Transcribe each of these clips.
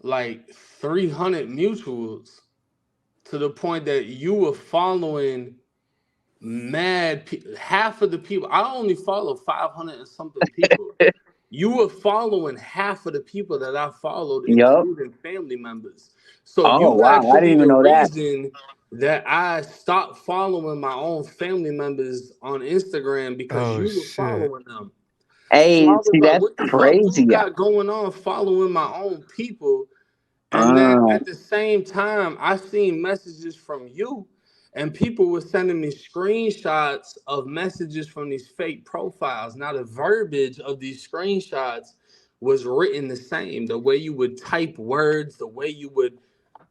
like 300 mutuals to the point that you were following half of the people. I only follow 500 and something people. You were following half of the people that I followed, Yup. including family members. So Oh you wow, I didn't actually even the know that. reason that I stopped following my own family members on Instagram because Oh you were shit. following them. So Hey, I was see, like, that's what the fuck dude crazy. got going on following my own people? And then Uh, at the same time, I seen messages from you, and people were sending me screenshots of messages from these fake profiles. Now, the verbiage of these screenshots was written the same. The way you would type words, the way you would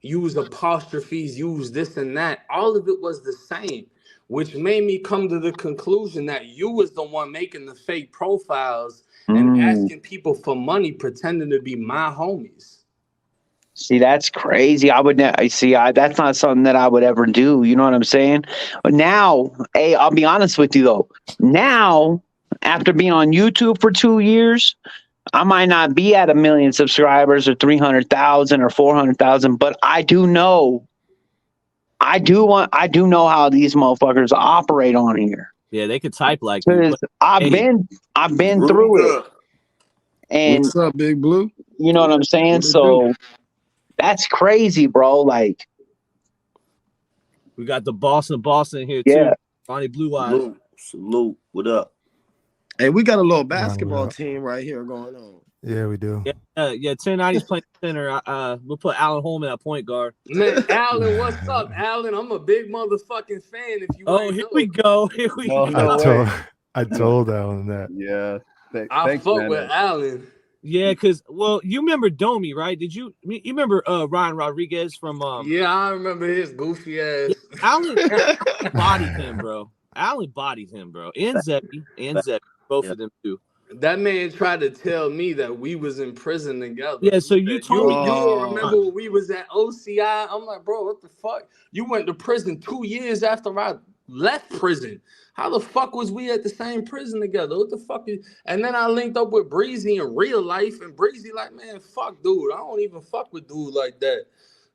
use apostrophes, use this and that, all of it was the same, which made me come to the conclusion that you was the one making the fake profiles and mm. asking people for money, pretending to be my homies. See, that's crazy. I would see. That's not something that I would ever do. You know what I'm saying? But now, hey, I'll be honest with you though. Now, after being on YouTube for 2 years, I might not be at 1 million subscribers or 300,000 or 400,000, but I do know how these motherfuckers operate on here. Yeah, they could type like you, Because but hey, I've been through it, Ruger. and What's up, Big Blue? you know what I'm saying. What it do? So that's crazy, bro. Like, we got the Boston here too. yeah, Ronnie Blue Eyes. Salute, salute. What up? Hey, we got a little Nah, basketball well, team right here going on. yeah, we do. Yeah, 1090's playing center. We'll put Alan Holman at point guard. Man, Alan, what's up, Alan? I'm a big motherfucking fan if you Oh, ain't here know. we go. Here we No, go. no way. I told Alan that. Yeah. I Thanks, fuck man. with Alan. Yeah, because you remember Domi, right? You remember Ryan Rodriguez from Yeah, I remember his goofy ass. Alan bodied him, bro. Alan bodied him, bro. And Zebby, both of them too. That man tried to tell me that we was in prison together. Yeah, so you Said, told me you Oh. don't remember when we was at OCI? I'm like, bro, what the fuck? You went to prison 2 years after I left prison. How the fuck was we at the same prison together? What the fuck is? And then I linked up with Breezy in real life, and Breezy like, man, fuck, dude. I don't even fuck with dude like that.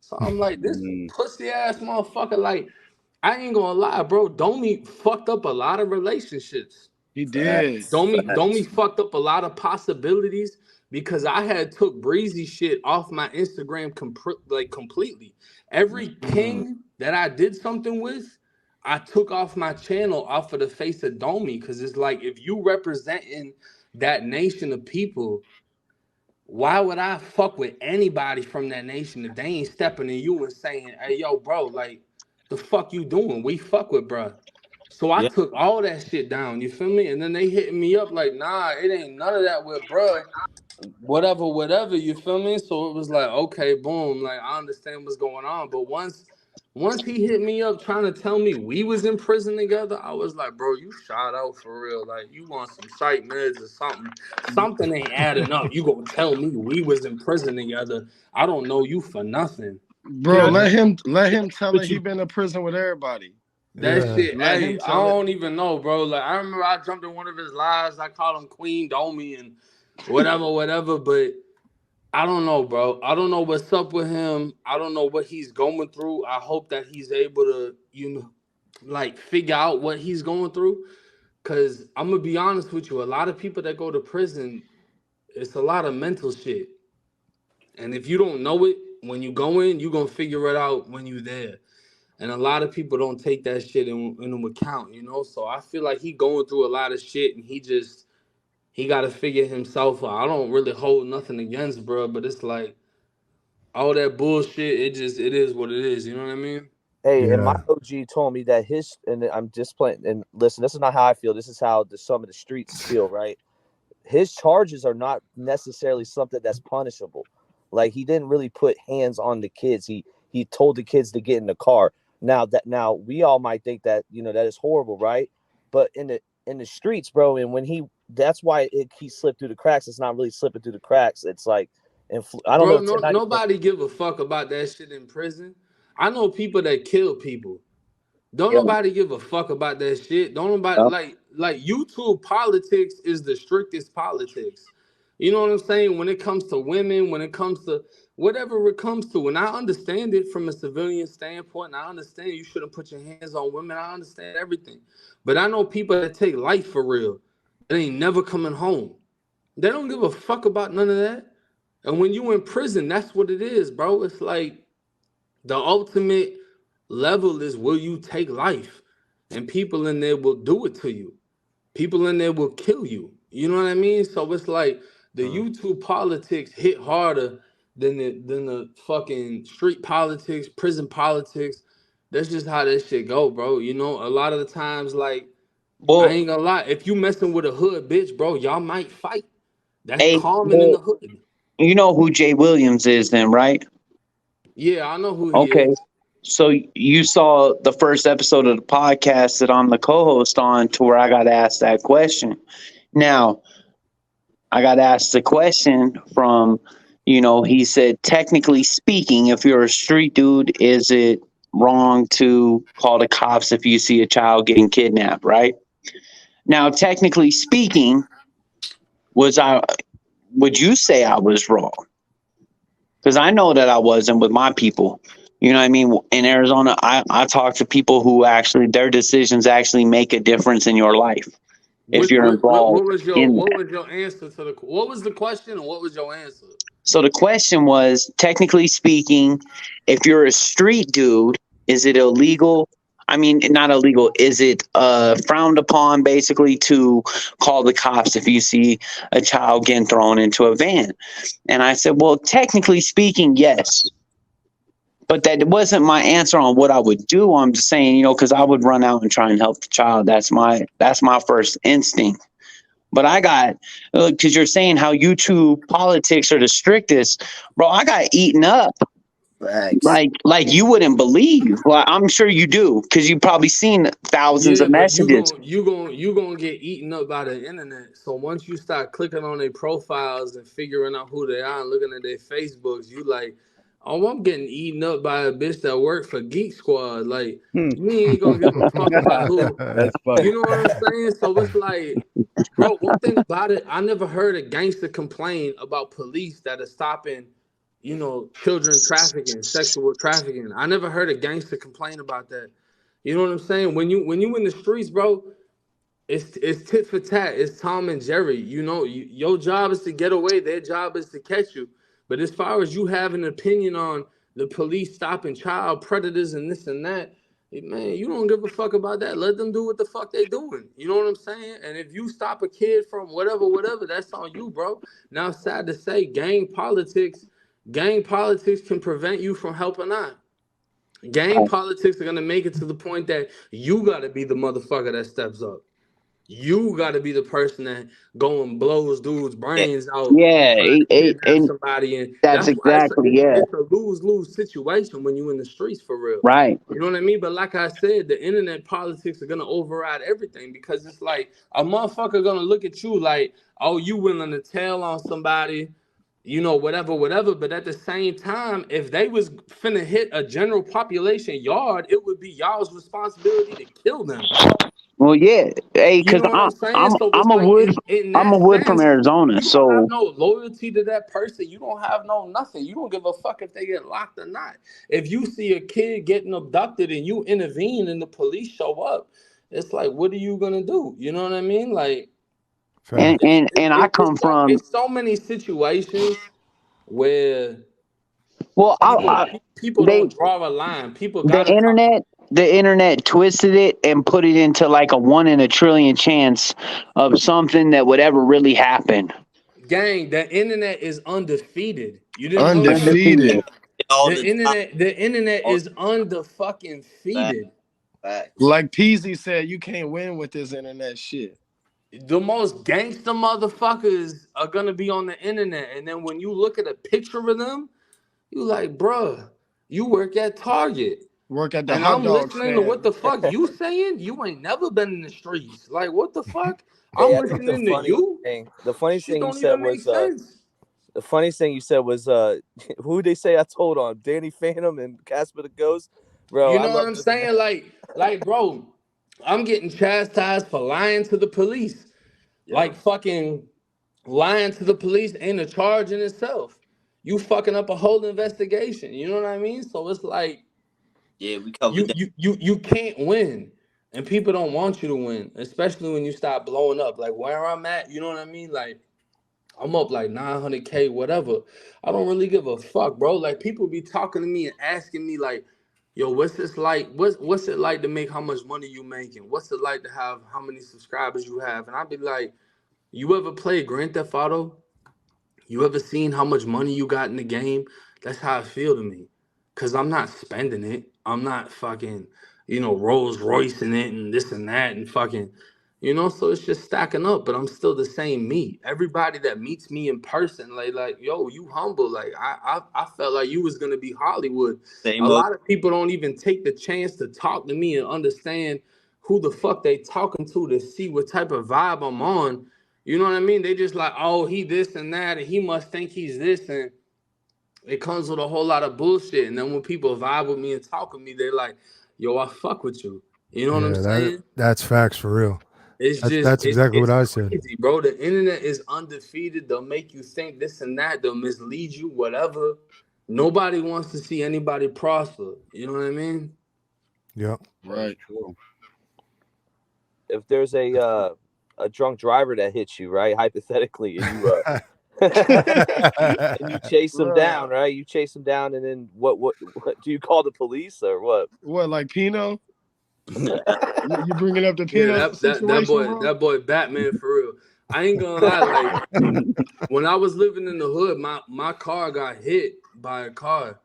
So I'm like, this pussy ass motherfucker. Like, I ain't gonna lie, bro. Domi fucked up a lot of relationships. He did. Domi fucked up a lot of possibilities because I had took Breezy shit off my Instagram completely. Every king that I did something with, I took off my channel off of the face of Domi because it's like if you representing that nation of people, why would I fuck with anybody from that nation if they ain't stepping in you and saying, hey, yo, bro, like, the fuck you doing? We fuck with bro. So I Yeah. took all that shit down, you feel me? And then they hitting me up like, nah, it ain't none of that with bro. Whatever, you feel me? So it was like, okay, boom, like I understand what's going on. But once he hit me up trying to tell me we was in prison together, I was like, bro, you shot out for real. Like you want some psych meds or something. Something ain't adding up. You gonna tell me we was in prison together. I don't know you for nothing. Bro, let him tell But it. He been in prison with everybody. That Yeah. shit, Let hey, him I tell it. don't even know, bro. Like I remember I jumped in one of his lives. I called him Queen Domi and whatever, but I don't know, bro. I don't know what's up with him. I don't know what he's going through. I hope that he's able to, like figure out what he's going through. Cause I'm gonna be honest with you, a lot of people that go to prison, it's a lot of mental shit. And if you don't know it when you go in, you're gonna figure it out when you're there. And a lot of people don't take that shit in account, So I feel like he going through a lot of shit and he got to figure himself out. I don't really hold nothing against bro, but it's like all that bullshit, it is what it is. You know what I mean? Hey, and my Yeah. OG told me that and I'm just playing. And listen, this is not how I feel. This is how some of the streets feel, right? His charges are not necessarily something that's punishable. Like he didn't really put hands on the kids. He told the kids to get in the car. Now we all might think that that is horrible, right? But in the streets, bro, and that's why he slipped through the cracks. It's not really slipping through the cracks. It's like, I don't Bro, know. nobody give a fuck about that shit in prison. I know people that kill people. Don't yeah, nobody give a fuck about that shit. Don't nobody yeah. like YouTube politics is the strictest politics. You know what I'm saying? When it comes to women, when it comes to whatever it comes to, and I understand it from a civilian standpoint, and I understand you shouldn't put your hands on women. I understand everything. But I know people that take life for real. They ain't never coming home. They don't give a fuck about none of that. And when you in prison, that's what it is, bro. It's like the ultimate level is will you take life? And people in there will do it to you. People in there will kill you. You know what I mean? So it's like the YouTube politics hit harder than the fucking street politics, prison politics. That's just how that shit go, bro. You know, a lot of the times, like, I Well, ain't gonna lie, if you messing with a hood bitch, bro, y'all might fight. That's hey, common in the well, hood. you know who Jay Williams is then, right? Yeah, I know who he Okay. is. So you saw the first episode of the podcast that I'm the co-host on, to where I got asked that question. Now, I got asked the question from, he said, technically speaking, if you're a street dude, is it wrong to call the cops if you see a child getting kidnapped, right? Now, technically speaking, would you say I was wrong? Because I know that I wasn't with my people. You know what I mean? In Arizona, I talk to people who actually, their decisions actually make a difference in your life if you're involved in What that. was your answer to what was the question and what was your answer? So the question was, technically speaking, if you're a street dude, is it illegal? I mean, not illegal. Is it frowned upon, basically, to call the cops if you see a child getting thrown into a van? And I said, well, technically speaking, yes. But that wasn't my answer on what I would do. I'm just saying, because I would run out and try and help the child. That's my first instinct. But I got, because you're saying how YouTube politics are the strictest, bro. I got eaten up Facts. like you wouldn't believe. Well, I'm sure you do, because you've probably seen thousands Yeah, of but messages. you gonna get eaten up by the internet. So once you start clicking on their profiles and figuring out who they are and looking at their Facebooks, you like, oh, I'm getting eaten up by a bitch that worked for Geek Squad. Like, you ain't gonna give a fuck about who. That's funny. You know what I'm saying? So it's like, bro, one thing about it, I never heard a gangster complain about police that are stopping, children trafficking, sexual trafficking. I never heard a gangster complain about that. You know what I'm saying? When you in the streets, bro, it's tit for tat. It's Tom and Jerry. Your job is to get away. Their job is to catch you. But as far as you have an opinion on the police stopping child predators and this and that, man, you don't give a fuck about that. Let them do what the fuck they doing. You know what I'm saying? And if you stop a kid from whatever, that's on you, bro. Now, sad to say, gang politics can prevent you from helping out. Gang politics are gonna make it to the point that you gotta be the motherfucker that steps up. You gotta be the person that go and blows dudes' brains out Yeah, trying to kidnap and somebody, and that's that's why it's a, exactly, it's, yeah, it's a lose-lose situation when you in the streets for real. right. You know what I mean? But like I said, the internet politics are gonna override everything because it's like a motherfucker gonna look at you like, oh, you willing to tell on somebody, whatever. But at the same time, if they was finna hit a general population yard, it would be y'all's responsibility to kill them. Well, yeah, hey, You because know what I'm saying? So it's I'm a like wood in I'm a that wood from sense, Arizona, you don't have so no loyalty to that person. You don't have no nothing. You don't give a fuck if they get locked or not. If you see a kid getting abducted and you intervene and the police show up, it's like, what are you gonna do? You know what I mean? Like, and Facts. and and I come from, it's so many situations where well, people they don't draw a line. People the gotta talk. internet twisted it and put it into like a 1 in a trillion chance of something that would ever really happen. Gang, the internet is undefeated. You didn't know that? Undefeated. Undefeated. All The the time. internet, the internet All is fucking facts. defeated. Facts. Like Peasy said, you can't win with this internet shit. The most gangster motherfuckers are gonna be on the internet, and then when you look at a picture of them, you like, bruh, you work at Target, Work at the and hot I'm dog listening to what stand. the fuck you saying. You ain't never been in the streets. Like, what the fuck? Hey, I'm I think listening to you. the funny Shit thing you don't said even make was sense. the funniest thing you said was who they say I told on Danny Phantom and Casper the Ghost, bro. You I know what love I'm this man. saying? Like, bro, I'm getting chastised for lying to the police. Yo, Like fucking lying to the police ain't a charge in itself. You fucking up a whole investigation. You know what I mean? So it's like Yeah, we covered that. you can't win. And people don't want you to win, especially when you start blowing up. Like where I'm at, you know what I mean? Like I'm up like 900K, whatever. I don't really give a fuck, bro. Like people be talking to me and asking me like, yo, what's this like? What's it like to make how much money you making? What's it like to have how many subscribers you have? And I'd be like, you ever play Grand Theft Auto? You ever seen how much money you got in the game? That's how it feel to me. Cause I'm not spending it. I'm not fucking, Rolls Roycing it and this and that and fucking, so it's just stacking up, but I'm still the same me. Everybody that meets me in person, like, yo, you humble. Like I felt like you was gonna be Hollywood. Same A up. lot of people don't even take the chance to talk to me and understand who the fuck they talking to see what type of vibe I'm on. You know what I mean? They just like, oh, he this and that, and he must think he's this, and it comes with a whole lot of bullshit. And then when people vibe with me and talk with me, they're like, yo, I fuck with you. You know what I'm Yeah, saying? that's facts for real. It's just, That's exactly what it's I said. crazy, bro. The internet is undefeated. They'll make you think this and that. They'll mislead you, whatever. Nobody wants to see anybody prosper. You know what I mean? Yep. Right. If there's a drunk driver that hits you, right, hypothetically, and you and you chase him down, right? You chase him down, and then what do you call the police or what? What, like Pino? You bringing up the Yeah, Pino situation, that boy Batman for real. I ain't gonna lie, like when I was living in the hood, my car got hit by a car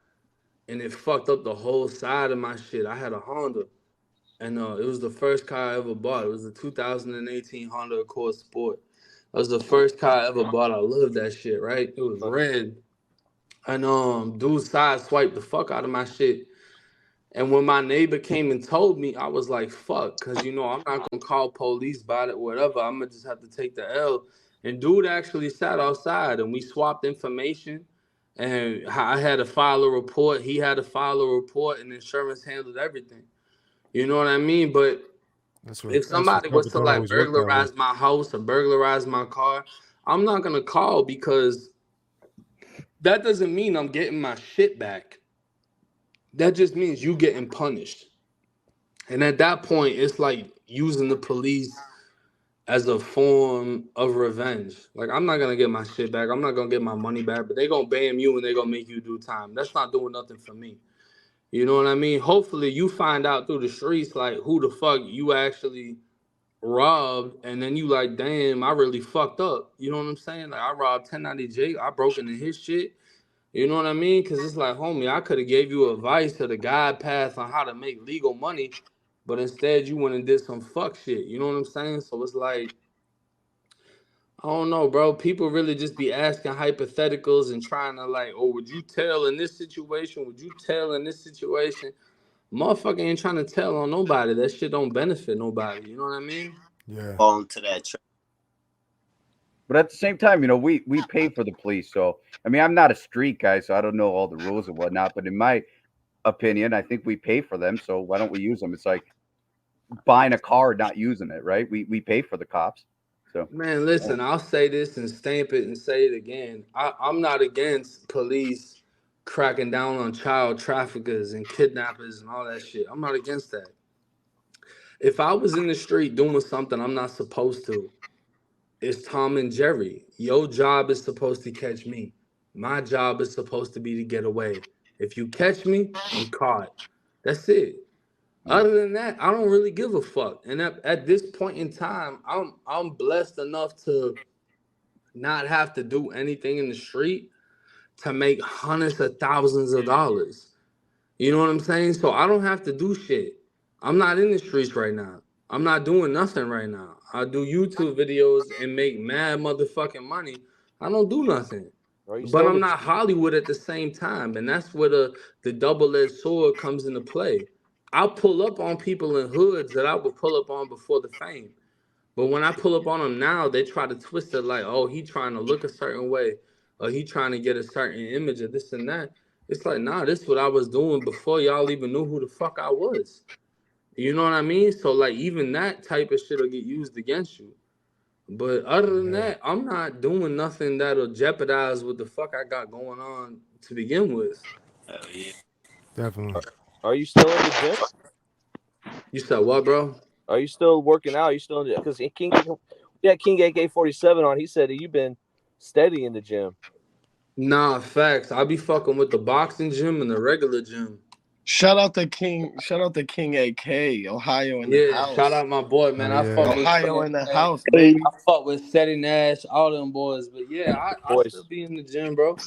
and it fucked up the whole side of my shit. I had a Honda. And it was the first car I ever bought. It was a 2018 Honda Accord Sport. That was the first car I ever bought. I loved that shit, right? It was red. And dude side swiped the fuck out of my shit. And when my neighbor came and told me, I was like, fuck, because, I'm not going to call police about it, whatever. I'm going to just have to take the L. And dude actually sat outside, and we swapped information. And I had to file a report. He had to file a report, and insurance handled everything. You know what I mean? But if somebody was to like burglarize my house or burglarize my car, I'm not going to call because that doesn't mean I'm getting my shit back. That just means you getting punished. And at that point, it's like using the police as a form of revenge. Like, I'm not going to get my shit back. I'm not going to get my money back, but they're going to bam you and they're going to make you do time. That's not doing nothing for me. You know what I mean? Hopefully you find out through the streets, like, who the fuck you actually robbed, and then you like, damn, I really fucked up. You know what I'm saying? Like, I robbed 1090 Jake. I broke into his shit. You know what I mean? Because it's like, homie, I could have gave you advice to the guide path on how to make legal money, but instead you went and did some fuck shit. You know what I'm saying? So it's like, I don't know, bro. People really just be asking hypotheticals and trying to like, oh, would you tell in this situation? Would you tell in this situation? Motherfucker ain't trying to tell on nobody. That shit don't benefit nobody. You know what I mean? Yeah. Fall into that trap. But at the same time, we pay for the police. So, I mean, I'm not a street guy, so I don't know all the rules and whatnot. But in my opinion, I think we pay for them. So why don't we use them? It's like buying a car and not using it, right? We pay for the cops. So, man, listen, I'll say this and stamp it and say it again. I'm not against police cracking down on child traffickers and kidnappers and all that shit. I'm not against that. If I was in the street doing something I'm not supposed to, it's Tom and Jerry. Your job is supposed to catch me. My job is supposed to be to get away. If you catch me, I'm caught. That's it. Other than that, I don't really give a fuck. And at this point in time, I'm blessed enough to not have to do anything in the street to make hundreds of thousands of dollars. You know what I'm saying? So I don't have to do shit. I'm not in the streets right now. I'm not doing nothing right now. I do YouTube videos and make mad motherfucking money. I don't do nothing. But I'm not Hollywood at the same time. And that's where the double-edged sword comes into play. I'll pull up on people in hoods that I would pull up on before the fame. But when I pull up on them now, they try to twist it like, oh, he trying to look a certain way, or he trying to get a certain image of this and that. It's like, nah, this is what I was doing before y'all even knew who the fuck I was. You know what I mean? So, like, even that type of shit will get used against you. But other than Yeah, that, I'm not doing nothing that'll jeopardize what the fuck I got going on to begin with. Hell yeah. definitely. Are you still in the gym? You said what, bro? Are you still working out? Are you still in the because King AK-47 on? He said that you've been steady in the gym. Nah, facts. I be fucking with the boxing gym and the regular gym. Shout out to King. Shout out to King AK. Ohio in the Yeah, shout house. out my boy, Oh man. I yeah. fuck with Ohio in the Shay. house, Hey, baby. I fuck with Steady Nash, all them boys. But yeah, I still Boys, be in the gym, bro.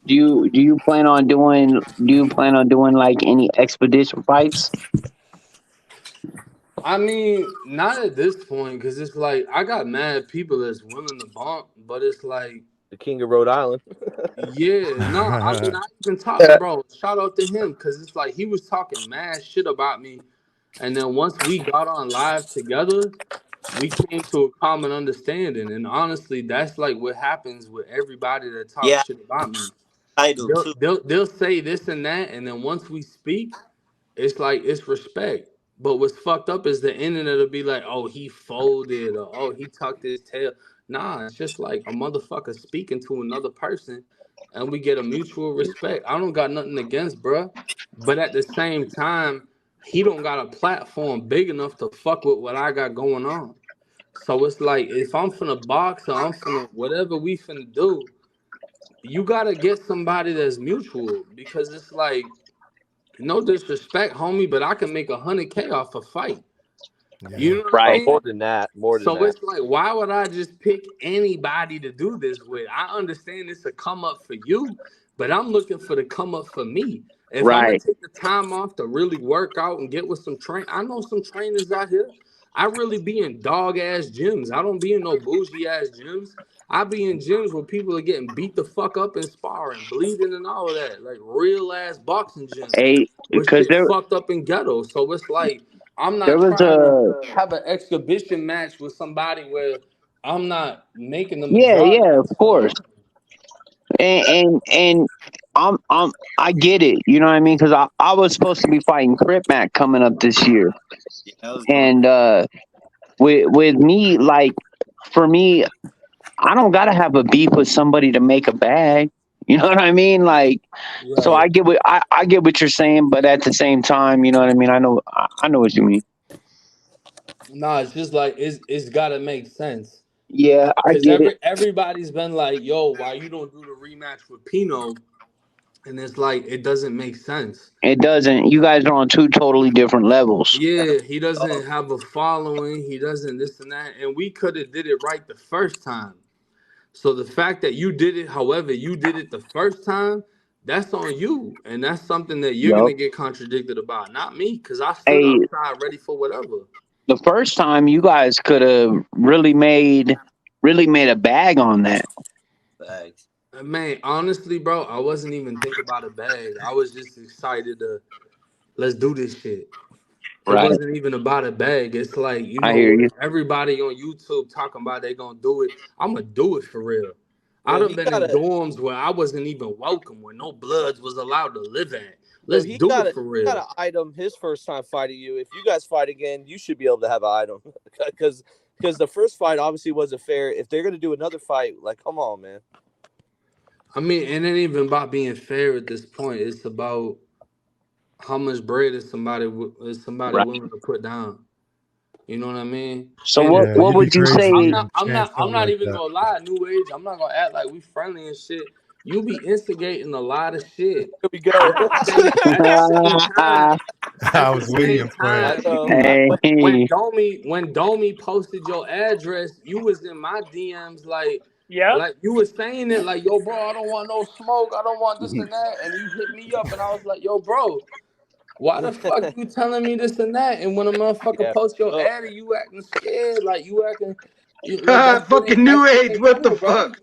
do you plan on doing like any expedition fights? I mean, not at this point, because it's like I got mad people that's willing to bump, but it's like, the King of Rhode Island. yeah, no, I mean, I even talked, bro. Shout out to him, because it's like he was talking mad shit about me. And then once we got on live together, we came to a common understanding. And honestly, that's like what happens with everybody that talks Yeah, shit about me. title They'll too. they'll they'll say this and that, and then once we speak, it's like it's respect. But what's fucked up is the internet will be like, oh, he folded or oh, he tucked his tail. Nah, it's just like a motherfucker speaking to another person and we get a mutual respect. I don't got nothing against bruh. But at the same time, he don't got a platform big enough to fuck with what I got going on. So it's like if I'm finna box or I'm finna whatever we finna do, you gotta get somebody that's mutual because it's like no disrespect, homie, but I can make 100K off a fight. You Yeah. know what I Oh, Right. mean? more than that. More than So that. it's like, why would I just pick anybody to do this with? I understand it's a come up for you, but I'm looking for the come up for me. If I'm gonna Right. take the time off to really work out and get with some I know some trainers out here. I really be in dog ass gyms. I don't be in no bougie ass gyms. I be in gyms where people are getting beat the fuck up and sparring, bleeding and all of that, like real ass boxing gyms Hey, with because shit fucked up in ghetto. So it's like I'm there not was trying to a have an exhibition match with somebody where I'm not making the yeah, majority yeah, of of the course. money. And I get it. You know what I mean? Because I was supposed to be fighting Crip Mac coming up this year, Yeah, that was going. and with me, like for me, I don't gotta have a beef with somebody to make a bag. You know what I mean? Like, so Right. I get what you're saying, but at the same time, you know what I mean. I know what you mean. Nah, it's just like it's gotta make sense. Yeah, I Cause get it. everybody's been like, yo, why you don't do the rematch with Pino? And it's like it doesn't make sense. It doesn't. You guys are on two totally different levels. Yeah, he Oh, doesn't have a following, he doesn't this and that. And we could have did it right the first time. So the fact that you did it, however, you did it the first time, that's on you, and that's something that you're Yup. gonna get contradicted about, not me, because I stood Hey, outside ready for whatever. the first time you guys could have really made a bag on that. facts. And man, honestly, bro, I wasn't even thinking about a bag. I was just excited to let's do this shit. It Right. wasn't even about a bag. It's like you I know hear what? you. Everybody on YouTube talking about they gonna do it. I'm gonna do it for real. I Yo, done he been got in a dorms where I wasn't even welcome, where no bloods was allowed to live at. yo, Let's do it for he got real. an item his first time fighting you. If you guys fight again, you should be able to have an item. Because the first fight obviously wasn't fair. If they're gonna do another fight, like come on, man. I mean, it ain't even about being fair at this point. It's about how much bread is somebody Right. willing to put down. You know what I mean? So And Yeah, what you'd be would you crazy I'm say? to not I'm change not I'm something not like even that. gonna lie, new age. I'm not gonna act like we friendly and shit. You be instigating a lot of shit. Here we But go. at the same time, I at the was same waiting for it. I time, know. Hey, when Domi posted your address, you was in my DMs Yep. like you was saying it like, yo, bro, I don't want no smoke, I don't want this and that, and you hit me up, and I was like, yo, bro, why the fuck you telling me this and that? And when a motherfucker Yeah. post your Well, ad, you acting scared, like you acting like Fucking that new shit age. ain't What the cool, bro. fuck?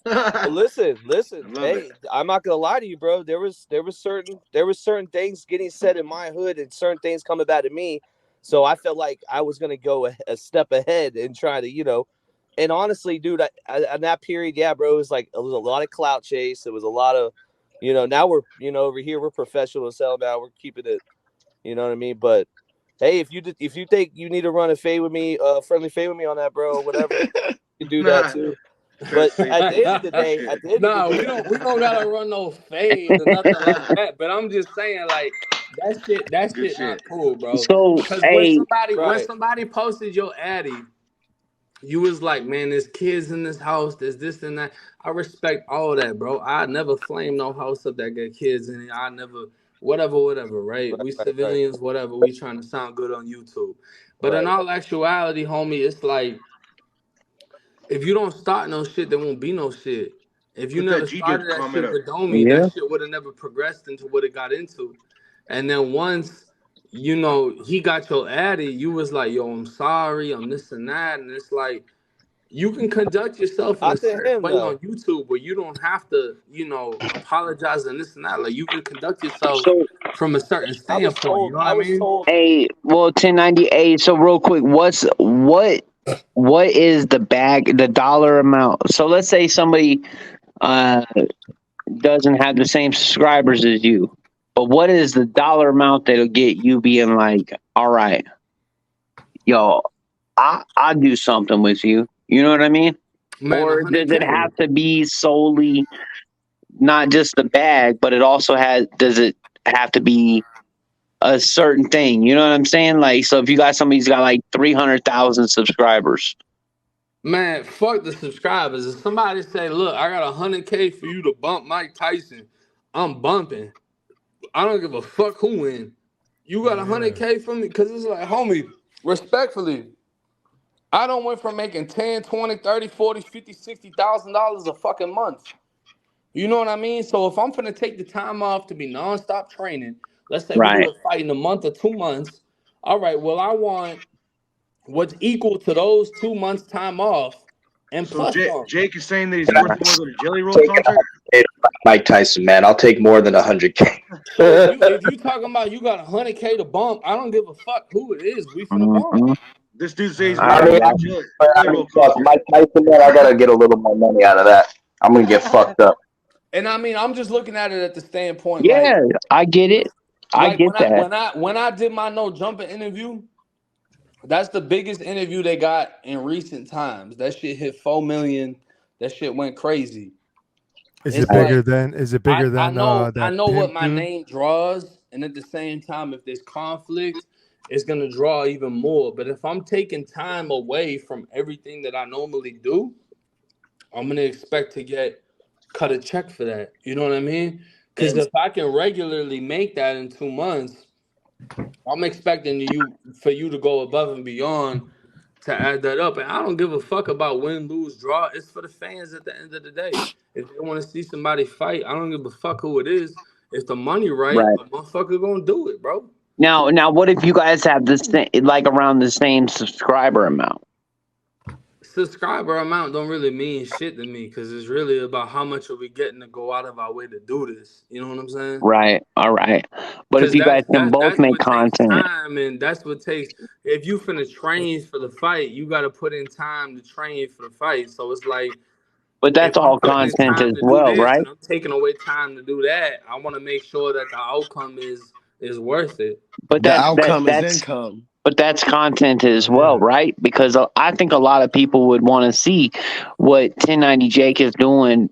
I listen. love it. Hey, I'm not gonna lie to you, bro. There was certain things getting said in my hood and certain things coming back to me. So I felt like I was gonna go a step ahead and try to, And honestly, dude, in that period, yeah, bro, it was a lot of clout chase. It was a lot of, now we're, over here we're professional as hell now. We're keeping it, you know what I mean. But Hey, if you think you need to run a fade with me, friendly fade with me on that, bro, whatever, you can do that too. But at the end of the day, Nah, we don't gotta run no fade or nothing like that. But I'm just saying, like, that shit not cool, bro. So, Because hey, when somebody posted your addy, you was like, man, there's kids in this house, there's this and that. I respect all that, bro. I never flame no house up that got kids in it. I never, whatever, right? We right. civilians, whatever. We trying to sound good on YouTube. But in Right. all actuality, homie, it's like, if you don't start no shit, there won't be no shit. If you Put that never G started that comment shit up. with Domi, yeah. that shit would have never progressed into what it got into. And then once, he got your addy, you was like, yo, I'm sorry, I'm this and that. And it's like, you can conduct yourself in a Not to certain him way though. on YouTube where you don't have to, apologize and this and that. Like, you can conduct yourself So, from a certain I was standpoint. You told. know what I I was mean? told. hey, well, 1098. So, real quick, what is the dollar amount? So, let's say somebody uh doesn't have the same subscribers as you, but what is the dollar amount that'll get you being like, all right, yo, I'll do something with you. You know what I mean? Man, Or does it 100K. have to be solely not just the bag, but does it have to be a certain thing? You know what I'm saying? Like, so if you got somebody who's got like 300,000 subscribers, Man, fuck the subscribers. If somebody say, look, I got 100K for you to bump Mike Tyson, I'm bumping. I don't give a fuck who win. You got 100K for me? Because it's like, homie, respectfully, I don't went from making 10, 20, 30, 40, 50, $60,000 a fucking month. You know what I mean? So if I'm finna take the time off to be nonstop training, let's say we do right? a fight in a month or 2 months. All right, well, I want what's equal to those 2 months time off and So plus some. Jake is saying that he's worth more than a Jelly Roll contract. Mike Tyson, man. I'll take more than 100K. So if you talking about you got 100K to bump, I don't give a fuck who it is. We finna bump. Mhm. This dude says he's All worth I more mean, than a Jelly Roll fuck, contract. Mike Tyson, man, I gotta get a little more money out of that. I'm gonna get fucked up. And I mean, I'm just looking at it at the standpoint, Yeah, I get it. I like get that. when I did my no jumping interview, that's the biggest interview they got in recent times. That shit hit 4 million. That shit went crazy. Is It's it like bigger I than know that what pimp my dude? name draws, and at the same time, if there's conflict, it's gonna draw even more. But if I'm taking time away from everything that I normally do, I'm gonna expect to get cut a check for that. You know what I mean? Because if I can regularly make that in 2 months, I'm expecting for you to go above and beyond to add that up. And I don't give a fuck about win, lose, draw. It's for the fans at the end of the day. If they want to see somebody fight, I don't give a fuck who it is. If the money right, Right. a motherfucker gonna do it, bro. Now, what if you guys have the same, like around the same subscriber amount? Subscriber amount don't really mean shit to me because it's really about how much are we getting to go out of our way to do this. You know what I'm saying? Right. All right. But if Because you guys can both that's make what takes content, time, and that's what takes. If you finna train for the fight, you got to put in time to train for the fight. So it's like, but if that's I'm all putting in content time as to do well, this right? and I'm taking away time to do that, I want to make sure that the outcome is worth it. But The outcome is income. but that's content as Oh, well, yeah. right? Because I think a lot of people would want to see what 1090 Jake is doing,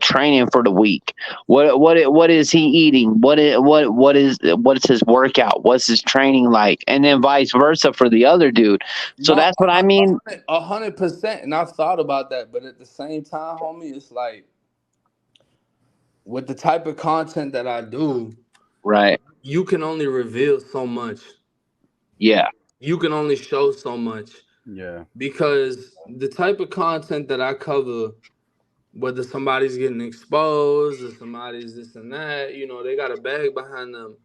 training for the week. What is he eating? What is his workout? What's his training like? And then vice versa for the other dude. So No, that's what I mean. 100%. And I've thought about that, but at the same time, homie, it's like with the type of content that I do, Right. you can only reveal so much. Yeah. You can only show so much Yeah. because the type of content that I cover, whether somebody's getting exposed or somebody's this and that, they got a bag behind them.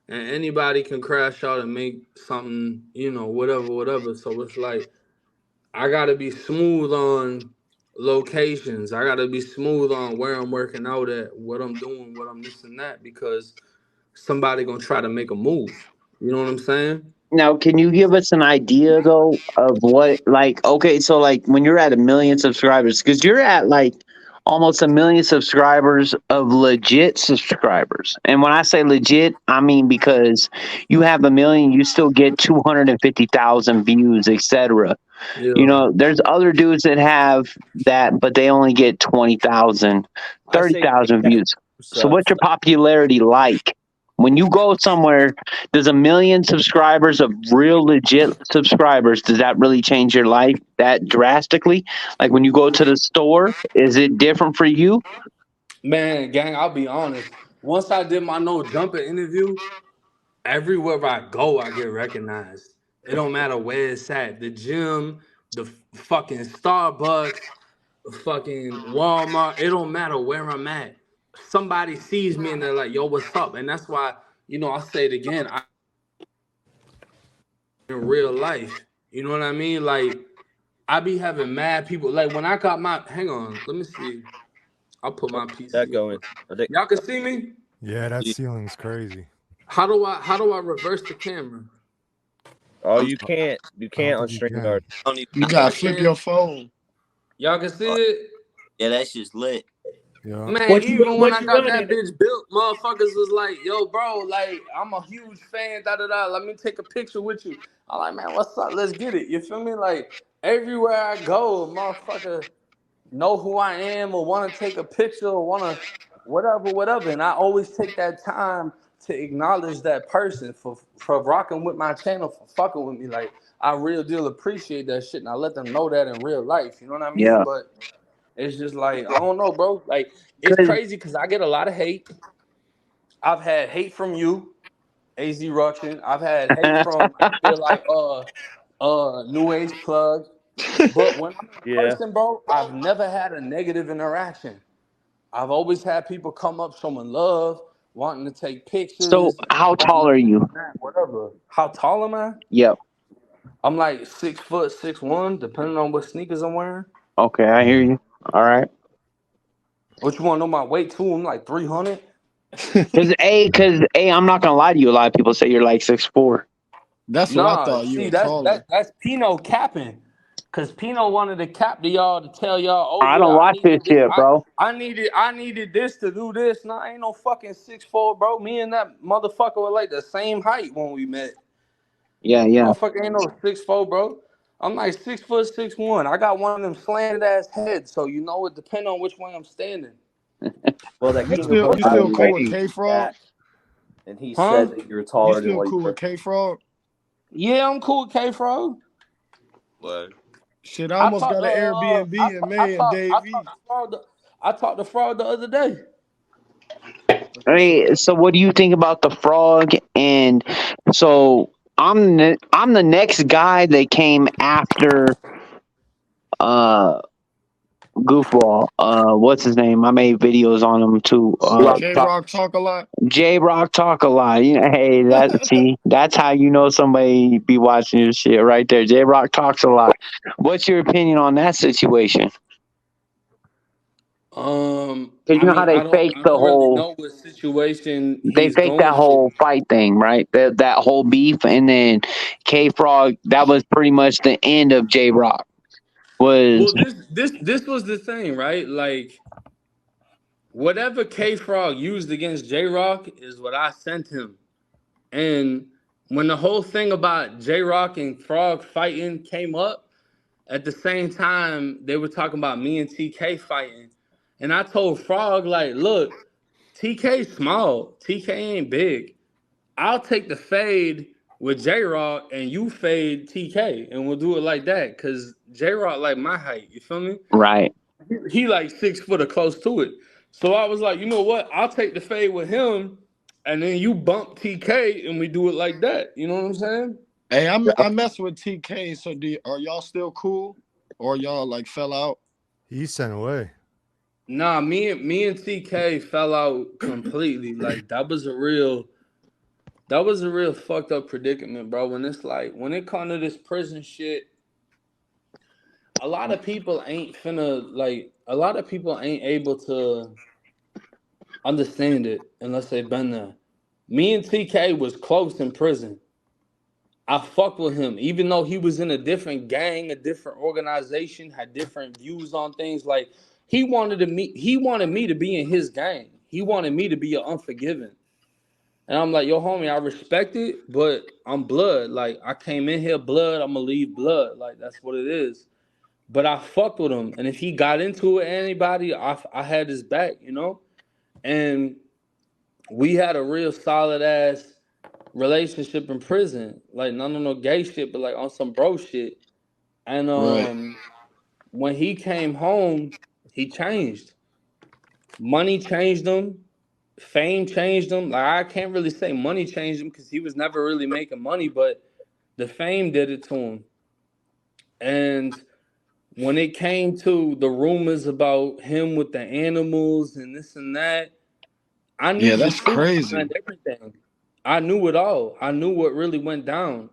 And anybody can crash out and make something, whatever. So it's like, I got to be smooth on locations. I got to be smooth on where I'm working out at, what I'm doing, what I'm this and that, because somebody going to try to make a move. You know what I'm saying? Now, can you give us an idea though of what, like, okay, so like when you're at 1 million subscribers, because you're at like almost 1 million subscribers of legit subscribers. And when I say legit, I mean because you have 1 million, you still get 250,000 views, etc. Yeah. You know, there's other dudes that have that, but they only get 20,000, I say 30,000 views. So subs. what's your popularity like? When you go somewhere, does 1 million subscribers of real legit subscribers, does that really change your life that drastically? Like when you go to the store, is it different for you? Man, gang, I'll be honest. Once I did my no jumper interview, everywhere I go, I get recognized. It don't matter where it's at. The gym, the fucking Starbucks, the fucking Walmart. It don't matter where I'm at. Somebody sees me and they're like, yo, what's up? And that's why, I'll say it again. In real life, you know what I mean? Like, I be having mad people. Like, when I got my, hang on, let me see. I'll put my PC. That going. Y'all can see me? Yeah, that ceiling's crazy. How do I reverse the camera? Oh, you can't on think you StreamYard. You gotta flip your phone. Y'all can see it? Yeah, that's just lit. Yeah. Man, even when I got that bitch built, motherfuckers was like, yo, bro, like, I'm a huge fan, da-da-da. Let me take a picture with you. I'm like, man, what's up? Let's get it. You feel me? Like, everywhere I go, motherfucker know who I am or want to take a picture or want to whatever. And I always take that time to acknowledge that person for rocking with my channel, for fucking with me. Like, I real deal appreciate that shit, and I let them know that in real life. You know what I mean? Yeah. But it's just like, I don't know, bro. Like, it's crazy because I get a lot of hate. I've had hate from you, AZ Ruction. I've had hate from, I feel like, New Age Plug. But when I'm in person, bro, I've never had a negative interaction. I've always had people come up showing love, wanting to take pictures. So how tall are you? Whatever. How tall am I? Yep. I'm like 6 foot 6'1", depending on what sneakers I'm wearing. Okay, I hear you. All right. What you want to know my weight too? I'm like 300. Because I'm not gonna lie to you. A lot of people say you're like 6'4". That's what I thought. You were taller. That's Pino capping. Cause Pino wanted to cap to y'all to tell y'all, I don't watch this shit, bro. I needed this to do this. No, I ain't no fucking 6'4", bro. Me and that motherfucker were like the same height when we met. Yeah. Motherfucker ain't no 6'4", bro. I'm like 6 foot 6'1". I got one of them slanted ass heads, so it depends on which way I'm standing. Well, that you still cool with K-Frog? And he said that you're taller than what you cool with K-Frog? Yeah, I'm cool with K-Frog. What? Shit, I almost got an Airbnb in May and Dave. I talked to Frog the other day. Hey, so what do you think about the Frog? And so I'm the next guy that came after Goofball. What's his name? I made videos on him too. J-Rock talk a lot. J-Rock talk a lot. Hey, that's how you know somebody be watching your shit right there. J-Rock talks a lot. What's your opinion on that situation? Because you know how they fake the whole. Really know what situation they fake that whole fight thing, right? That whole beef, and then K-Frog. That was pretty much the end of J-Rock. Well, this was the thing, right? Like, whatever K-Frog used against J-Rock is what I sent him. And when the whole thing about J-Rock and Frog fighting came up, at the same time, they were talking about me and TK fighting. And I told Frog, like, look, TK's small. TK ain't big. I'll take the fade with J-Rock and you fade TK. And we'll do it like that. Because J-Rock like my height. You feel me? Right. He like 6 foot or close to it. So I was like, you know what? I'll take the fade with him. And then you bump TK and we do it like that. You know what I'm saying? Hey, I mess with TK. So are y'all still cool, or y'all like fell out? He sent away. Nah, me and TK fell out completely. Like that was a real fucked up predicament, bro. When it's like when it comes to this prison shit, a lot of people ain't able to understand it unless they've been there. Me and TK was close in prison. I fucked with him, even though he was in a different gang, a different organization, had different views on things. Like, He wanted me to be in his gang. He wanted me to be an Unforgiven. And I'm like, yo, homie, I respect it, but I'm blood. Like, I came in here blood, I'm gonna leave blood. Like, that's what it is. But I fucked with him. And if he got into it with anybody, I had his back, you know? And we had a real solid ass relationship in prison. Like, none of no gay shit, but like on some bro shit. And Right. when he came home, he changed. Money changed him. Fame changed him. Like, I can't really say money changed him because he was never really making money, but the fame did it to him. And when it came to the rumors about him with the animals and this and that, I knew Yeah, the that's truth crazy. behind everything. I knew it all. I knew what really went down.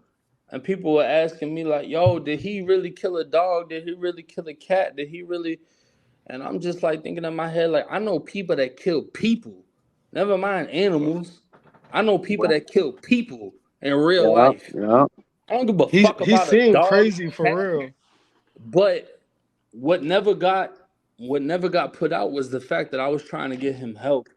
And people were asking me like, yo, did he really kill a dog? Did he really kill a cat? Did he really? And I'm just like thinking in my head, like, I know people that kill people. Never mind animals. I know people that kill people in real Yeah, life. yeah. I don't give a He fuck he about a seemed dog crazy and a for cat. real. But what never got put out was the fact that I was trying to get him help.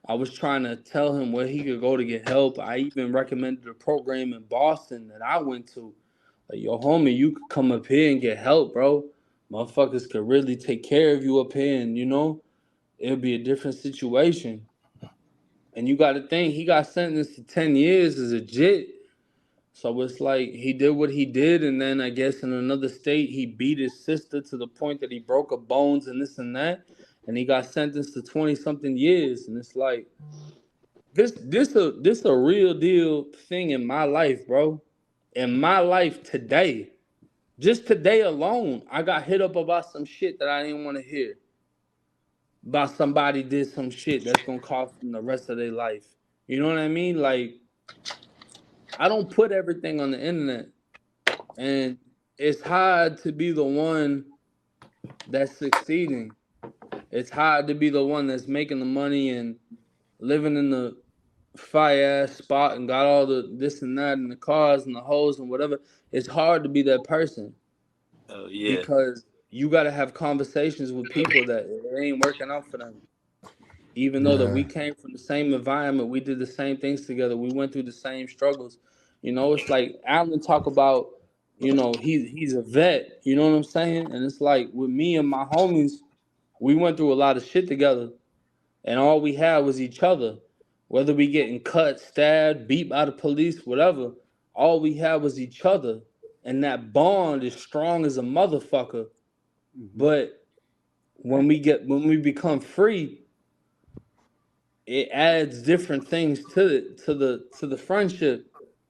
I was trying to tell him where he could go to get help. I even recommended a program in Boston that I went to. Like, yo, homie, you could come up here and get help, bro. Motherfuckers could really take care of you up here, and it'll be a different situation. And you got to think, he got sentenced to 10 years as a jit. So it's like he did what he did, and then I guess in another state he beat his sister to the point that he broke her bones and this and that, and he got sentenced to 20 something years. And it's like this a real deal thing in my life, bro. In my life today, just today alone, I got hit up about some shit that I didn't want to hear. About somebody did some shit that's gonna cost them the rest of their life. You know what I mean? Like, I don't put everything on the internet. And it's hard to be the one that's succeeding. It's hard to be the one that's making the money and living in the fire ass spot and got all the this and that and the cars and the hoes and whatever. It's hard to be that person Oh yeah. because you got to have conversations with people that it ain't working out for them. Even though that we Yeah. came from the same environment, we did the same things together, we went through the same struggles. It's like Alan talk about, he's a vet, you know what I'm saying? And it's like with me and my homies, we went through a lot of shit together, and all we had was each other. Whether we getting cut, stabbed, beat by the police, whatever, all we had was each other. And that bond is strong as a motherfucker. But when we become free, it adds different things to the friendship.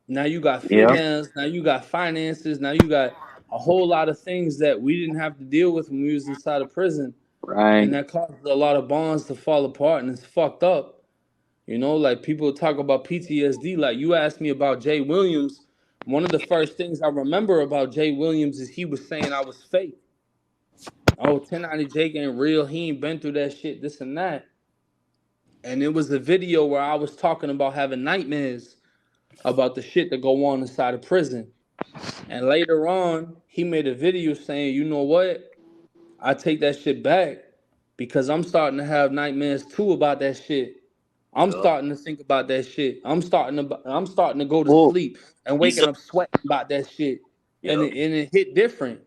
Now you got Yeah. females, now you got finances, now you got a whole lot of things that we didn't have to deal with when we was inside of prison, Right. and that caused a lot of bonds to fall apart, and it's fucked up. Like people talk about PTSD. Like you asked me about Jay Williams. One of the first things I remember about Jay Williams is he was saying I was fake. Oh, 1090 Jake ain't real. He ain't been through that shit, this and that. And it was a video where I was talking about having nightmares about the shit that go on inside of prison. And later on, he made a video saying, you know what? I take that shit back because I'm starting to have nightmares too about that shit. I'm Yup. starting to think about that shit. I'm starting to go to Well, sleep and He's waking so up sweating about that shit. And yup. it hit different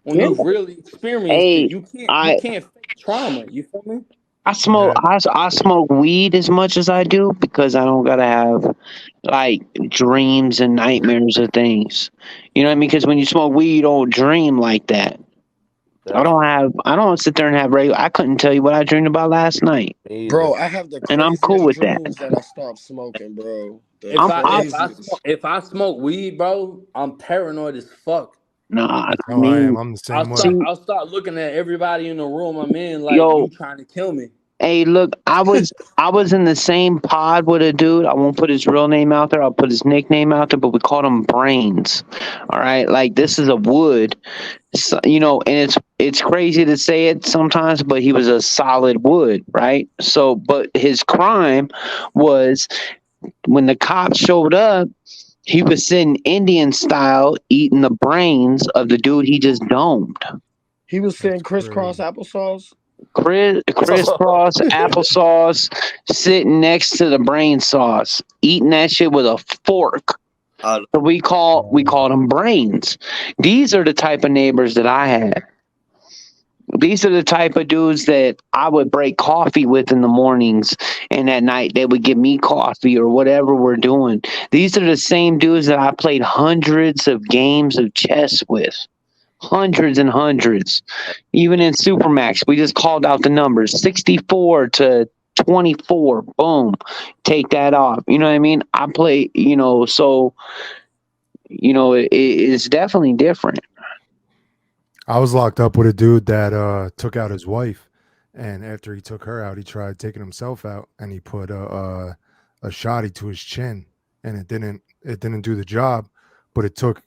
when yeah. you've really experienced it. Hey, You I can't fake trauma. You feel me? I smoke Yeah. I smoke weed as much as I do because I don't gotta have like dreams and nightmares of things. You know what I mean? Because when you smoke weed, you don't dream like that. That's I don't sit there and have regular. I couldn't tell you what I dreamed about last night, me either. Bro, I have the and I'm cool craziest with that. dreams that I stopped smoking, bro. The If I'm I I if I smoke craziest. if I smoke weed, bro, I'm paranoid as fuck. nah. That's I how I am. mean, I'm the I'll same start way. see, I'll start looking at everybody in the room I'm in like yo, you trying to kill me. hey, look, I was in the same pod with a dude. I won't put his real name out there. I'll put his nickname out there, but we called him Brains. All right, like this is a wood, so, and it's crazy to say it sometimes, but he was a solid wood, right? So, but his crime was when the cops showed up, he was sitting Indian style eating the brains of the dude he just domed. He was saying That's crisscross crazy. applesauce. Crisscross applesauce, sitting next to the brain sauce, eating that shit with a fork. Uh, So we called them brains. These are the type of neighbors that I had. These are the type of dudes that I would break coffee with in the mornings, and at night they would give me coffee or whatever we're doing. These are the same dudes that I played hundreds of games of chess with. Hundreds and hundreds. Even in Supermax, we just called out the numbers 64 to 24. Boom. Take that off. You know what I mean? I play, so, it's definitely different. I was locked up with a dude that took out his wife, and after he took her out, he tried taking himself out, and he put a shotty to his chin, and it didn't do the job, but it took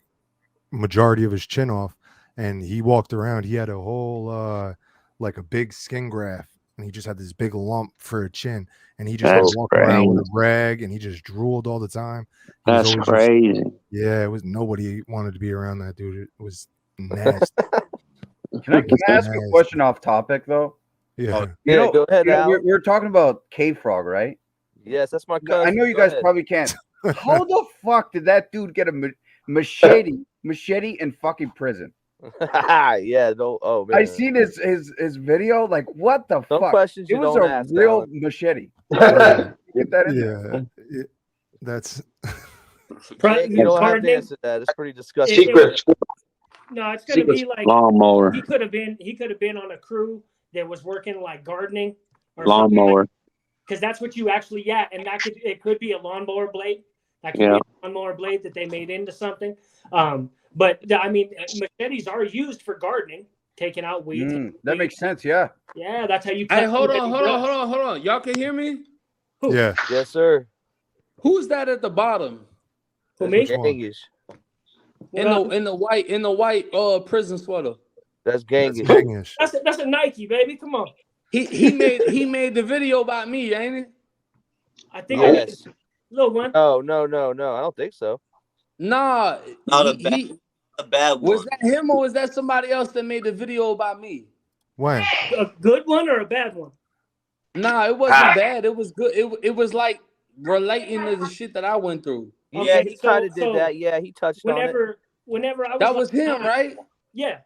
majority of his chin off, and he walked around. He had a whole like a big skin graft, and he just had this big lump for a chin, and he just That's walked around with a crazy. rag, and he just drooled all the time. He was That's always crazy. yeah, it was nobody wanted to be around that dude. It was nasty. Can I ask a question off topic though? Yeah. Go ahead, Al. We're talking about Cave Frog, right? Yes, that's my cousin. I know you Go guys ahead. probably can't. How the fuck did that dude get a machete in fucking prison? Yeah, no. Oh man, I seen his video. Like, what the Some fuck? questions It you was don't a ask, real Alan. machete. Yeah. Get that in there. Yeah. That's Jake, you don't have to answer that. It's pretty disgusting. Secret. No, it's gonna be like lawnmower. He could have been on a crew that was working like gardening or Lawnmower. because that's what you actually and it could be a lawnmower blade. That could be a lawnmower blade that they made into something. But I mean, machetes are used for gardening, taking out weeds. That makes sense. Yeah. Yeah, that's how you cut. Hey, hold on. Y'all can hear me? Who? yeah. Yes, sir. Who's that at the bottom? Who, me? Genghis. In the white prison sweater. That's Genghis. Genghis. That's a Nike, baby. Come on. He made the video about me, ain't it? I think Yes. Little one. No. I don't think so. Nah, Not a bad one. was that him or was that somebody else that made the video about me? When? A good one or a bad one? Nah, it wasn't bad. It was good. It was like relating to the shit that I went through. Yeah, he kind of did that. Yeah, he touched on it. Whenever I was That was him, right? Yeah.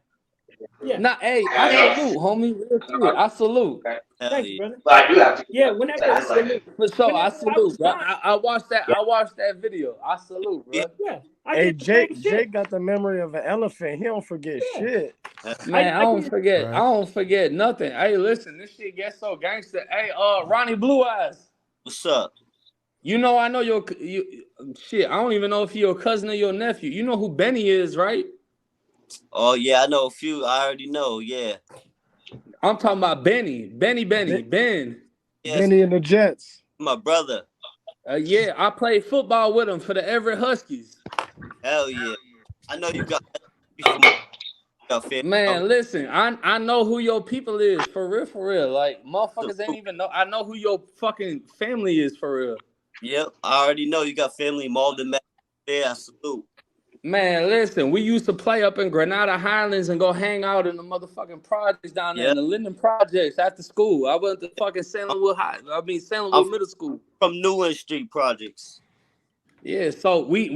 Yeah. Nah, hey, I salute, homie. Real shit. I salute. Thanks, brother. But I do have to. Yeah, whenever. For sure, I salute, bro. I watched that video. I salute, bro. Yeah. Hey, Jake got the memory of an elephant. He don't forget shit. Man, I don't forget. I don't forget nothing. Hey, listen, this shit gets so gangster. Hey, Ronnie Blue Eyes. What's up? You know, I know shit. I don't even know if you're your cousin or your nephew. You know who Benny is, right? Oh yeah, I know a few. I already know. Yeah. I'm talking about Benny. Ben. Yes, Benny and the Jets. my brother. Yeah, I played football with him for the Everett Huskies. Hell yeah. I know you got. Man, listen, I know who your people is for real. Like motherfuckers ain't even know. I know who your fucking family is for real. Yep, I already know you got family involved in that. Yeah, I salute. Man, listen, we used to play up in Granada Highlands and go hang out in the motherfucking projects down there in the Linden Projects after school. I went to fucking Salem Middle School. From Newland Street Projects. Yeah, so we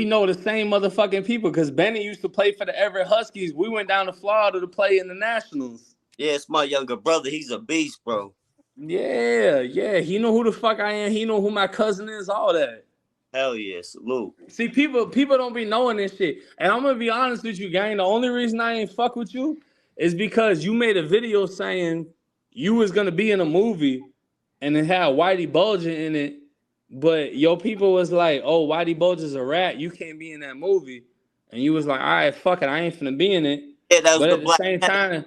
know the same motherfucking people because Benny used to play for the Everett Huskies. We went down to Florida to play in the Nationals. Yeah, it's my younger brother. He's a beast, bro. Yeah. He know who the fuck I am. He know who my cousin is, all that. Hell yeah, salute. See, people don't be knowing this shit. And I'm gonna be honest with you, gang. The only reason I ain't fuck with you is because you made a video saying you was gonna be in a movie and it had Whitey Bulger in it, but your people was like, oh, Whitey Bulger's a rat, you can't be in that movie. And you was like, all right, fuck it, I ain't finna be in it. Yeah, that was but the at the Black same Mass. time,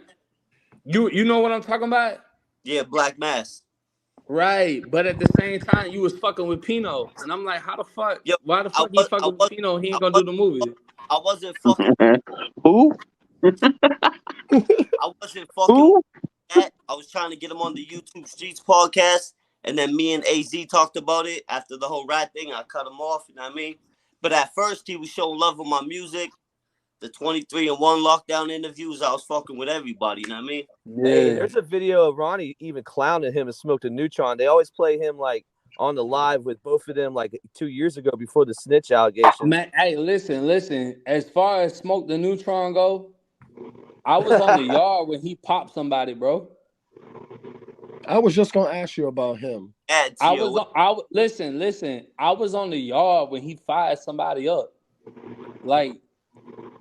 you know what I'm talking about? Yeah, Black Mass. Right, but at the same time, you was fucking with Pino, and I'm like, how the fuck? Yep. Why the fuck you fucking with Pino? He ain't gonna do the movie. I wasn't fucking. Who? I wasn't fucking. With that. I was trying to get him on the YouTube Streets podcast, and then me and AZ talked about it after the whole rat thing. I cut him off. You know what I mean? But at first, he was showing love on my music. the 23-1 lockdown interviews, I was fucking with everybody. You know what I mean? Hey, Yeah. there's a video of Ronnie even clowning him and Smoked a Neutron. They always play him like on the live with both of them like 2 years ago before the snitch allegations. Man, hey, listen. As far as Smoke the Neutron go, I was on the yard when he popped somebody, bro. I was just gonna ask you about him. Listen. I was on the yard when he fired somebody up. Like,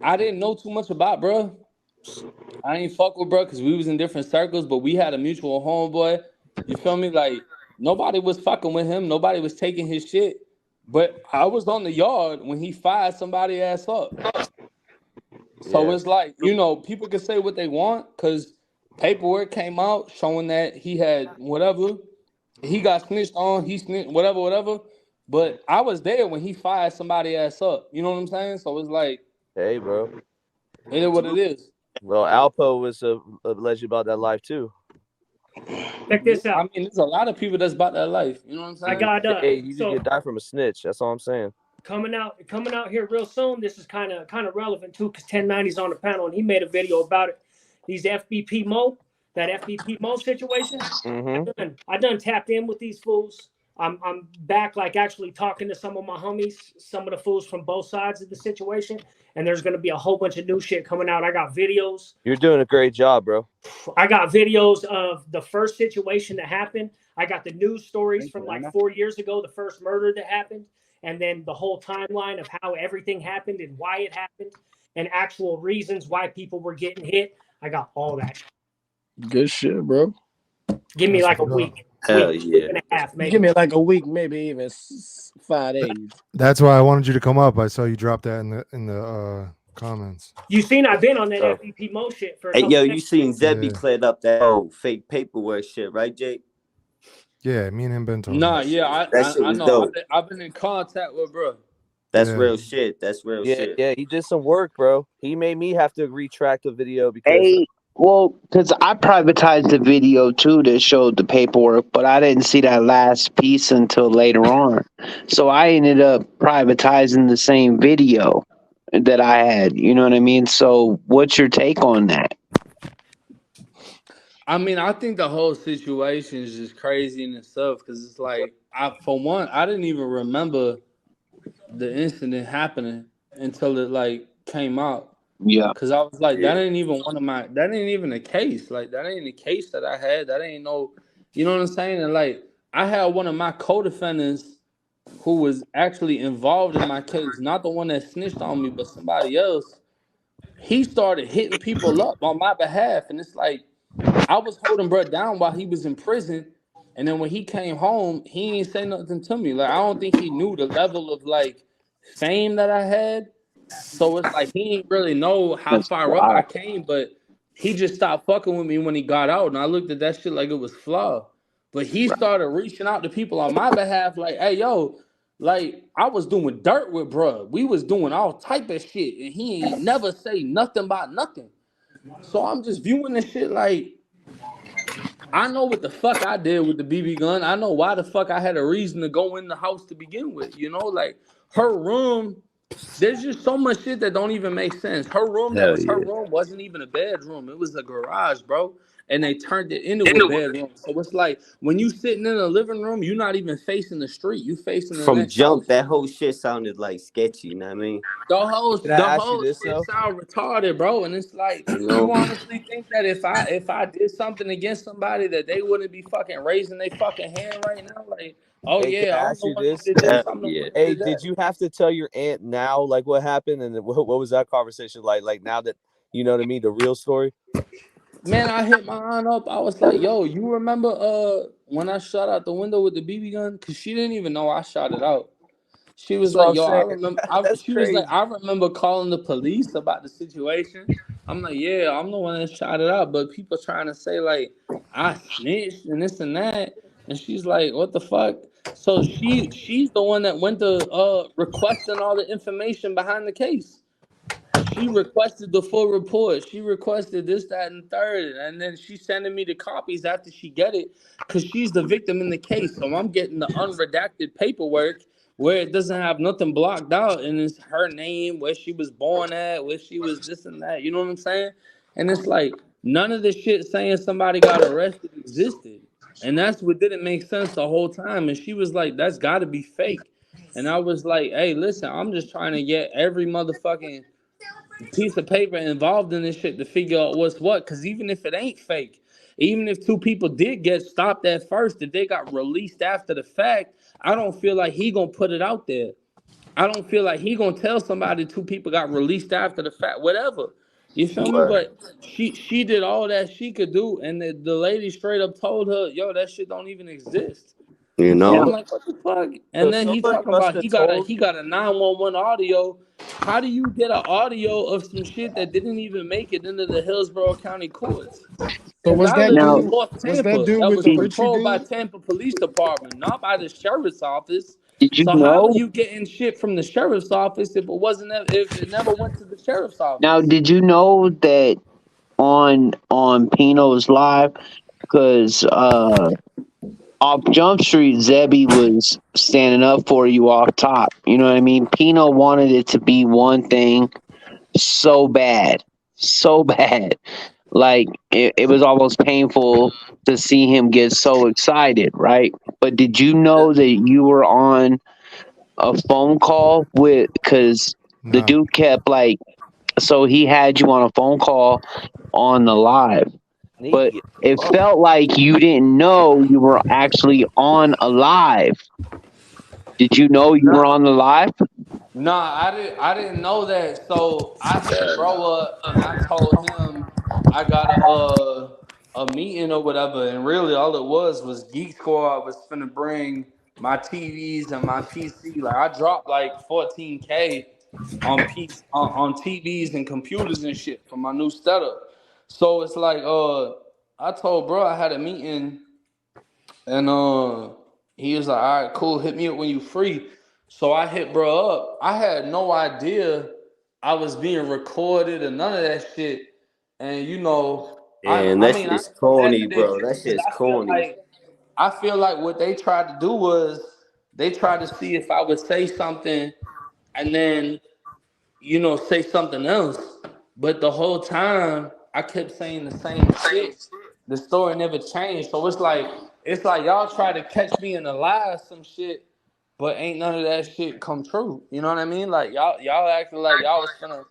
I didn't know too much about bro. I ain't fuck with bro because we was in different circles, but we had a mutual homeboy. You feel me? Like, nobody was fucking with him. Nobody was taking his shit. But I was on the yard when he fired somebody ass up. So it's like, you know, people can say what they want because paperwork came out showing that he had whatever. He got snitched on. He snitched, whatever. But I was there when he fired somebody ass up. You know what I'm saying? So it's like, hey, bro. It is what it is. Well, Alpo was alleged about that life too. Check this out. I mean, there's a lot of people that's about that life. You know what I'm saying? I got hey, you could get died from a snitch. That's all I'm saying. Coming out here real soon. This is kind of relevant too, because 1090's on the panel and he made a video about it. These FBP Mo situation. Mm-hmm. I done tapped in with these fools. I'm back, like actually talking to some of my homies, some of the fools from both sides of the situation, and there's gonna be a whole bunch of new shit coming out. I got videos. You're doing a great job, bro. I got videos of the first situation that happened. I got the news stories from like 4 years ago, the first murder that happened, and then the whole timeline of how everything happened and why it happened, and actual reasons why people were getting hit. I got all that. Good shit, bro. Give me like a week. Week and a half, maybe. Give me like a week, maybe even 5 days. That's why I wanted you to come up. I saw you drop that in the comments. You seen I've been on that FBP Mo shit for a couple you seen Zebby cleared up that fake paperwork shit, right, Jake? Yeah, me and him been talking. Nah, yeah, I know. Dope. I've been in contact with bro. That's real shit. That's real shit. Yeah, he did some work, bro. He made me have to retract the video because because I privatized the video too that showed the paperwork, but I didn't see that last piece until later on. So I ended up privatizing the same video that I had. You know what I mean? So what's your take on that? I mean, I think the whole situation is just crazy in itself because it's like, for one, I didn't even remember the incident happening until it like came out. Yeah. Because I was like, that ain't even a case. Like, that ain't a case that I had. That ain't no, you know what I'm saying? And like, I had one of my co-defendants who was actually involved in my case, not the one that snitched on me, but somebody else. He started hitting people up on my behalf. And it's like, I was holding bro down while he was in prison. And then when he came home, he ain't say nothing to me. Like, I don't think he knew the level of like fame that I had. So it's like he didn't really know how far up I came, but he just stopped fucking with me when he got out. And I looked at that shit like it was flawed. But he started reaching out to people on my behalf, like, hey, yo, like, I was doing dirt with bruh. We was doing all type of shit. And he ain't never say nothing about nothing. So I'm just viewing this shit like, I know what the fuck I did with the BB gun. I know why the fuck I had a reason to go in the house to begin with. You know, like, her room, there's just so much shit that don't even make sense. Her room, her room wasn't even a bedroom. It was a garage, bro. And they turned it into a bedroom. So it's like, when you sitting in a living room, you're not even facing the street. You facing the From next jump, house. that whole shit sounded like sketchy, you know what I mean? The whole shit sound retarded, bro. And it's like, you honestly think that if I did something against somebody that they wouldn't be fucking raising their fucking hand right now? Like, oh hey, yeah, I'm the one that did this. I'm the one that Hey, did that. did you have to tell your aunt now, like what happened, and what was that conversation like? Like now that you know what I mean, the real story. Man, I hit my aunt up. I was like, yo, you remember when I shot out the window with the BB gun? Because she didn't even know I shot it out. She was like, yo, I remember. She was like, I remember calling the police about the situation. I'm like, yeah, I'm the one that shot it out. But people trying to say, like, I snitched and this and that. And she's like, what the fuck? So she's the one that went to requesting all the information behind the case. She requested the full report. She requested this, that, and third. And then she's sending me the copies after she get it because she's the victim in the case. So I'm getting the unredacted paperwork where it doesn't have nothing blocked out and it's her name, where she was born at, where she was this and that. You know what I'm saying? And it's like none of the shit saying somebody got arrested existed. And that's what didn't make sense the whole time. And she was like, that's gotta be fake. And I was like, hey, listen, I'm just trying to get every motherfucking piece of paper involved in this shit to figure out what's what. Because even if it ain't fake, even if two people did get stopped at first, if they got released after the fact, I don't feel like he gonna put it out there. I don't feel like he gonna tell somebody two people got released after the fact, whatever. You feel me? Right. But she did all that she could do, and the lady straight up told her, "Yo, that shit don't even exist." You So know. I'm like, what the fuck? So And then he somebody talking must about have he got a 911 audio. How do you get an audio of some shit that didn't even make it into the Hillsborough County courts? So Because was I that live in Now, dude? North Was that Tampa, dude that with was the Richie patrolled by dude? Tampa Police Department, not by the sheriff's office. did you So how are know? you getting shit from the sheriff's office if if it never went to the sheriff's Now, office? did you know that on Pino's live? Because off Jump Street, Zebby was standing up for you off top. You know what I mean? Pino wanted it to be one thing so bad, so bad. Like it was almost painful to see him get so excited, right? But did you know that you were on a phone call with? Because the No. dude kept like, so he had you on a phone call on the live, but sneaky. it Fuck. felt like you didn't know you were actually on a live. Did you know you were Nah, on the live? nah, I didn't know that. So I hit bro up and I told him I got a meeting or whatever, and really all it was Geek Squad was finna bring my TVs and my PC. Like I dropped like 14K on on TVs and computers and shit for my new setup. So it's like I told bro I had a meeting and he was like, all right, cool, hit me up when you free. So I hit bro up. I had no idea I was being recorded or none of that shit. And you know, And I that mean I shit's expected corny, this bro. shit That because shit's corny. I feel like what they tried to do was they tried to see if I would say something and then say something else. But the whole time I kept saying the same shit. The story never changed. So it's like y'all try to catch me in a lie or some shit, but ain't none of that shit come true. You know what I mean? Like y'all acting like y'all was gonna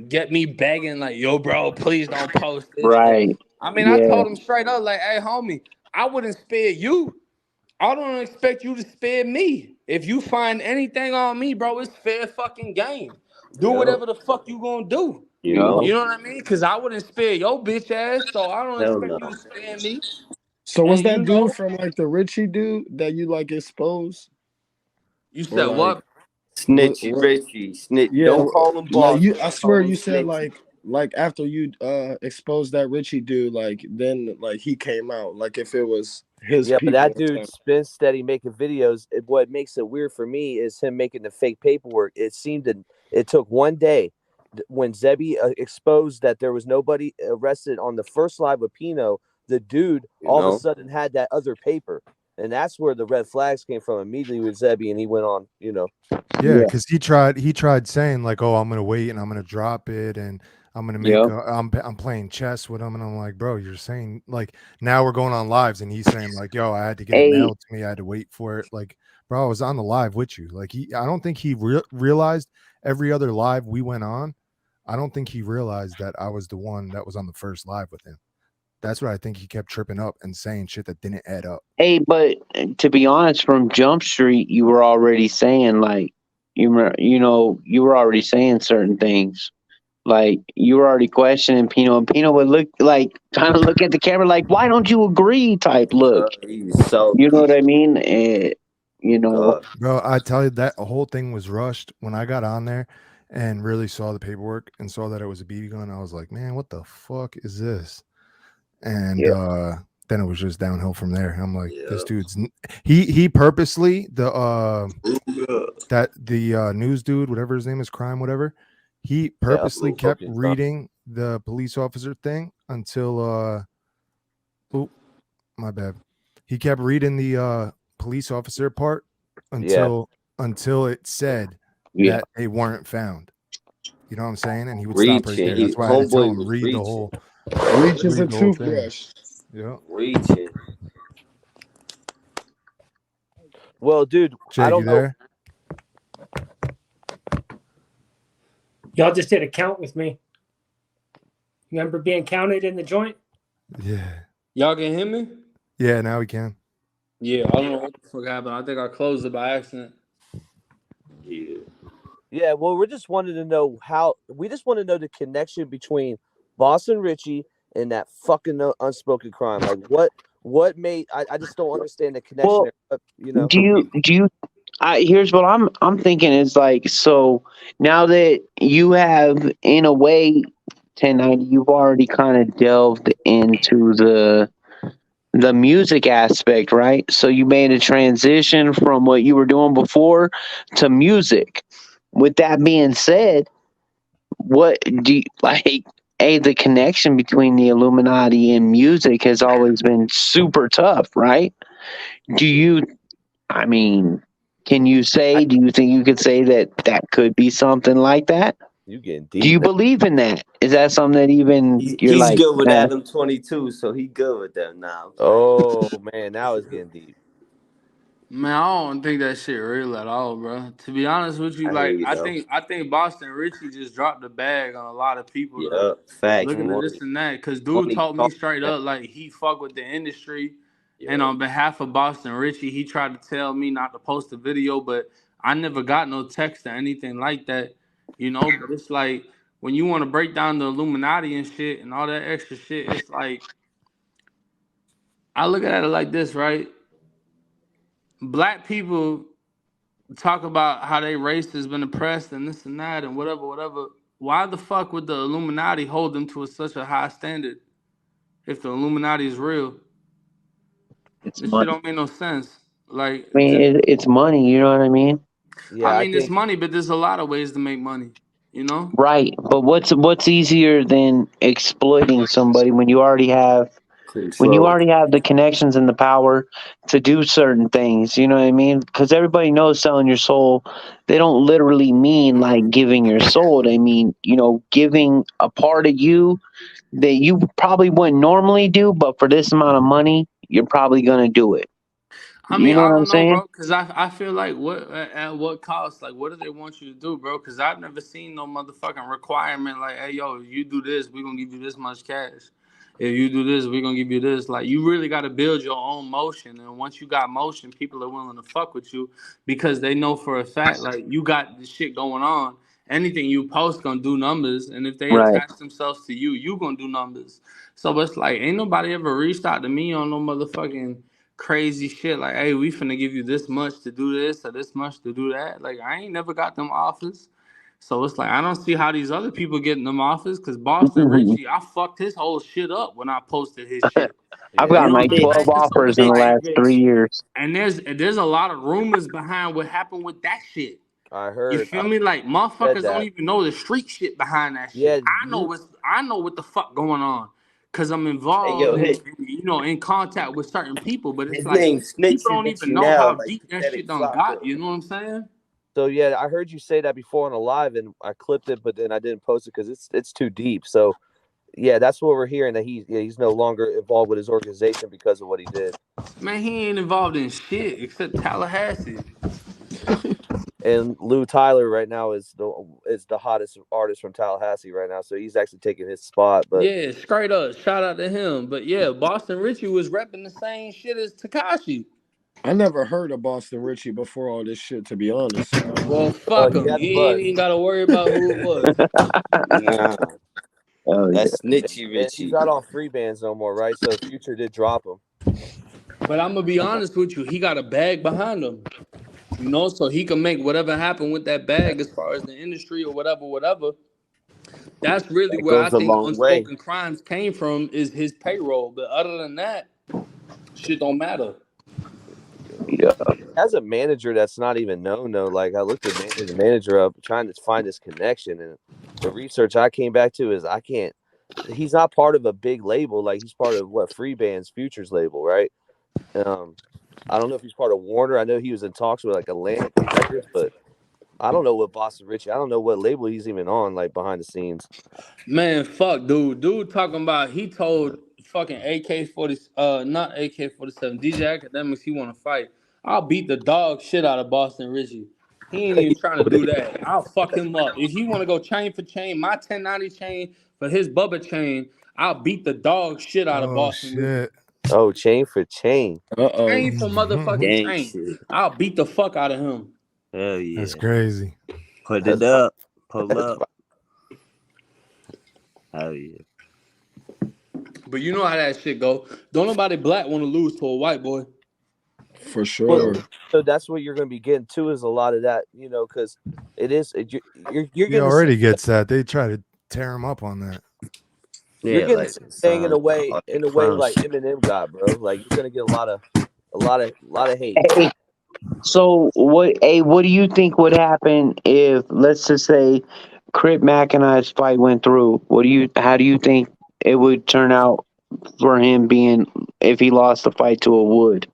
get me begging, like, yo, bro, please don't post this. Right. I mean, I Yeah. told him straight up, like, hey, homie, I wouldn't spare you. I don't expect you to spare me. If you find anything on me, bro, it's fair fucking game. Do Yep. whatever the fuck you gonna do. You Yo. You know? know what I mean? Because I wouldn't spare your bitch ass, so I don't Hell expect no. you to spare me. So was And that dude from like the Richie dude that you like exposed you or said like what? Snitchy what? Richie. Snitch. Yeah, Don't call him like you. boss. I Call swear him you said Snitchy. like after you exposed that Richie dude, like then like he came out like if it was his Yeah, but people that or something. dude's been steady making videos. What makes it weird for me is him making the fake paperwork. It took one day when Zebby exposed that there was nobody arrested on the first live with Pino. The dude You all of a know? sudden had that other paper, and that's where the red flags came from immediately with Zebby, and he went on. Yeah, Yeah. because he tried saying like, "Oh, I'm gonna wait and I'm gonna drop it and I'm gonna make Yep. I'm playing chess with him," and I'm like, "Bro, you're saying like now we're going on lives and he's saying like, yo, I had to get it Hey, mailed to me, I had to wait for it." Like, bro, I was on the live with you. Like I don't think he realized every other live we went on. I don't think he realized that I was the one that was on the first live with him. That's what I think he kept tripping up and saying shit that didn't add up. hey, but to be honest, from Jump Street, you were already saying like you were already saying certain things. Like you were already questioning Pino, and Pino would look like kind of look at the camera like, "Why don't you agree?" type look. He's You know salty. what I mean? And you know, God. Bro, I tell you that whole thing was rushed. When I got on there and really saw the paperwork and saw that it was a BB gun, I was like, man, what the fuck is this? And yeah. then it was just downhill from there. I'm like, this Yeah. dude's he purposely the news dude, whatever his name is, crime, whatever, he purposely kept Fucking crime. reading the police officer thing until oh, my bad. He kept reading the police officer part Yeah. until until it said Yeah. that they weren't found. You know what I'm saying? And he would stop right Reaching. there. He That's why I had to tell homeboy him was read the reaching. whole Reach is a read the whole thing. toothbrush. Yeah. Reaching. Well, dude, I Jake, you don't know. there? Y'all just did a count with me. Remember being counted in the joint? Yeah. Y'all can hear me? Yeah, now we can. Yeah, I don't know what the fuck happened. I think I closed it by accident. Yeah. Yeah, well, we just wanted to know the connection between Boston Richie and that fucking unspoken crime. Like, what made? I just don't understand the connection. Well, there, but, you know, do you here's what I'm thinking is like, so now that you have in a way 1090, you've already kind of delved into the music aspect, right? So you made a transition from what you were doing before to music. With that being said, what do you like? The connection between the Illuminati and music has always been super tough, right? Do you, I mean, can you say, do you think you could say that that could be something like that? you getting Do deep. you believe in that? Is that something that even you're He's like, good with nah? Adam 22, so he good with them now. Oh man, now it's getting deep. Man, I don't think that shit real at all, bro. To be honest with you, I hear like you I though. think Boston Richie just dropped the bag on a lot of people to Yep. Facts. look at Mhm. this and that. Cause dude Money told me talk. straight Yeah. up like he fuck with the industry. And Yep. on behalf of Boston Richie, he tried to tell me not to post the video, but I never got no text or anything like that. You know, but it's like when you want to break down the Illuminati and shit and all that extra shit, it's like I look at it like this, right? Black people talk about how they race has been oppressed and this and that and whatever. Why the fuck would the Illuminati hold them to such a high standard if the Illuminati is real? It's This shit money. don't make no sense. Like, I mean, it's money. You know what I mean? Yeah, I it's think money, but there's a lot of ways to make money. You know? Right. But what's easier than exploiting somebody when you already have Control. the connections and the power to do certain things? You know what I mean? Because everybody knows selling your soul. They don't literally mean like giving your soul. They mean, giving a part of you that you probably wouldn't normally do, but for this amount of money, you're probably gonna do it. I You mean, know I what I'm don't know, saying? bro, because I feel like what at what cost? Like, what do they want you to do, bro? Because I've never seen no motherfucking requirement like, hey, yo, you do this, we're gonna give you this much cash. If you do this, we're gonna give you this. Like, you really got to build your own motion, and once you got motion, people are willing to fuck with you because they know for a fact, like, you got this shit going on. Anything you post gonna do numbers, and if they Right. attach themselves to you, you gonna do numbers. So it's like, ain't nobody ever reached out to me on no motherfucking crazy shit like, hey, we finna give you this much to do this or this much to do that. Like, I ain't never got them offers. So it's like I don't see how these other people getting them offers because Boston Richie, I fucked his whole shit up when I posted his shit. I've You gotten know like what I'm 12 saying? So offers it's in the like, last 3 years. and there's a lot of rumors behind what happened with that shit. I You heard. feel me? Like Said motherfuckers don't that. even know the street shit behind that shit. Yeah, I know what the fuck going on. Cause I'm Hey, yo, involved in contact with certain people, but it's his like name's people Snitchy don't even Richie know now, how like deep that Pathetic shit done Flopper. got. You know what I'm saying? So yeah, I heard you say that before on a live, and I clipped it, but then I didn't post it because it's too deep. So yeah, that's what we're hearing, that he's no longer involved with his organization because of what he did. Man, he ain't involved in shit except Tallahassee. And Lou Tyler right now is the hottest artist from Tallahassee right now, so he's actually taking his spot. But Yeah, straight up, shout out to him. But yeah, Boston Richie was repping the same shit as Takashi. I never heard of Boston Richie before all this shit, to be honest. Well, fuck he him. has You ain't buzz, even got to worry about who it was. Nah, Oh, yeah. that's Snitchy and he's Richie. not on free bands no more, right? So Future did drop him. But I'm gonna be honest with you, he got a bag behind him. You know, so he can make whatever happen with that bag as far as the industry or whatever. That's really That where I goes a think long way. Unspoken Crimes came from is his payroll. But other than that, shit don't matter. Yeah. As a manager, that's not even known though. Like I looked at his manager up, trying to find this connection, and the research I came back to is I can't. He's not part of a big label. Like he's part of what Free Band's Futures label, right? I don't know if he's part of Warner. I know he was in talks with like Atlantic Records, but I don't know what Boston Richie. I don't know what label he's even on, like behind the scenes. Man, fuck, dude. Dude talking about he told fucking AK-40, not AK-47, DJ Academics he want to fight. I'll beat the dog shit out of Boston Richie. He ain't even trying to do that. I'll fuck him up. If he want to go chain for chain, my 1090 chain for his Bubba chain, I'll beat the dog shit out of Oh Boston Richie. shit. Oh, chain for chain. Chain for motherfucking Gang chain. shit. I'll beat the fuck out of him. Hell yeah. That's crazy. Put That's it up. Pull up. fine. Hell yeah. But you know how that shit go. Don't nobody black want to lose to a white boy. For sure. So that's what you're going to be getting to is a lot of that, you know, because you're He getting already gets that. They try to tear him up on that. you're Yeah, getting like the thing in a way clowns. like Eminem got, bro. Like you're going to get a lot of hate. Hey, so what? Hey, what do you think would happen if, let's just say, Crip Mac and I's fight went through? How do you think it would turn out for him being if he lost the fight to a Wood?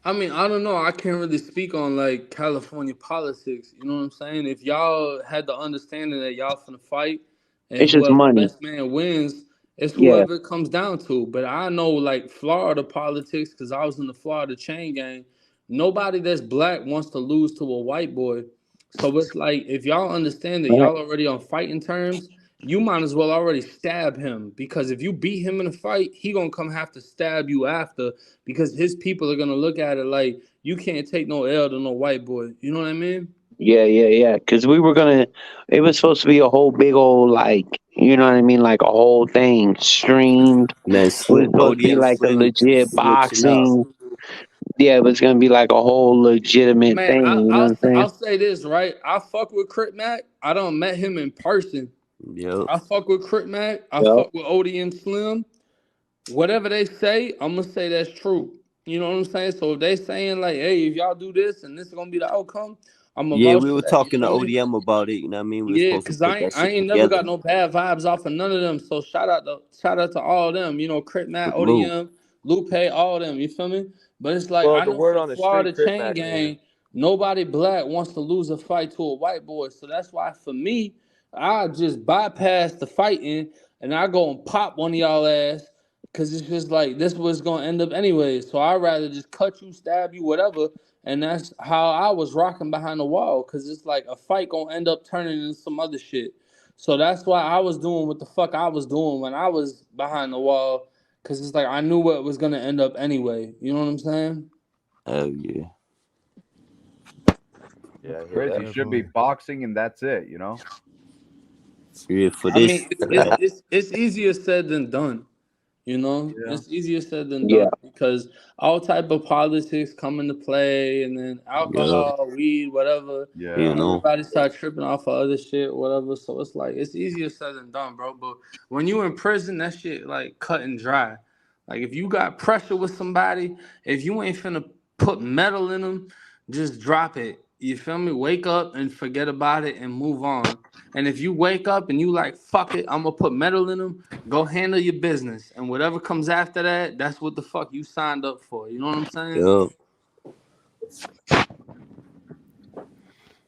I mean, I don't know. I can't really speak on like California politics. You know what I'm saying? If y'all had the understanding that y'all finna fight and It's just whoever money. best man wins, it's Yeah. whoever it comes down to. But I know like Florida politics because I was in the Florida chain gang. Nobody that's black wants to lose to a white boy. So it's like if y'all understand that Right. y'all already on fighting terms, you might as well already stab him because if you beat him in a fight, he gonna come have to stab you after because his people are gonna look at it like you can't take no L to no white boy. You know what I mean? Yeah. Because it was supposed to be a whole big old, like, you know what I mean, like a whole thing streamed. Man, It was supposed to be ODM like a Slim legit switching up. boxing. Yeah, it was gonna be like a whole legitimate Man, thing. You know what I'm saying? I'll say this right. I fuck with Crit Mac. I don't met him in person. Yep. I fuck with Crit Mac. I Yeah. fuck with ODM Slim. Whatever they say, I'm gonna say that's true. You know what I'm saying? So if they saying like, hey, if y'all do this and this is gonna be the outcome, I'm gonna Yeah, vouch we for were that. You talking to feel me? ODM about it. You know what I mean? We were Yeah, supposed to cause put that I shit ain't never got together. no bad vibes off of none of them. So shout out to all them. You know, Crit Matt, Luke. ODM, Lupe, all them. You feel me? But it's like Well, I the know word for on the Florida street, Crip chain Mac, man. gang, nobody black wants to lose a fight to a white boy. So that's why for me, I just bypass the fighting and I go and pop one of y'all ass. Cause it's just like this was gonna end up anyway. So I'd rather just cut you, stab you, whatever. And that's how I was rocking behind the wall. Cause it's like a fight gonna end up turning into some other shit. So that's why I was doing what the fuck I was doing when I was behind the wall. Cause it's like I knew what was gonna end up anyway. You know what I'm saying? Hell yeah. Yeah, I hear Chris, that. you should be boxing and that's it, you know? Yeah, for I this. mean, it's easier said than done. You know, Yeah. it's easier said than Yeah. done because all type of politics come into play, and then alcohol, weed, whatever. You Yeah. know. Everybody start tripping off of other shit, whatever. So it's like it's easier said than done, bro. But when you in prison, that shit like cut and dry. Like if you got pressure with somebody, if you ain't finna put metal in them, just drop it. You feel me? Wake up and forget about it and move on. And if you wake up and you like, fuck it, I'm gonna put metal in them, go handle your business. And whatever comes after that, that's what the fuck you signed up for. You know what I'm saying? Yup.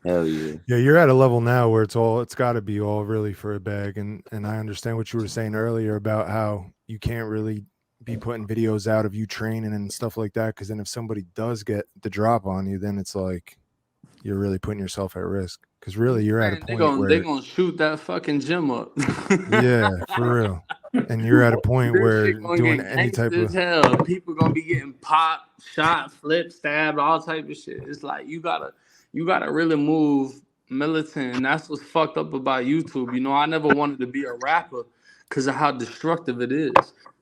Hell yeah. Yeah, you're at a level now where it's got to be all really for a bag, and I understand what you were saying earlier about how you can't really be putting videos out of you training and stuff like that, because then if somebody does get the drop on you, then it's like you're really putting yourself at risk. Because really, you're at a Man, point where they gonna shoot that fucking gym up. yeah, for real, and you're at a point This where shit gonna doing get any type gangster as of hell. People gonna be getting popped, shot, flipped, stabbed, all type of shit. It's like you gotta really move militant, and that's what's fucked up about YouTube. You know, I never wanted to be a rapper because of how destructive it is.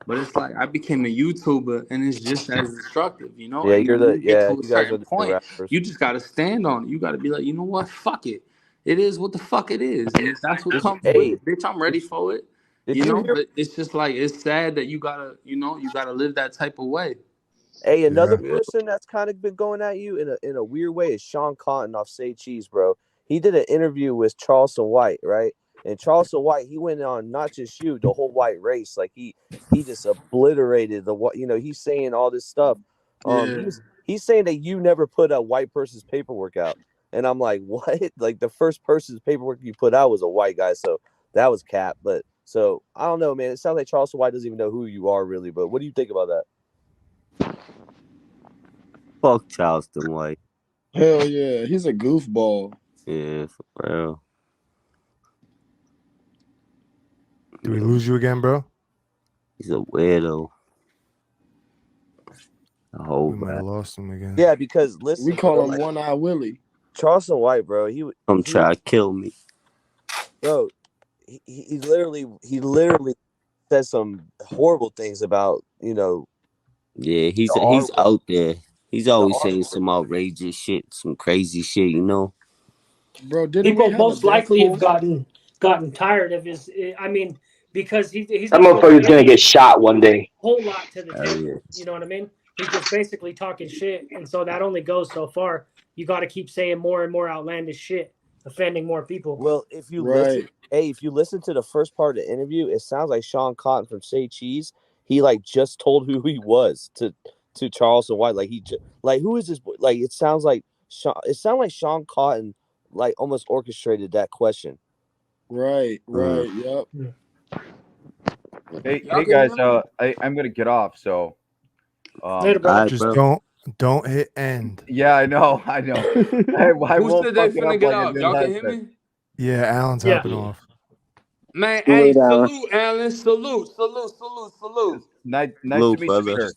But it's like I became a YouTuber, and it's just as destructive, you know. Yeah, And you're when the you get to a you guys are certain the new point, rappers. you just gotta stand on it. You gotta be like, you know what, fuck it. It is what the fuck it is, and if that's what comes with it, bitch, I'm ready for it. Did You you know, hear? but it's just like it's sad that you gotta, you gotta live that type of way. Hey, another yeah. person that's kind of been going at you in a weird way is Sean Cotton off Say Cheese, bro. He did an interview with Charleston White, right? And Charleston White, he went on not just you, the whole white race. Like he just obliterated the what, he's saying all this stuff. Yeah. He's saying that you never put a white person's paperwork out. And I'm like, what? Like the first person's paperwork you put out was a white guy. So that was cap. But so I don't know, man. It sounds like Charleston White doesn't even know who you are really. But what do you think about that? Fuck Charleston White. Hell yeah. He's a goofball. Yeah, for real. Do we lose you again, bro? He's a weirdo. We might have lost him again. Yeah, because listen, We call him One Eye Willie. Charleston White, bro. He trying to kill me, bro. He literally said some horrible things about Yeah, he's out there. He's always saying some outrageous shit, some crazy shit, Bro, didn't People we have most a likely have death gotten tired of his. I mean, because he's That motherfucker's gonna get shot one day. whole lot to the Oh, table. yeah. You know what I mean? He's just basically talking shit, and so that only goes so far. You got to keep saying more and more outlandish shit, offending more people. Well, if you Right. listen to the first part of the interview, it sounds like Sean Cotton from Say Cheese. He like just told who he was to Charleston White. Like who is this boy? Like it sounds like Sean Cotton like almost orchestrated that question. Right. Yep. Hey guys, I'm gonna get off. So, Later, bro. Just don't hit end. yeah, I know. I Who won't said they fuck it finna up get like I off? did Y'all can last hear time. me? Yeah, Alan's Yeah. hopping off. Man, Salute, hey, Alan. salute, Alan. Salute. Nice Hello, to meet you, brother. sir.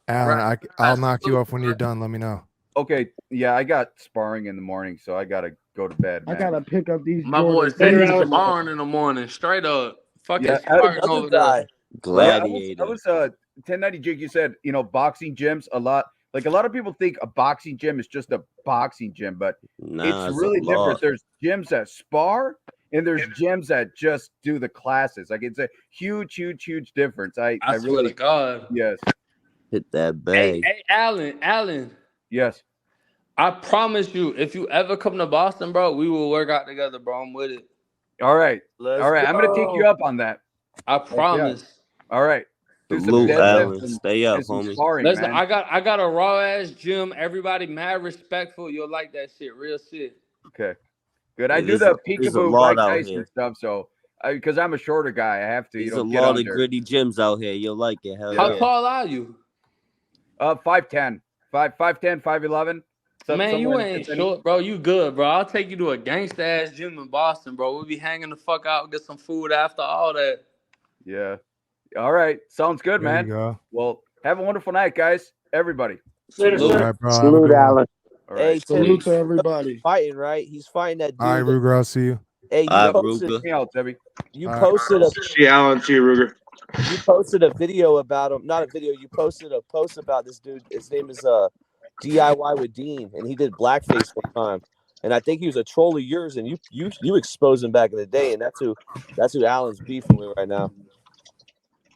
Alan, Right. I'll knock you off when you're done. Let me know. Okay, yeah, I got sparring in the morning, so I gotta go to bed. I Man. gotta pick up these My boy Jordans. said Later, he's Alan. sparring in the morning. Straight up. Fucking Yeah, sparring Another over guy. there. Gladiator. I was 1090 Jake. You said boxing gyms a lot. Like a lot of people think a boxing gym is just a boxing gym, but Nah, it's really a different. lot. There's gyms that spar, and there's gyms that just do the classes. Like it's a huge difference. I I swear really to God. yes Hit that Hey, bag. Alan. yes. I promise you, if you ever come to Boston, bro, we will work out together, bro. I'm with it. All right, Let's I'm gonna take you go. up on that. I promise. All right, do some Salute, deadlifts Alan. and, Stay up, and some homie. sparring, Listen, man. I got a raw ass gym. Everybody mad respectful. You'll like that shit. Real shit. Okay, good. I Yeah, do there's the a peekaboo lot Mike out Tyson here. stuff, so because I'm a shorter guy, I have to There's get a lot of under. gritty gyms out here. You'll like it. Hell How yeah. tall are you? 5'10", 5'11". Man, you ain't short, bro. You good, bro. I'll take you to a gangsta ass gym in Boston, bro. We'll be hanging the fuck out, get some food after all that. Yeah. All right. Sounds good, There you man. go. Well, have a wonderful night, guys. Everybody. Later, Salute. All sir. right, bro. Have a Salute, good one. Alan. All Hey, right. Teddy, Salute to everybody. fighting, right? He's fighting that dude. All right, Ruger, I'll see you. Hey, you All right, posted, Ruger. Me out, Debbie. you All right. posted a See Alan, see you, Ruger. you posted a video about him. Not a video. You posted a post about this dude. His name is DIY with Dean, and he did blackface one time. And I think he was a troll of yours, and you exposed him back in the day, and that's who Alan's beefing with right now.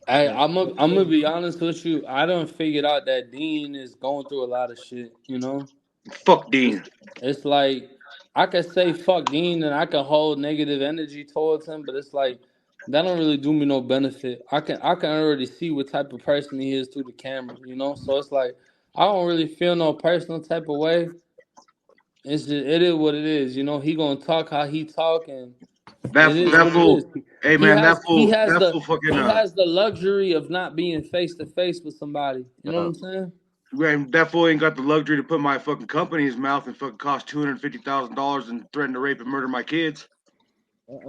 Hey, I'm gonna be honest with you. I done figured out that Dean is going through a lot of shit. You know, Fuck Dean. it's like I could say fuck Dean and I can hold negative energy towards him, but it's like that don't really do me no benefit. I can already see what type of person he is through the camera. You know, so it's like I don't really feel no personal type of way. It's just, it is what it is. You know, he gonna talk how he talk, and it is That what it fool. is. Hey man, that fool fucking He has the luxury of not being face to face with somebody. You know what I'm saying? that fool ain't got the luxury to put my fucking company in his mouth and fucking cost $250,000 and threaten to rape and murder my kids.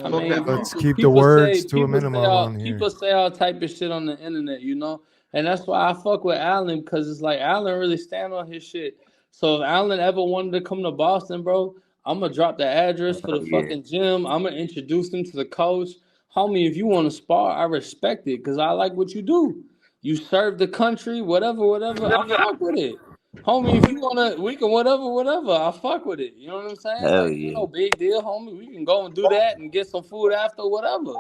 I Fuck mean, that fool. Let's keep the words to a minimum on here. people say all type of shit on the internet, you know, and that's why I fuck with Alan, because it's like Alan really stand on his shit. So if Alan ever wanted to come to Boston, bro, I'm gonna drop the address for the fucking gym. I'm gonna introduce him to the coach. Homie, if you want to spar, I respect it because I like what you do. You serve the country, whatever. I fuck with it. Homie, if you wanna, we can whatever. I fuck with it. You know what I'm saying? Hell Like, yeah. no big deal, homie. We can go and do that and get some food after, whatever.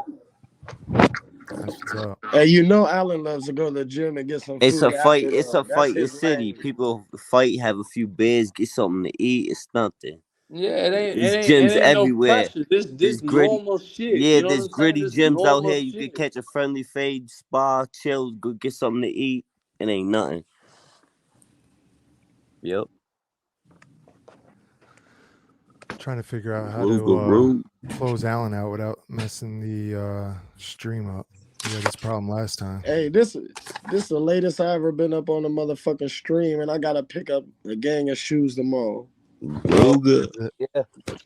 That's what's up. Hey, you know Alan loves to go to the gym and get some It's food a fight. after, It's though. a That's fight in the his city. language. People fight, have a few beers, get something to eat. It's nothing. Yeah, There's gyms it ain't no everywhere. pressure. There's This gritty. normal shit. Yeah, You know what there's I'm saying? gritty This gyms out normal here. You shit. could catch a friendly fade, spa, chill, go get something to eat. It ain't nothing. Yep. Trying to figure out how Rude. to close Allen out without messing the stream up. We had this problem last time. Hey, this is the latest I ever been up on a motherfucking stream, and I gotta pick up a gang of shoes tomorrow. Ruger. Yeah.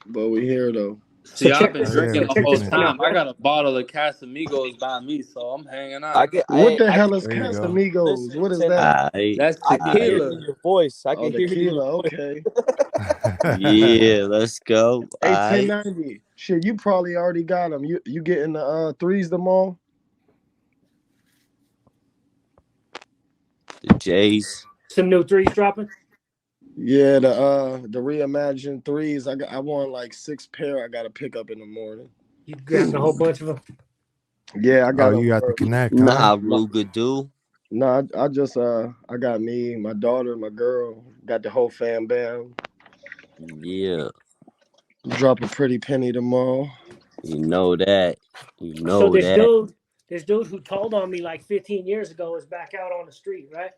But we here though. See, So I've been Oh, yeah, drinking we're the whole kicking it. time. I got a bottle of Casamigos by me, so I'm hanging I out. get. What the I hell can is There you go. Casamigos? listen. What is 10, that? That's I can hear it tequila. in your voice. I Oh, can hear it in your tequila. voice. Okay. Yeah, let's go. Hey, Alright. 1090. Shit, you probably already got them. You getting the threes tomorrow? The Jays. Some new threes dropping. Yeah, the reimagined threes. I want like 6 pair. I gotta pick up in the morning. You grabbed a whole bunch of them. Yeah, I Oh, got you got the connect, huh? Nah, Ruger, dude. No, I just I got me, my daughter, my girl, got the whole fam bam. Yeah, Drop a pretty penny tomorrow. you know that. You So know that. this dude who told on me like 15 years ago is back out on the street, right?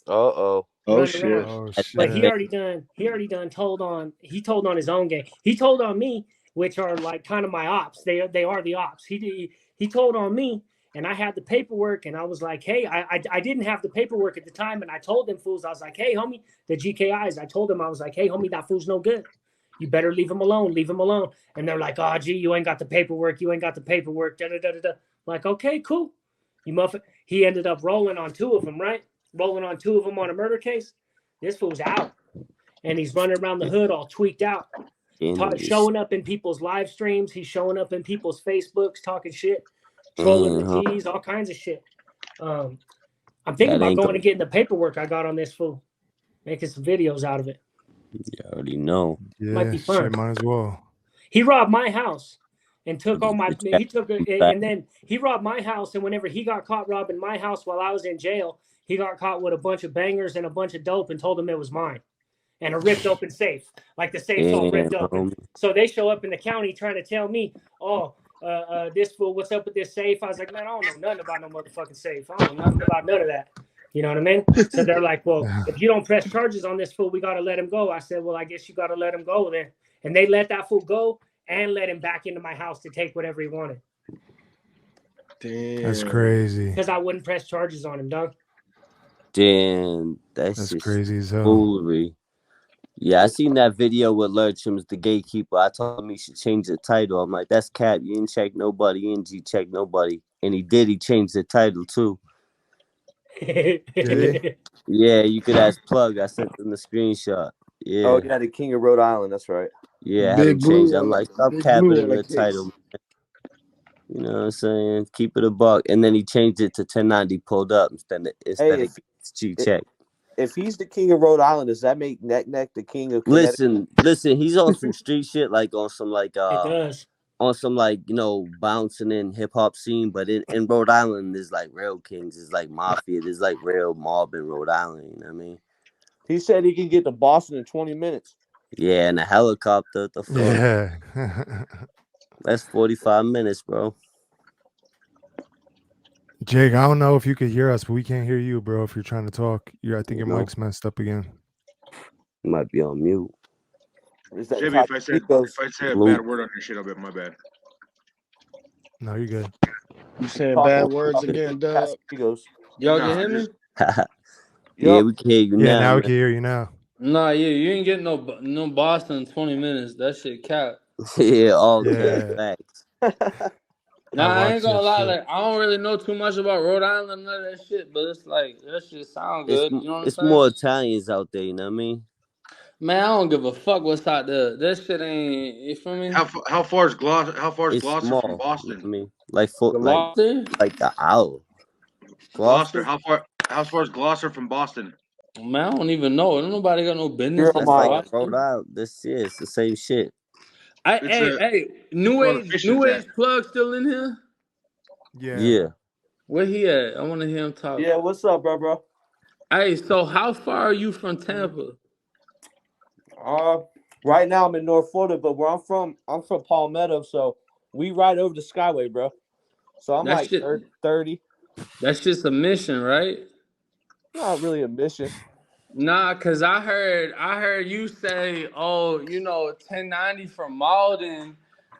Oh. Oh Running shit. around. Oh That's But shit. he already done told on. He told on his own gang. He told on me, which are like kind of my ops. They are the ops. He told on me, and I had the paperwork, and I was like, hey, I didn't have the paperwork at the time, and I told them fools, I was like, hey, homie, the GKIs. I told them, I was like, hey, homie, that fool's no good. You better leave him alone. Leave him alone. And they're like, oh, gee, you ain't got the paperwork. You ain't got the paperwork. Da da da da da. Like, okay, cool. You muffin. He ended up rolling on 2 of them, right? Rolling on 2 of them on a murder case. This fool's out, and he's running around the hood all tweaked out, showing up in people's live streams. He's showing up in people's Facebooks, talking shit, trolling the G's, all kinds of shit. I'm thinking about going and getting the paperwork I got on this fool, making some videos out of it. You already know. Yeah, Might be fun. shit, might as well. He robbed my house and took all my. He took it, and then he robbed my house. And whenever he got caught robbing my house while I was in jail, he got caught with a bunch of bangers and a bunch of dope and told him it was mine. And a ripped open safe, like the safe's all ripped open. So they show up in the county trying to tell me, oh, this fool, what's up with this safe? I was like, man, I don't know nothing about no motherfucking safe. I don't know nothing about none of that. You know what I mean? So they're like, well, if you don't press charges on this fool, we got to let him go. I said, well, I guess you got to let him go then. And they let that fool go and let him back into my house to take whatever he wanted. Damn. That's crazy. Because I wouldn't press charges on him, dog. Damn, that's just crazy as hell. foolery. Yeah, I seen that video with Lurchum's the gatekeeper. I told him he should change the title. I'm like, that's cap. You didn't check nobody. You didn't check nobody. And he did. He changed the title too. Did he? Yeah, you could ask Plug. I sent him the screenshot. Yeah. Oh yeah, the King of Rhode Island. That's right. Yeah, I had him change. I'm like, stop capping in the title, man. You know what I'm saying? Keep it a buck. And then he changed it to 1090 pulled up instead of G check. If he's the King of Rhode Island, does that make Neck the King of Connecticut? Listen, he's on some street shit, like on some like It does. on some like, you know, bouncing in hip hop scene, but in Rhode Island there's like real kings, there's like mafia, there's like real mob in Rhode Island, you know what I mean? He said he can get to Boston in 20 minutes. Yeah, and a helicopter, the fuck. Yeah. That's 45 minutes, bro. Jake, I don't know if you could hear us, but we can't hear you, bro. If you're trying to talk, I think your mic's messed up again. You might be on mute. Jimmy, if I said a bad word on your shit, I'll bet my bad. No, you're good. You saying bad words again, Doug? Y'all can hear me? Yeah, we can hear you now. Yeah, now we can hear you now. Nah, yeah, you ain't getting no Boston in 20 minutes. That shit cap. Yeah, all facts. Nah, I ain't gonna lie. Like, I don't really know too much about Rhode Island, none of that shit. But it's like that shit sound good. You know what I'm It's saying? more Italians out there. You know what I mean? Man, I don't give a fuck what's out there. That shit ain't. You feel me? How far is Gloucester? How far is It's Gloucester small, from Boston? You know what I mean, like Gloucester? like an hour. Gloucester. How far is Gloucester from Boston? Man, I don't even know. Don't nobody got no business. That's like Rhode Island. This it's the same shit. Hey, New Age Plug still in here? Yeah. Where he at? I want to hear him talk. Yeah, what's up, bro? Hey, so how far are you from Tampa? Right now I'm in North Florida, but where I'm from Palmetto, so we ride over the Skyway, bro. So I'm That like shit. 30. That's just a mission, right? Not really a mission. Nah, cause I heard you say, oh, 1090 from Malden,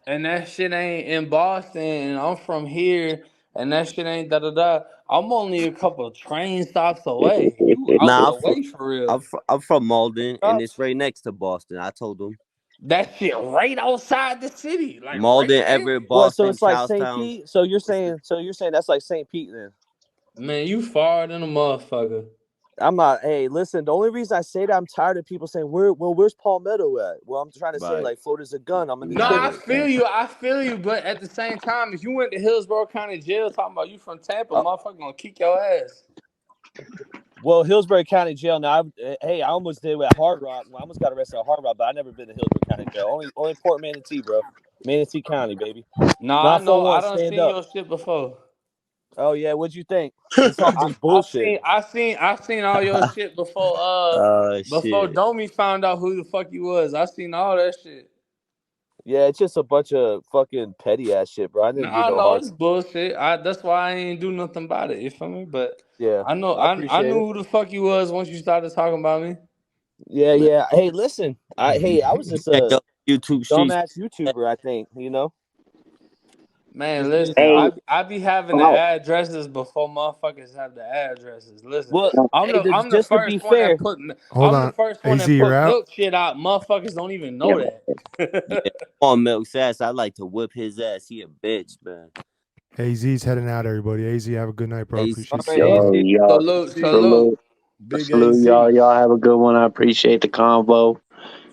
and that shit ain't in Boston, and I'm from here, and that shit ain't da da da. I'm only a couple train stops away. You out Nah, the way for real. I'm from Malden, and Stops. it's right next to Boston. I told them That shit right outside the city, like right Malden, there. Everett, What? So Boston, it's like St. Charlestown. Pete. So you're saying that's like St. Pete then. Man, you far than a motherfucker. I'm not. Hey, listen. The only reason I say that, I'm tired of people saying, where's Palmetto at?" Well, I'm trying to say, Right. like, Florida's a gun. I'm in the No, I tip. feel you. I feel you. But at the same time, if you went to Hillsborough County Jail talking about you from Tampa, motherfucker gonna kick your ass. Well, Hillsborough County Jail. Now, I almost did at Hard Rock. Well, I almost got arrested at Hard Rock, but I never been to Hillsborough County Jail. Only Port Manatee, bro. Manatee County, baby. No, I know. I 941, done stand seen up. your shit before. Oh yeah, what'd you think? It's all just bullshit. I seen all your shit before Shit. Domi found out who the fuck you was. I seen all that shit. Yeah, it's just a bunch of fucking petty ass shit, bro. I didn't do Nah, no no, hard. it's bullshit. That's why I ain't do nothing about it. You feel me? But Yeah, I know I I appreciate knew it. who the fuck you was once you started talking about me. Yeah. Hey, listen. I was just Check a the YouTube streets. dumbass YouTuber, I think. Man, Just listen, Hey, I be having the oh, addresses before motherfuckers have the addresses. Listen, well, I'm hey, the I'm the just to be first one that fair, put Hold I'm the on. first one AZ, that you're put out. milk shit out. Motherfuckers don't even yeah. know that. Yeah, on Milk's ass. I like to whip his ass. He a bitch, man. AZ's heading out, everybody. AZ, have a good night, bro. Hey, Appreciate all you right, stopping Yo, by. AC, y'all, Salute, see, salute. salute, Big salute, AZ. y'all. Y'all have a good one. I appreciate the convo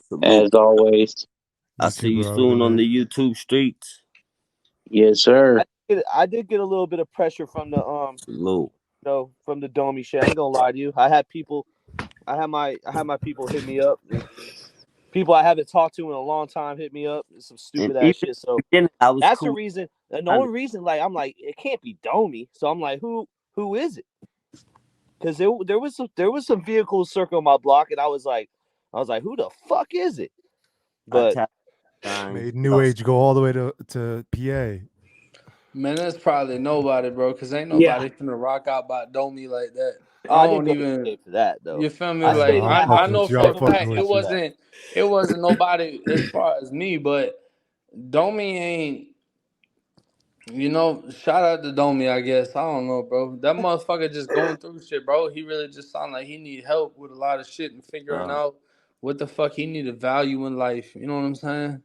salute. as always. You I'll too, see you bro. Have a good soon on night. the YouTube streets. Yes, sir. I did get a little bit of pressure from the Salute. from the Domi shit. I ain't gonna lie to you. I had my people hit me up. People I haven't talked to in a long time hit me up. Some And stupid even ass shit. So then, I was that's the cool. reason. And the only reason, like, I'm like, it can't be Domi. So I'm like, who is it? Because there was some vehicles circling my block, and I was like, who the fuck is it? But Made New Age go all the way to PA. Man, that's probably nobody, bro. Cause ain't yeah, nobody finna rock out by Domi like that. I I didn't don't go to even. PA for that though. You feel me? I I know. Like stayed in I'm that I house fucking know with you. for I'm a fucking fact with you. it wasn't nobody as far as me, but Domi ain't. Shout out to Domi, I guess. I don't know, bro. That motherfucker just going through shit, bro. He really just sound like he need help with a lot of shit and figuring out what the fuck he need to value in life. You know what I'm saying?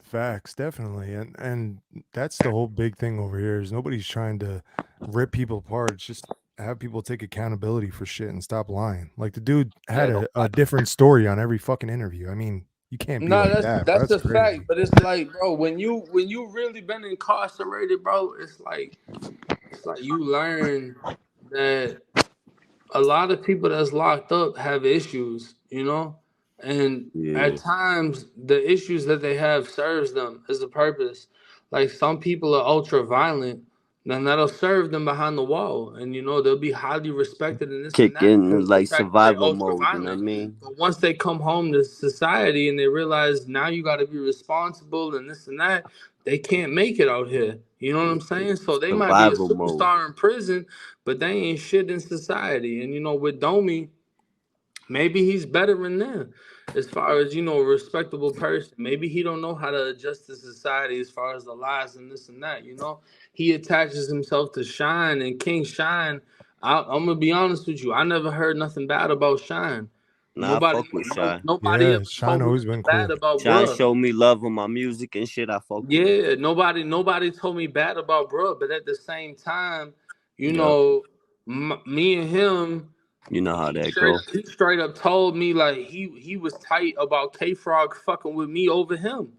Facts, definitely. And that's the whole big thing over here is nobody's trying to rip people apart. It's just have people take accountability for shit and stop lying. Like the dude had Yeah. a different story on every fucking interview. I mean, you can't be No, like that's that, bro. that's That's a fact, crazy. but it's like, bro, when you really been incarcerated, bro, it's like you learn that a lot of people that's locked up have issues, and at Yeah. times the issues that they have serves them as a purpose. Like some people are ultra violent, then that'll serve them behind the wall, and they'll be highly respected and this and Kick that in because of the like fact that they're survival ultra mode. You know what I violent. mean? But once they come home to society and they realize now you got to be responsible and this and that, they can't make it out here. You know what I'm saying? So they might be a Survival mode. superstar in prison, but they ain't shit in society. And with Domi, maybe he's better than them as far as a respectable person. Maybe he don't know how to adjust to society as far as the lies and this and that. He attaches himself to Shine and King Shine. I'm gonna be honest with you. I never heard nothing bad about Shine. Nah, I fuck with Shy. Nobody Yeah, ever Shine told me always nothing been bad cool. about Shy bruh. showed me love on my music and shit. I fuck with him. Yeah, nobody told me bad about bruh, but at the same time, Yep. me and him, You know how that straight go. he straight up told me like he was tight about K Frog fucking with me over him.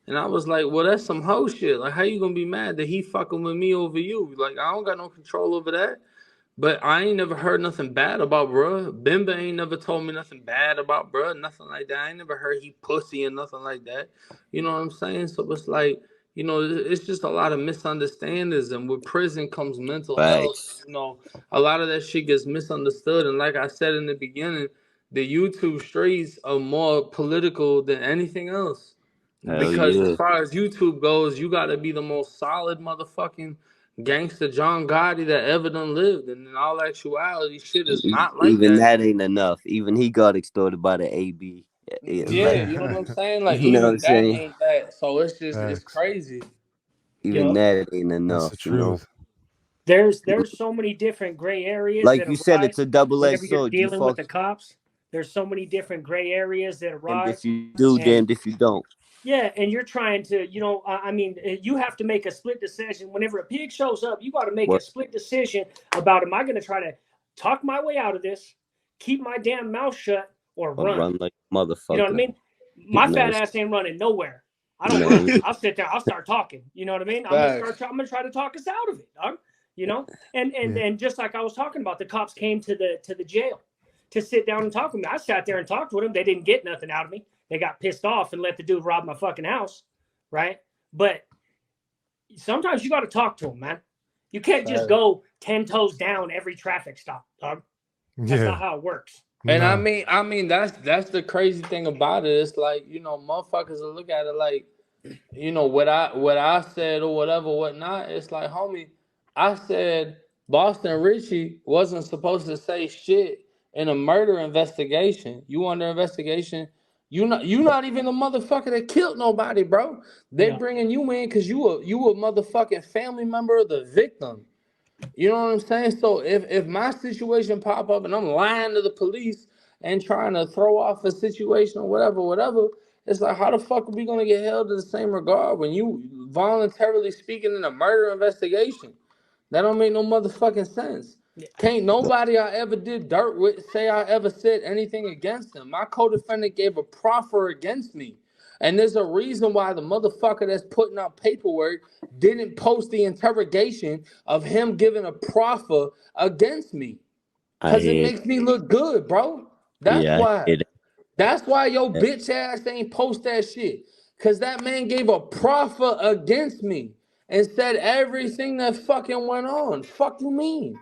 And I was like, well, that's some hoe shit. Like, how you gonna be mad that he fucking with me over you? Like, I don't got no control over that. But I ain't never heard nothing bad about bruh. Bimba ain't never told me nothing bad about bruh, nothing like that. I ain't never heard he pussy and nothing like that. You know what I'm saying? So it's like, it's just a lot of misunderstandings. And with prison comes mental health. Facts. A lot of that shit gets misunderstood. And like I said in the beginning, the YouTube streets are more political than anything else. Hell Because as yeah. far as YouTube goes, you got to be the most solid motherfucking gangster John Gotti that ever done lived. And in all actuality, shit is not like Even that. that ain't enough. Even he got extorted by the AB. Yeah, Like, you know what I'm saying? Like, you know what even I'm that saying? ain't that. So it's just, it's Facts. crazy. Even Yup. that ain't That's enough, the you know. truth. There's so many different gray areas Like that you said, it's arise a double-edged whenever you're sword. You dealing with fuck the cops. There's so many different gray areas that damned arise, if you do, and damned if you don't. yeah, and you're trying to, I mean, you have to make a split decision. Whenever a pig shows up, you got to make a What? split decision about, am I going to try to talk my way out of this, keep my damn mouth shut, or Or run? run like a You know what I motherfucker. mean? My No, fat ass ain't running nowhere. I don't no. run. I'll sit there. I'll start talking. You know what I mean? I'm Facts. gonna try to talk us out of it, dog. You know, and Yeah. just like I was talking about, the cops came to the jail to sit down and talk with me. I sat there and talked with them. They didn't get nothing out of me. They got pissed off and let the dude rob my fucking house, right? But sometimes you got to talk to them, man. You can't just Facts. go 10 toes down every traffic stop, dog. That's not how it works. And No. I mean that's the crazy thing about it. It's like, motherfuckers will look at it like, what I said or whatever, whatnot. It's like, homie, I said Boston Richie wasn't supposed to say shit in a murder investigation. You under investigation. You not even the motherfucker that killed nobody, bro. They Yeah. bringing you in because you a motherfucking family member of the victim. You know what I'm saying? So if my situation pop up and I'm lying to the police and trying to throw off a situation or whatever, it's like, how the fuck are we gonna get held to the same regard when you voluntarily speaking in a murder investigation? That don't make no motherfucking sense. Can't nobody I ever did dirt with say I ever said anything against him. My co-defendant gave a proffer against me. And there's a reason why the motherfucker that's putting out paperwork didn't post the interrogation of him giving a proffer against me. I Because it hear. makes me look good, bro. That's Yeah, I why. hear that. That's why your bitch ass ain't post that shit. Because that man gave a proffer against me and said everything that fucking went on. Fuck you mean?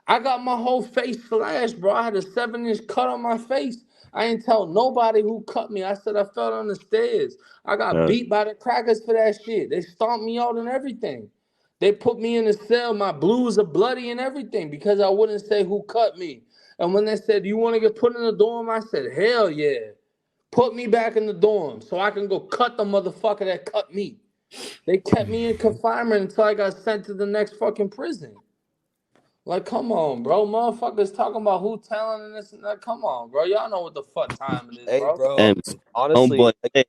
I got my whole face slashed, bro. I had a 7-inch cut on my face. I ain't tell nobody who cut me. I said I fell on the stairs. I got beat by the crackers for that shit. They stomped me out and everything. They put me in the cell. My blues are bloody and everything because I wouldn't say who cut me. And when they said, "You want to get put in the dorm?" I said, "Hell yeah. Put me back in the dorm so I can go cut the motherfucker that cut me." They kept me in confinement until I got sent to the next fucking prison. Like, come on, bro. Motherfuckers talking about who telling and this and that. Come on, bro. Y'all know what the fuck time it is, Hey, bro. bro. Honestly, homeboy, a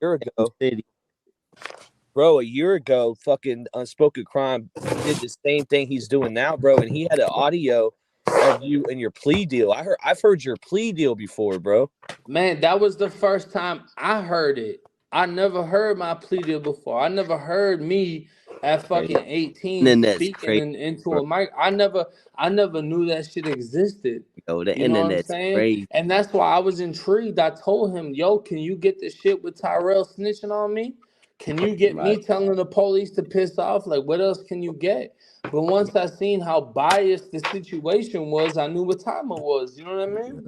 year ago, bro, fucking Unspoken Crime did the same thing he's doing now, bro, and he had an audio of you and your plea deal. I've heard your plea deal before, bro. Man, that was the first time I heard it. I never heard my plea deal before. I never heard me at fucking 18 internet's speaking crazy, into bro. a mic. I never knew that shit existed. Yo, the You know what I'm internet's saying? crazy. And that's why I was intrigued. I told him, "Yo, can you get this shit with Tyrell snitching on me? Can you get me telling the police to piss off? Like, what else can you get?" But once I seen how biased the situation was, I knew what time it was. You know what I mean?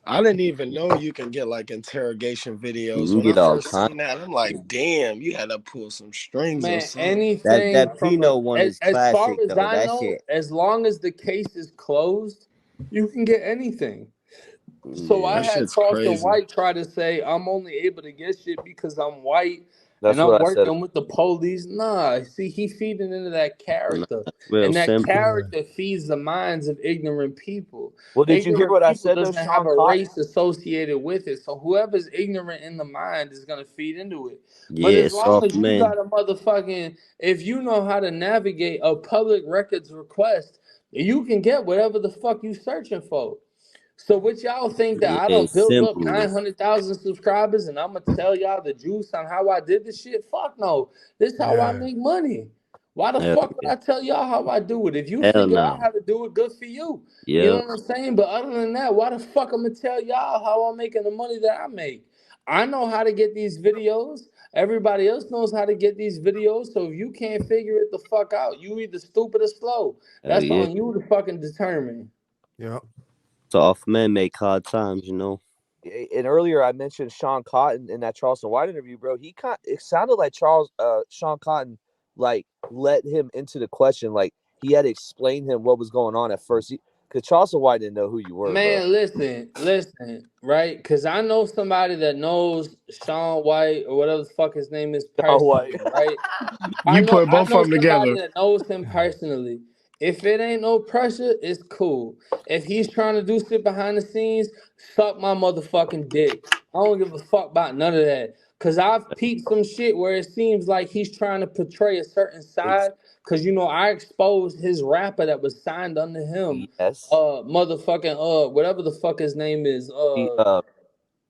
I didn't even know you can get like interrogation videos. You can When I get all first kinds. seen that, I'm like, damn, you had to pull some strings or Man, something. anything That from Pino one is as far classic as though. I That know, shit. as long as the case is closed, you can get anything. So I That had shit's Charleston crazy. White try to say I'm only able to get shit because I'm white That's and I'm what I said. working with the police. Nah, see, he feeding into that character, Real and that simple. character feeds the minds of ignorant people. Well, did you hear Ignorant what I people said though, doesn't have Sean a Cotton? race associated with it. So whoever's ignorant in the mind is gonna feed into it. Yeah, But as it's long soft as you man. got a motherfucking, if you know how to navigate a public records request, you can get whatever the fuck you searching for. So what y'all think that Yeah, I don't it's build up simple. 900,000 subscribers and I'm gonna tell y'all the juice on how I did this shit? Fuck no. This is how I Yeah. make money. Why the Hell fuck would yeah. I tell y'all how I do it? If you Hell figure out no. how to do it, good for you. You know Yep. what I'm saying? But other than that, why the fuck I'm gonna tell y'all how I'm making the money that I make? I know how to get these videos. Everybody else knows how to get these videos. So if you can't figure it the fuck out, you either stupid or slow. Hell That's yeah. on you to fucking determine. Yep. Soft men make hard times, you know. And earlier I mentioned Sean Cotton in that Charleston White interview, bro. It sounded like Sean Cotton like let him into the question, like he had to explain him what was going on at first. Because Charleston White didn't know who you were, bro. Man, listen, right? Because I know somebody that knows Sean White or whatever the fuck his name is personally, right? You put both of them somebody together. that knows him personally. If it ain't no pressure, it's cool. If he's trying to do shit behind the scenes, suck my motherfucking dick. I don't give a fuck about none of that. Cause I've peeped some shit where it seems like he's trying to portray a certain side. Cause I exposed his rapper that was signed under him. Yes. Motherfucking whatever the fuck his name is.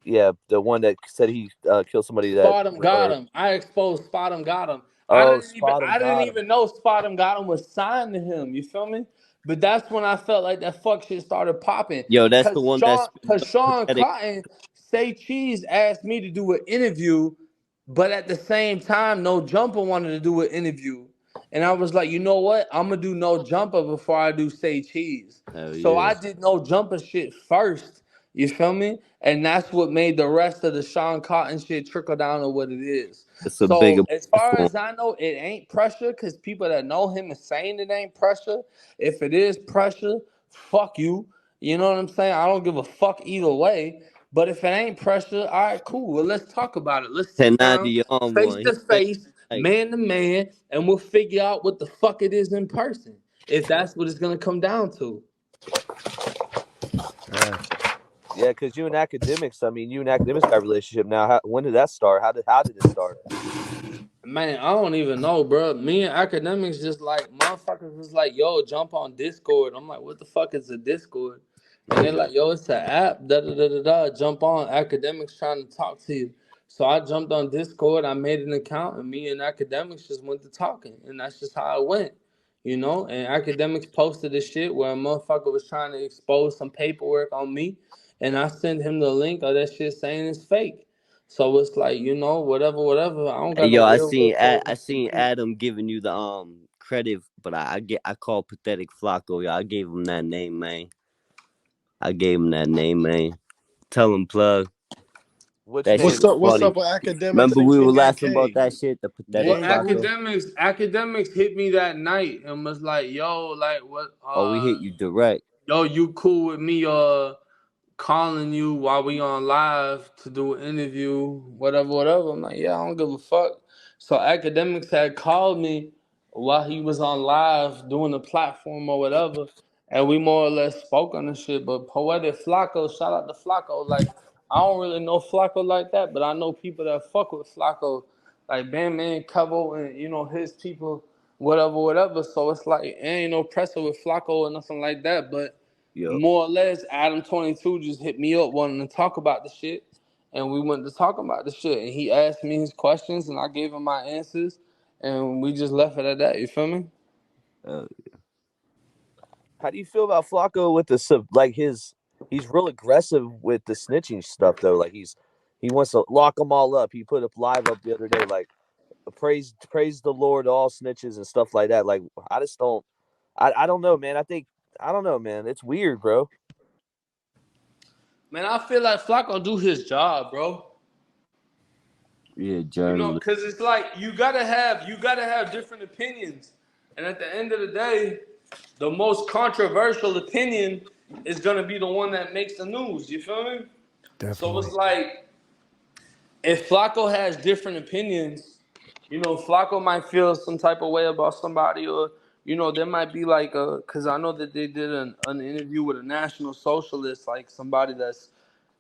Yeah, the one that said he killed somebody. Spot him, got him. I exposed Spot him, got him. Oh, I didn't even know Spot him, got him was signed to him. You feel me? But that's when I felt like that fuck shit started popping. Yo, that's the one Because Sean Cotton, Say Cheese asked me to do an interview, but at the same time, No Jumper wanted to do an interview. And I was like, you know what? I'm going to do No Jumper before I do Say Cheese. So I did No Jumper shit first. You feel me? And that's what made the rest of the Sean Cotton shit trickle down to what it is. So as far as I know, it ain't pressure because people that know him is saying it ain't pressure. If it is pressure, fuck you. You know what I'm saying? I don't give a fuck either way. But if it ain't pressure, all right, cool. Well, let's talk about it. Let's sit down, face to face, man to man, and we'll figure out what the fuck it is in person. If that's what it's gonna come down to. Yeah, because you and Academics got a relationship now. When did that start? How did it start? Man, I don't even know, bro. Me and Academics just like motherfuckers was like, yo, jump on Discord. I'm like, what the fuck is a Discord? And they're like, yo, it's an app. Jump on. Academics trying to talk to you. So I jumped on Discord. I made an account, and me and Academics just went to talking, and that's just how it went. And Academics posted this shit where a motherfucker was trying to expose some paperwork on me, and I sent him the link of that shit saying it's fake. So it's like, whatever. I don't got Yo, no I ill seen will. I seen Adam giving you the credit, but I call Pathetic Flacco. Yo, I gave him that name, man. Tell him, plug. What's up with Academics? Remember we were laughing about that shit, the Pathetic Flacco? Academics hit me that night and was like, yo, like what we hit you direct. Yo, you cool with me calling you while we on live to do an interview, whatever. I'm like, yeah, I don't give a fuck. So Academics had called me while he was on live doing the platform or whatever, and we more or less spoke on the shit. But Poetic Flacco, shout out to Flacco. Like, I don't really know Flacco like that, but I know people that fuck with Flacco, like Bandman, Cabo, and his people, whatever. So it's like, it ain't no pressure with Flacco or nothing like that, but more or less, Adam 22 just hit me up wanting to talk about the shit, and we went to talk about the shit. And he asked me his questions, and I gave him my answers, and we just left it at that. You feel me? How do you feel about Flacco with he's real aggressive with the snitching stuff though? Like he wants to lock them all up. He put up live up the other day, like praise the Lord, all snitches and stuff like that. Like I just don't, I don't know, man. I don't know, man. It's weird, bro. Man, I feel like Flacco do his job, bro. Yeah, journalist. Because it's like you gotta have different opinions, and at the end of the day, the most controversial opinion is gonna be the one that makes the news. You feel me? Definitely. So it's like if Flacco has different opinions, Flacco might feel some type of way about somebody, or there might be like because I know that they did an interview with a National Socialist, like somebody that's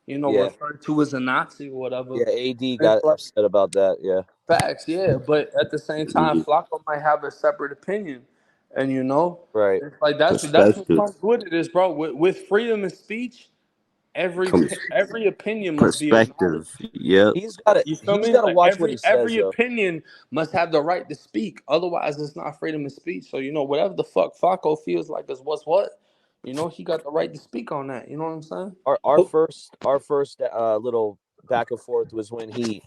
referred to as a Nazi or whatever. Yeah, AD got upset about that. Yeah, facts. Yeah, but at the same time, Flacco might have a separate opinion, and right? It's like that's what comes with it is, bro. With freedom of speech, every opinion must be perspective. Yep. He's got to watch what he says. Every opinion must have the right to speak. Otherwise, it's not freedom of speech. So whatever the fuck Flacco feels like is what's what. He got the right to speak on that. You know what I'm saying? Our first little back and forth was when he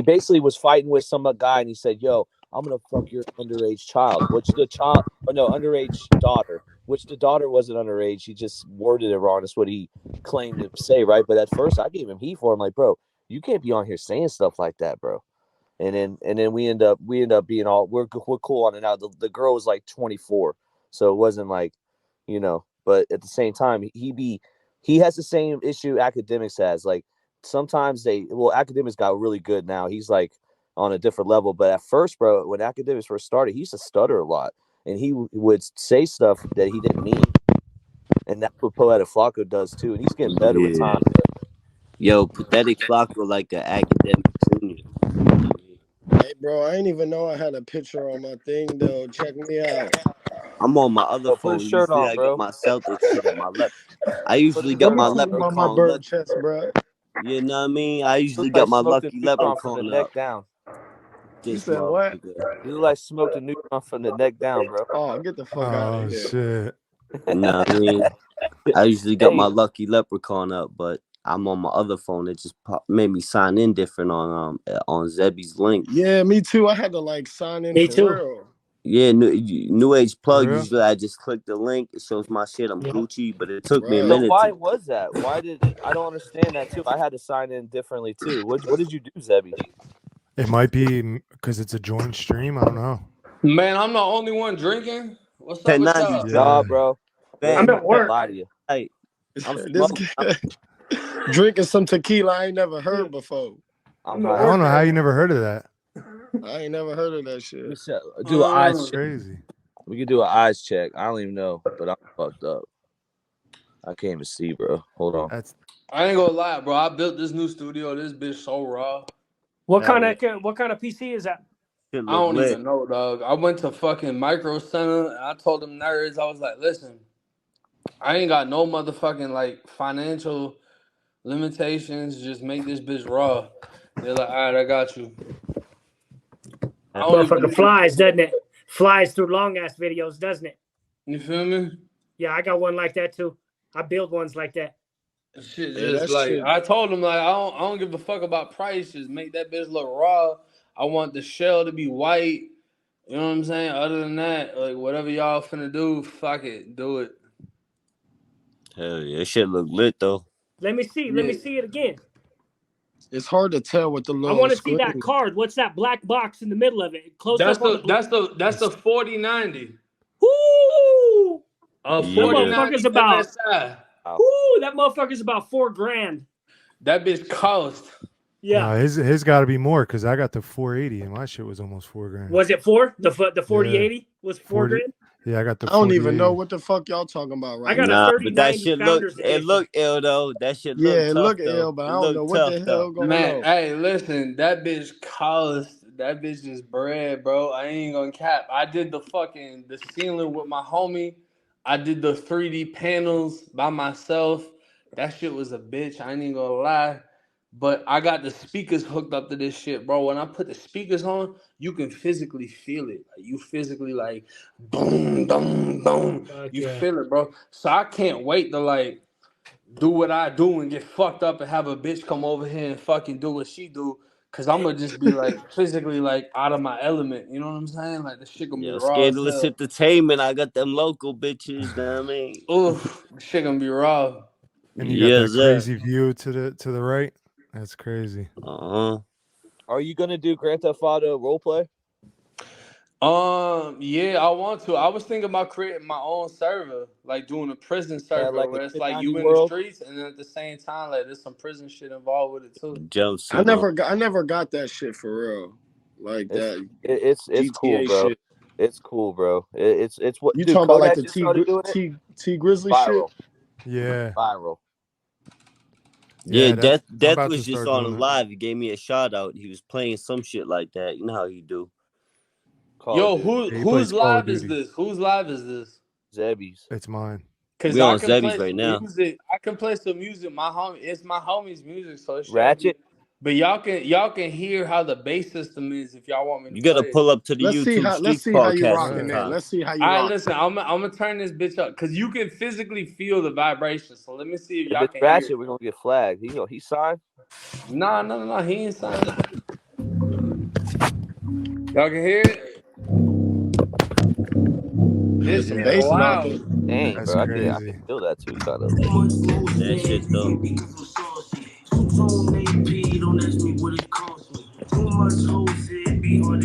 basically was fighting with some guy and he said, "Yo, I'm gonna fuck your underage child." Which the child, or no, underage daughter. which the daughter wasn't underage. He just worded it wrong. That's what he claimed to say, right? But at first, I gave him heat for him, like, bro, you can't be on here saying stuff like that, bro. And then we end up being all we're cool on it now. The girl was like 24, so it wasn't like, you know. But at the same time, he has the same issue academics has. Like sometimes academics got really good now. He's like on a different level. But at first, bro, when academics first started, he used to stutter a lot, and he would say stuff that he didn't mean. And that's what Poetic Flocko does too. And he's getting better with time. Yo, Pathetic Flocko like an academic junior. Hey, bro, I didn't even know I had a picture on my thing, though. Check me out. I'm on my other phone. Put a shirt on, I bro. get my Celtics shit on my left. I usually got my leprechaun. My bird chest, bro. You know what I mean? I usually got my lucky leprechaun from the up. neck down. You said what? You look like smoked a neutron from the neck down, bro. Oh, get the fuck out of here. Shit. You know what I mean? I usually got my lucky leprechaun up, but I'm on my other phone. It just made me sign in different on Zebby's link. Yeah, me too. I had to like sign in. Me for too. Real. Yeah, new age plug. Usually I just click the link. It shows my shit. I'm Gucci, but it took me a minute. So why was that? I don't understand that too. I had to sign in differently too. What did you do, Zebby? It might be because it's a joint stream. I don't know. Man, I'm the only one drinking. What's up with y'all? Nah, bro. I'm at work. Lie to you. Hey, This drinking some tequila I ain't never heard before. I don't know how you never heard of that. I ain't never heard of that shit. Do an eyes check. Crazy. We could do an eyes check. I don't even know, but I'm fucked up. I can't even see, bro. Hold on. I ain't gonna lie, bro. I built this new studio. This bitch so raw. What kind of PC is that? I don't even know, dog. I went to fucking Micro Center and I told them nerds, I was like, listen, I ain't got no motherfucking like financial limitations. Just make this bitch raw. They're like, all right, I got you. Motherfucker flies, doesn't it? Flies through long ass videos, doesn't it? You feel me? Yeah, I got one like that too. I build ones like that. Shit, just like I told them, like I don't give a fuck about price. Just make that bitch look raw. I want the shell to be white. You know what I'm saying? Other than that, like whatever y'all finna do, fuck it, do it. Hell yeah, that shit look lit though. Let me see. Let me see it again. It's hard to tell with the little. I want to see that card. What's that black box in the middle of it? Close that's up. That's the 4090. Woo! 4090 that motherfucker's about. MSI. Woo! That motherfucker's about $4,000. That bitch cost. Yeah. His got to be more because I got the 480 and my shit was almost $4,000. Was it four? The 4080 was $4,000. Yeah, I got the. I don't even know what the fuck y'all talking about right now. I got a 3090 but that shit look ill though. That shit look it tough, look though. ill, but I don't know what the hell going on. Hey, listen, that bitch cost. That bitch is bread, bro. I ain't gonna cap. I did the ceiling with my homie. I did the 3D panels by myself. That shit was a bitch. I ain't even gonna lie. But I got the speakers hooked up to this shit, bro. When I put the speakers on, you can physically feel it. Like, you physically like boom, boom, boom. You feel it, bro. So I can't wait to like do what I do and get fucked up and have a bitch come over here and fucking do what she do. Cause I'm gonna just be like physically like out of my element. You know what I'm saying? Like the shit gonna be raw. Scandalous Entertainment. I got them local bitches. Know what I mean? Oof, the shit gonna be raw. And you got that crazy view to the right. That's crazy. Are you gonna do Grand Theft Auto roleplay? Yeah, I want to. I was thinking about creating my own server, like doing a prison server where it's like you in the streets, and then at the same time, like there's some prison shit involved with it too. I never got that shit for real, like that. It's cool, bro. Shit. It's cool, bro. It's what you talking about, like the T Grizzly viral. Shit. Yeah, viral. Yeah, Death was just on a live. He gave me a shout out. He was playing some shit like that. You know how you do. Yo, whose live is this? Whose live is this? Zebby's. It's mine. Cause we on Zebby's right now. I can play some music. It's my homie's music, so it's Ratchet. But y'all can hear how the bass system is if y'all want me to. You gotta pull up to the YouTube let's see how you rocking it. Let's see how you. All right, listen. I'm gonna turn this bitch up because you can physically feel the vibration. So let me see if y'all can Ratchet, hear it. we're gonna get flagged. He signed. No. He ain't signed. Y'all can hear it. This is loud. Dang, That's bro, I crazy. can feel that too, kind of. That shit though.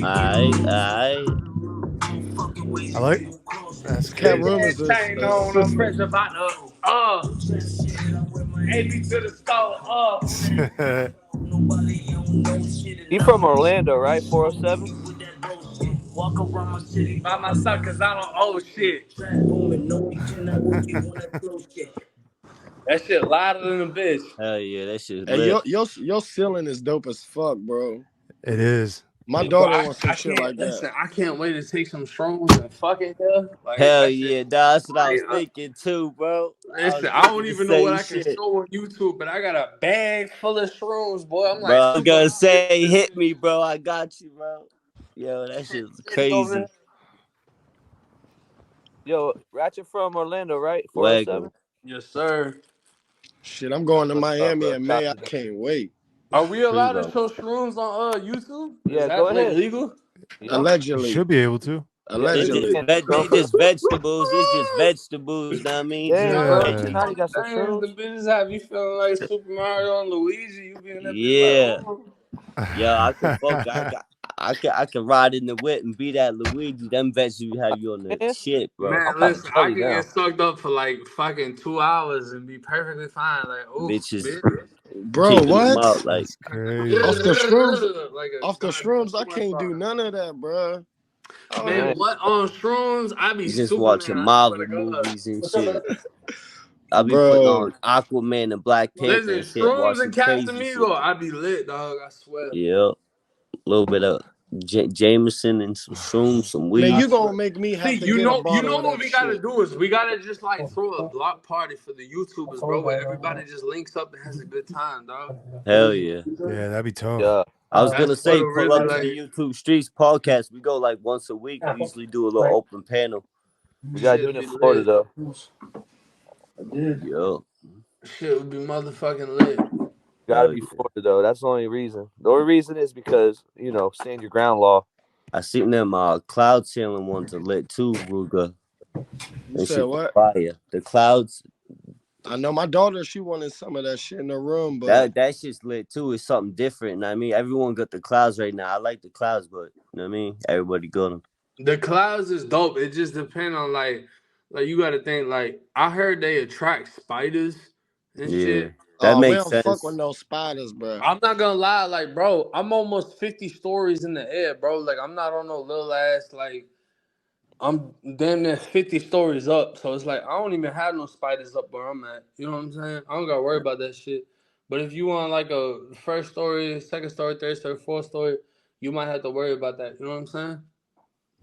Alright. I like. That's Cat crazy. Room is a Chain on, I'm sister. fresh about AB to the store. He from Orlando, right? 407. Walk around my city by myself cause I don't owe shit. That shit louder than a bitch. Hell yeah, that shit's Hey, lit. your ceiling is dope as fuck, bro. It is. My Bro, daughter wants some I shit can't like that. listen. I can't wait to take some shrooms and fucking here. Like Hell that yeah, shit. that's what I was Like, thinking too, bro. listen, I don't even know what I can show on YouTube, but I got a bag full of shrooms, boy. I'm like, bro, I was gonna say, hit me, bro. I got you, bro. Yo, that shit's crazy. Yo, Ratchet from Orlando, right? 407. Waggle. Yes, sir. Shit, I'm going to What's up, Miami bro? in May. I can't wait. Are we allowed to Primo. show shrooms on YouTube? Yeah, Is go that like ahead. legal? Yeah. Allegedly. Should be able to. Allegedly. They just vegetables. It's just vegetables. Know what I mean? Dang, Just bro. vegetables. Now you got some Dang, shrooms. the bitches have you feeling like Super Mario and Luigi. You be in that Yeah. bitch like, oh. Yo, I can fuck. I can ride in the whip and be that Luigi. Them vegetables have you on the shit, bro. Man, I'm kind of listen, I jelly can now. get sucked up for like fucking 2 hours and be perfectly fine. Like, oh, Bitches. Bro, Keeping them what? out, like, That's crazy. Off the shrooms, like off the shrooms, I can't do none of that, bro. Man, Dang. what on shrooms? I be you just Superman. watching I Marvel swear to God. movies and shit. I'll be Bro. putting on Aquaman and Black Panther Listen, and shit, shrooms and watching crazy shit. Casamigo, I be lit, dog. I swear. Yeah, a little bit of Jameson and some shrooms, some weed. Man, you gonna make me have See, to you get a know bottle of what that we gotta shit. do is we gotta just like throw a block party for the YouTubers, bro, where everybody just links up and has a good time, dog. Hell yeah. Yeah, that'd be tough. Yeah. I was gonna That's say, what pull really up to like. the YouTube Streets podcast. We go like once a week. We usually do a little open panel. We gotta do it in Florida though. Yo, Shit would be motherfucking lit. Gotta be Florida though. That's the only reason. The only reason is because, you know, stand your ground law. I seen them cloud sailing ones are lit too, Ruga. You said what? Fire. The clouds. I know my daughter, she wanted some of that shit in the room, but That shit's lit too. It's something different. You know what I mean, everyone got the clouds right now. I like the clouds, but you know what I mean, everybody got them. The clouds is dope. It just depends on like you got to think like I heard they attract spiders and shit. That we makes don't sense. fuck with no spiders, bro. I'm not gonna lie, like bro, I'm almost 50 stories in the air, bro. Like I'm not on no little ass like. I'm damn near 50 stories up, so it's like I don't even have no spiders up where I'm at. You know what I'm saying? I don't gotta worry about that shit. But if you want like a first story, second story, third story, fourth story, you might have to worry about that. You know what I'm saying?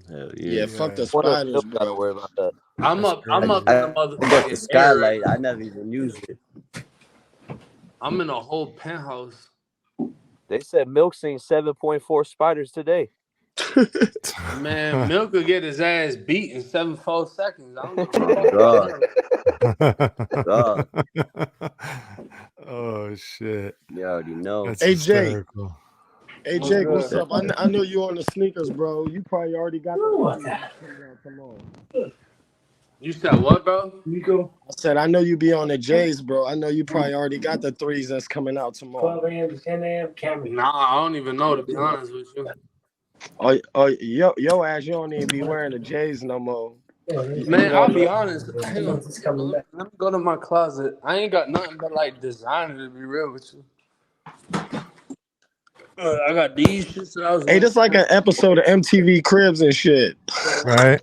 Hell Yeah, yeah. fuck the What else spiders, gotta bro. worry about that? I'm up in the I got the motherfucking air. skylight. I never even used it. I'm in a whole penthouse. They said Milk seen 7.4 spiders today. Man, Milk could get his ass beat in 7 seconds. I don't know. God. Oh shit. You already know. That's Hey, hysterical. Hey Jake, what's up? I know you on the sneakers, bro. You probably already got the You said what, bro? Nico. I said I know you be on the J's, bro. I know you probably already got the threes that's coming out tomorrow. 12 a.m. to 10 a.m. Camry. Nah, I don't even know, to be honest with you. Yo ass, you don't even be wearing the J's no more. Man, I'll be honest. Hang on. Let me go to my closet. I ain't got nothing but like designer, to be real with you. I got these shits that I was. Hey, this like an episode of MTV Cribs and shit. Right?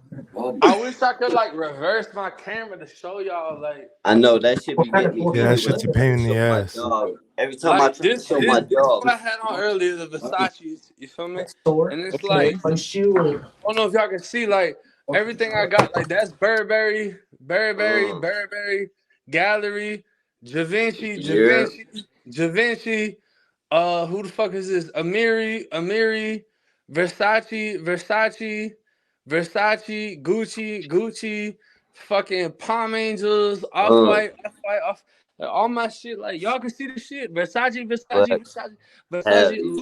I wish I could like reverse my camera to show y'all like. I know that shit be getting me. Yeah, that shit's a pain in the ass. Every time Like I try to show my this dog. what I had on earlier, the Versace. You feel me? And it's like I don't know if y'all can see like everything I got. Like that's Burberry, Gallery, Givenchy. Who the fuck is this? Amiri, Versace, Gucci, fucking Palm Angels, Off-White, all my shit. Like y'all can see the shit. Versace, Louis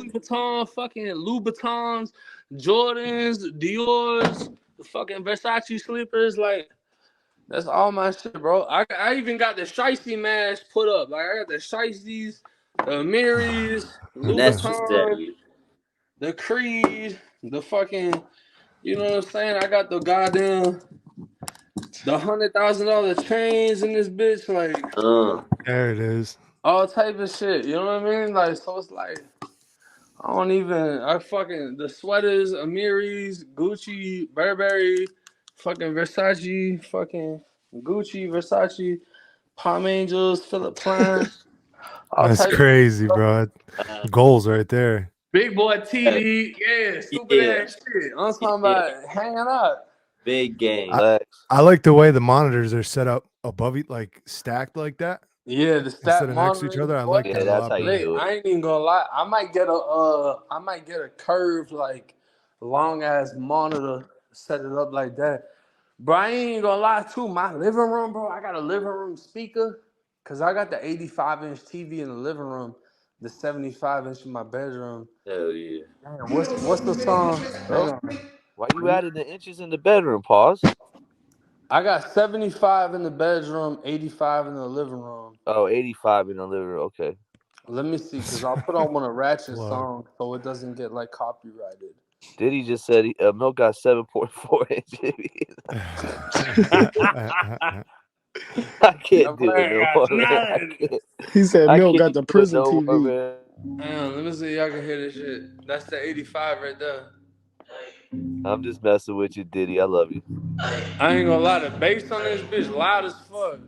Vuitton, fucking Louboutins, Jordans, Dior's, fucking Versace slippers. Like That's all my shit, bro. I even got the Shiesty mask put up. Like I got the Shiesties, the Amiris, That's what's that. Louboutin, the Creed, the fucking, you know what I'm saying? I got the goddamn the $100,000 chains in this bitch, like There it is. all type of shit. You know what I mean? Like so, it's like I fucking the sweaters, Amiris, Gucci, Burberry, fucking Versace, fucking Gucci, Versace, Palm Angels, Philip Klein. That's crazy, bro. Goals right there. Big boy TV, yeah, stupid ass shit. I'm talking about hanging up. Big game. I like the way the monitors are set up above it, like stacked like that. Yeah, the stat instead of next to each other. I like that a lot. I ain't even gonna lie. I might get a curved like long ass monitor, set it up like that. Bro, I ain't even gonna lie too. My living room, bro, I got a living room speaker because I got the 85-inch TV in the living room, the 75-inch in my bedroom. Hell yeah. Man, what's the song? Oh, why you added the inches in the bedroom? Pause. I got 75 in the bedroom, 85 in the living room. Oh, 85 in the living room. Okay. Let me see, because I'll put on one of Ratchet's songs so it doesn't get like copyrighted. Diddy just said Milk got 7.4 inches. I can't do it no more. He said Milk got the prison TV. Damn, let me see if y'all can hear this shit. That's the 85 right there. I'm just messing with you, Diddy. I love you. I ain't gonna lie, the bass on this bitch loud as fuck.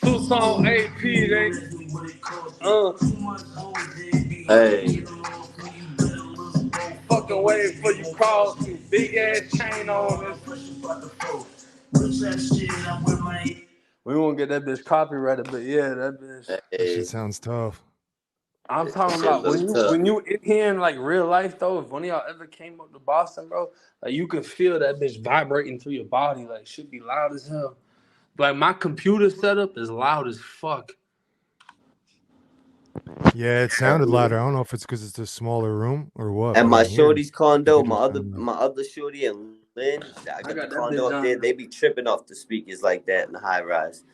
2-song AP, they. Hey. Fucking wait for you cross me. Big ass chain on this. We won't get that bitch copyrighted, but yeah, that bitch. That shit sounds tough. I'm talking about when you in here in like real life though, if one of y'all ever came up to Boston, bro, like you can feel that bitch vibrating through your body, like should be loud as hell. Like my computer setup is loud as fuck. Yeah, it sounded louder. I don't know if it's because it's a smaller room or what. At my shorty's condo, my other shorty and Lynn, I got the condo up there. They be tripping off the speakers like that in the high rise.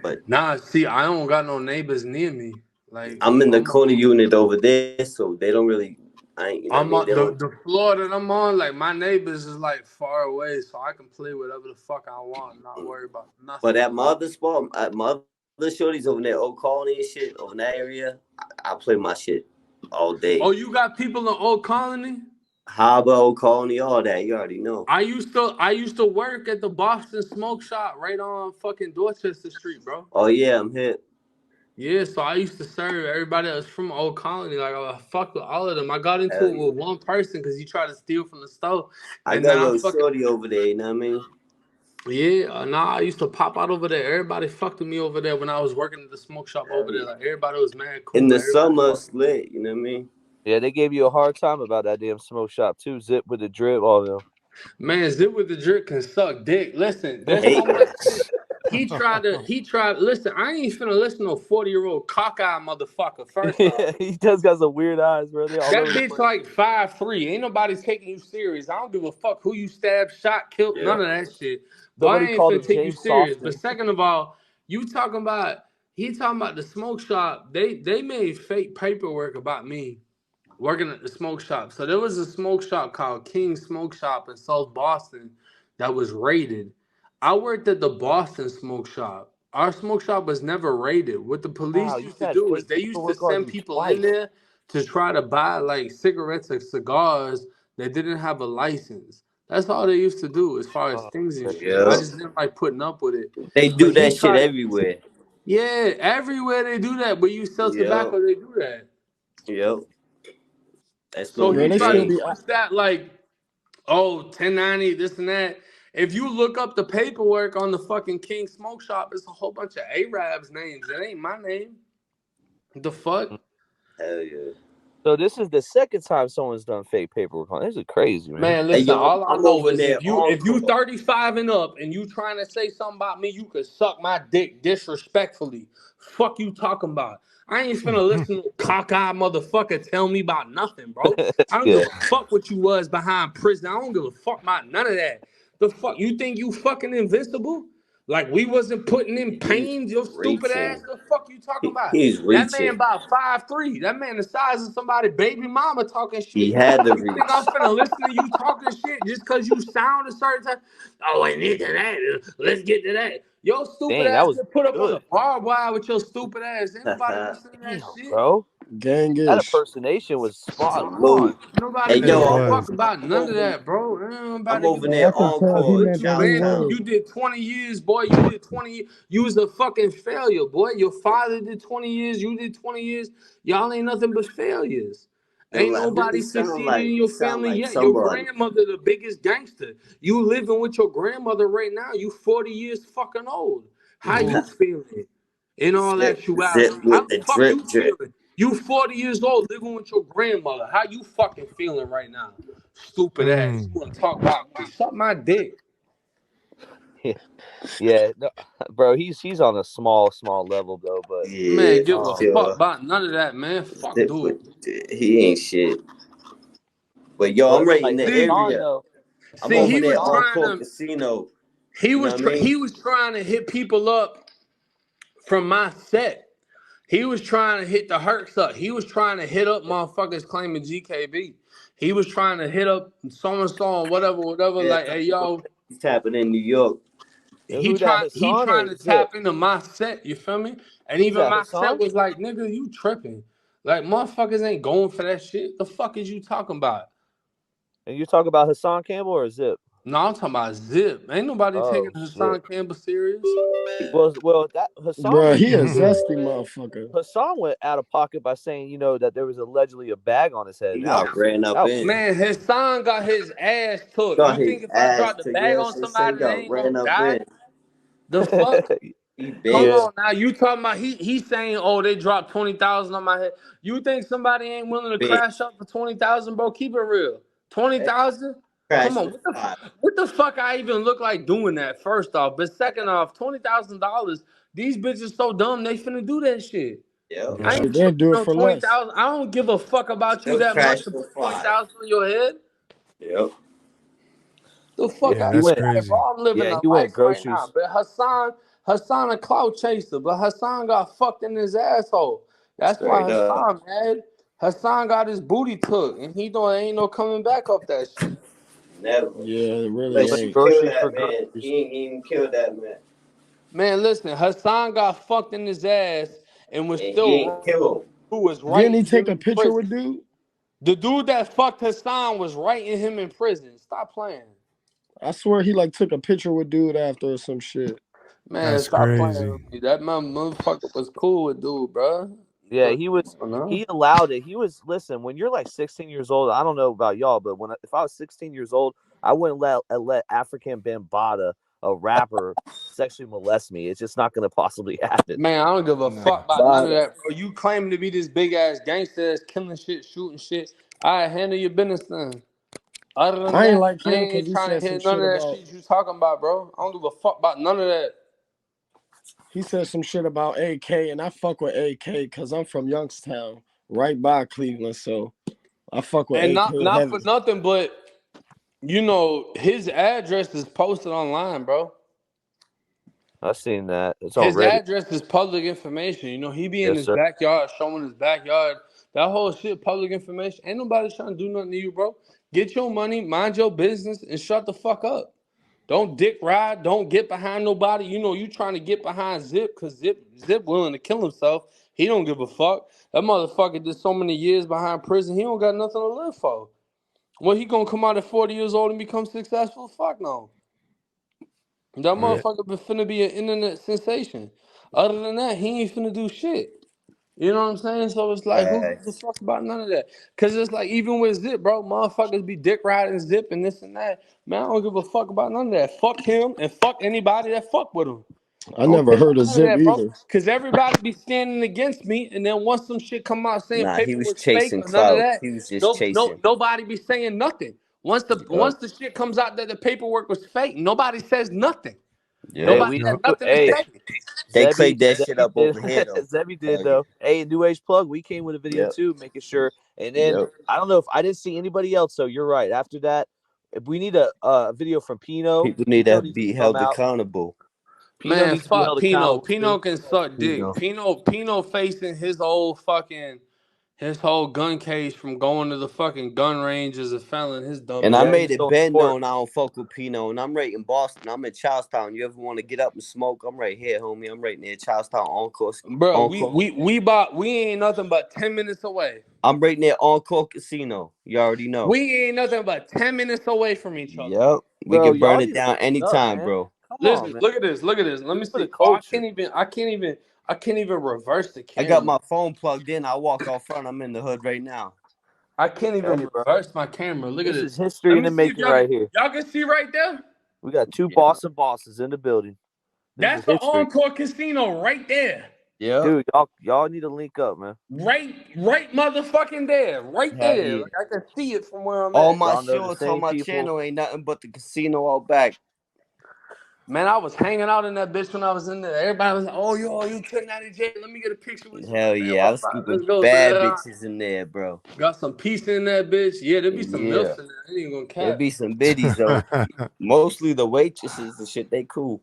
But nah, see, I don't got no neighbors near me. Like I'm in the corner unit over there, so they don't really. I'm on the floor that I'm on. Like my neighbors is like far away, so I can play whatever the fuck I want, not worry about nothing. But at my other spot, at my other shorties over there, Old Colony and shit, over in that area, I play my shit all day. Oh, you got people in Old Colony? Harbor, Old Colony, all that. You already know. I used to work at the Boston Smoke Shop right on fucking Dorchester Street, bro. Oh yeah, I'm hip. Yeah, so I used to serve everybody that was from Old Colony. Like, I fuck with all of them. I got into it with one person because he tried to steal from the store. I got a little shorty over there, you know what I mean? Yeah, I used to pop out over there. Everybody fucked with me over there when I was working at the smoke shop over there. Like, everybody was mad cool. In the summer, lit, you know what I mean? Yeah, they gave you a hard time about that damn smoke shop, too. Zip with the drip, all of them. Man, Zip with the drip can suck dick. Listen, there's so much shit. He tried. Listen, I ain't finna listen to no 40-year-old cockeyed motherfucker. First off, he does got some weird eyes, bro. That bitch like 5'3". Ain't nobody taking you serious. I don't give a fuck who you stabbed, shot, killed, none of that shit. But I ain't finna take you serious. But second of all, he talking about the smoke shop. They made fake paperwork about me working at the smoke shop. So there was a smoke shop called King Smoke Shop in South Boston that was raided. I worked at the Boston smoke shop. Our smoke shop was never raided. What the police used to do is they used to send people in there to try to buy like cigarettes or cigars that didn't have a license. That's all they used to do as far as things and shit. Yeah. I just didn't like putting up with it. They do that shit everywhere. Yeah, everywhere they do that. But you sell tobacco, they do that. Yep. That's so he tried to push that like, 1090, this and that. If you look up the paperwork on the fucking King Smoke Shop, it's a whole bunch of Arabs' names. It ain't my name. The fuck? Hell yeah. So this is the second time someone's done fake paperwork. This is crazy, man. Man, listen, all I know is if you 35 and up and you trying to say something about me, you could suck my dick disrespectfully. Fuck you talking about. I ain't finna listen to a cockeyed motherfucker tell me about nothing, bro. I don't give a fuck what you was behind prison. I don't give a fuck about none of that. The fuck? You think you fucking invincible? Like we wasn't putting in pain, your stupid ass. The fuck you talking about? He's That man reaching. about 5'3". That man the size of somebody baby mama talking shit. He had to You reach. think I'm finna listen to you talking shit just cause you sound a certain time? Oh, I need to that. Let's get to that. Your stupid Dang, that ass was get put up on good. the barbed wire with your stupid ass. Ain't nobody listening to that Damn, shit. bro. That Gangish. impersonation was spot Salute. on. Nobody Hey, give yo, a I'm fuck was. about none of over, that, bro. Ain't I'm nobody give over a there I can fuck tell he encore meant what you every been through. word. Chinatown. You did 20 years, boy. You did 20 years. You was a fucking failure, boy. Your father did 20 years. You did 20 years. Y'all ain't nothing but failures. Yo, Ain't like, who nobody this sound succeeded like? in He your sound family like yet. Your somebody. grandmother, the biggest gangster. You living with your grandmother right now. You 40 years fucking old. How you feeling? In all Zip actuality, how with the the fuck drip you drip. feeling? You 40 years old living with your grandmother. How you fucking feeling right now? Stupid ass. You want to talk about me? Suck my dick. Yeah, no, bro, he's on a small level though, but Yeah, Man, give for a fuck sure. about none of that, man. Fuck Zip dude. with he ain't shit. But yo, I'm but right in like the See, Hassan area. though, I'm see, over he was there Hassan, trying Encore to, Casino. You know what I mean? he was trying to hit people up from my set. He was trying to hit the Hercs up. He was trying to hit up motherfuckers claiming GKB. He was trying to hit up so and so and whatever. Yeah, Like, hey yo, he's tapping in New York. and who that he Hassan trying or to Zip? tap into my set. You feel me? And Who's even that my set Hassan? was like, nigga, you tripping? Like, motherfuckers ain't going for that shit. The fuck is you talking about? And you talk about Hassan Campbell or Zip? No, I'm talking about Zip. Ain't nobody taking Oh Hassan shit. Campbell serious. Well, that Hassan Bruh, went he a zesty motherfucker. Hassan went out of pocket by saying, that there was allegedly a bag on his head. He And that got ran up was in. Man, Hassan got his ass took. Got You his think if I ass drop the to bag your on shit say somebody, they got ain't gonna ran up die? in. The fuck? He Come big. yeah. on now. You talking about he's saying, oh, they dropped 20,000 on my head. You think somebody ain't willing to Big. crash up for 20,000, bro? Keep it real. 20,000? Crash Come on. for 5. What the fuck I even look like doing that, first off? But second off, $20,000, these bitches so dumb they finna do that shit. Yep. I Yeah. ain't They'll tripping do it on for less. 20,000. I don't give a fuck about you Still that much crash to for put 5. 20,000 on your head. Yep. The fuck Yeah, out He that's of went here, bro. crazy. I'm living a he went life right now. groceries. But Hassan a clout chaser, but Hassan got fucked in his asshole. That's why Straight up. Hassan mad. Hassan got his booty took, and he don't ain't no coming back off that shit. Never. Yeah, it He really went Unless you ain't. kill groceries for that man. groceries. He ain't even killed that man. Man, listen, Hassan got fucked in his ass and was And he ain't still killed him. who was Didn't he writing take him a in picture with prison. dude? The dude that fucked Hassan was writing him in prison. Stop playing. I swear he like took a picture with dude after or some shit. Man, That's stop playing crazy. with me. That motherfucker was cool with dude, bro. Yeah, he was. I don't know. He allowed it. Listen. When you're like 16 years old, I don't know about y'all, but if I was 16 years old, I wouldn't let African Bambaataa, a rapper, sexually molest me. It's just not going to possibly happen. Man, I don't give a Nah. fuck about none of that, bro. You claim to be this big ass gangster that's killing shit, shooting shit. All right, handle your business then. Other than I ain't that, like I him because ain't he trying said to some hear none shit of that about shit you talking about, bro. I don't give a fuck about none of that. AK, and I fuck with AK because I'm from Youngstown, right by Cleveland, so I fuck with And AK not for heavy. nothing, but you know his address is posted online, bro. I've seen that. It's His already. address is public information. You know, he be in Yes, his sir. backyard, showing his backyard. That whole shit, public information. Ain't nobody trying to do nothing to you, bro. Get your money, mind your business, and shut the fuck up. Don't dick ride. Don't get behind nobody. You know, you trying to get behind Zip because Zip willing to kill himself. He don't give a fuck. That motherfucker did so many years behind prison. He don't got nothing to live for. Well, he gonna come out at 40 years old and become successful? Fuck no. That Yeah. motherfucker been finna be an internet sensation. Other than that, he ain't finna do shit. You know what I'm saying? So it's like, who gives a Facts. fuck about none of that? Because it's like, even with Zip, bro, motherfuckers be dick riding Zip and this and that. Man, I don't give a fuck about none of that. Fuck him and fuck anybody that fuck with him. I I don't never care heard about of none of Zip that, bro. either. Because everybody be standing against me, and then once some shit come out saying Nah, he was paperwork's fake chasing or none of clout. that, He was just chasing. nobody be saying nothing. Once Yup. the shit comes out that the paperwork was fake, nobody says nothing. Hey, Yup. Nobody we. had Yep. nothing to Hey, say. They Zebby, played that shit Zebby up did. over here though. Zebby did Telling you. though. Hey, New Age Plug. We came with a video Yep. too, making sure. And then Yep. I don't know if I didn't see anybody else. So you're right. After that, If we need a video from Pino, People need Pino to needs to be come held out. accountable. Pino Man, needs to be fuck held Pino. accountable Pino too. can suck dick. Pino facing his whole gun case from going to the fucking gun range as a felon. His dumb And I ass. made it bend known I don't fuck with Pino. And I'm right in Boston. I'm in Charlestown. You ever want to get up and smoke? I'm right here, homie. I'm right near Charlestown Encore. Bro, we ain't nothing but 10 minutes away. I'm right near Encore Casino. You already know. We ain't nothing but 10 minutes away from each other. Yep. We can burn it down anytime, bro. Listen, look at this. Look at this. Let me see. Oh, I can't even reverse the camera. I got my phone plugged in. I walk out front. I'm in the hood right now. I can't even reverse my camera. Look at this. This is history in the making right here. Y'all can see right there? We got two Boston bosses in the building. That's the Encore Casino right there. Yeah. Dude, y'all need to link up, man. Right motherfucking there. Right there. Like, I can see it from where I'm All at. my shorts on my channel ain't nothing but the casino out back. Man, I was hanging out in that bitch when I was in there. Everybody was like, oh, yo, you 1090J. Let me get a picture with you. Hell yeah. I was scooping bad bitches in there, bro. Got some peace in that bitch. Yeah, there be some milfs in there. I ain't even gonna cap. There be some biddies, though. Mostly the waitresses and shit. They cool.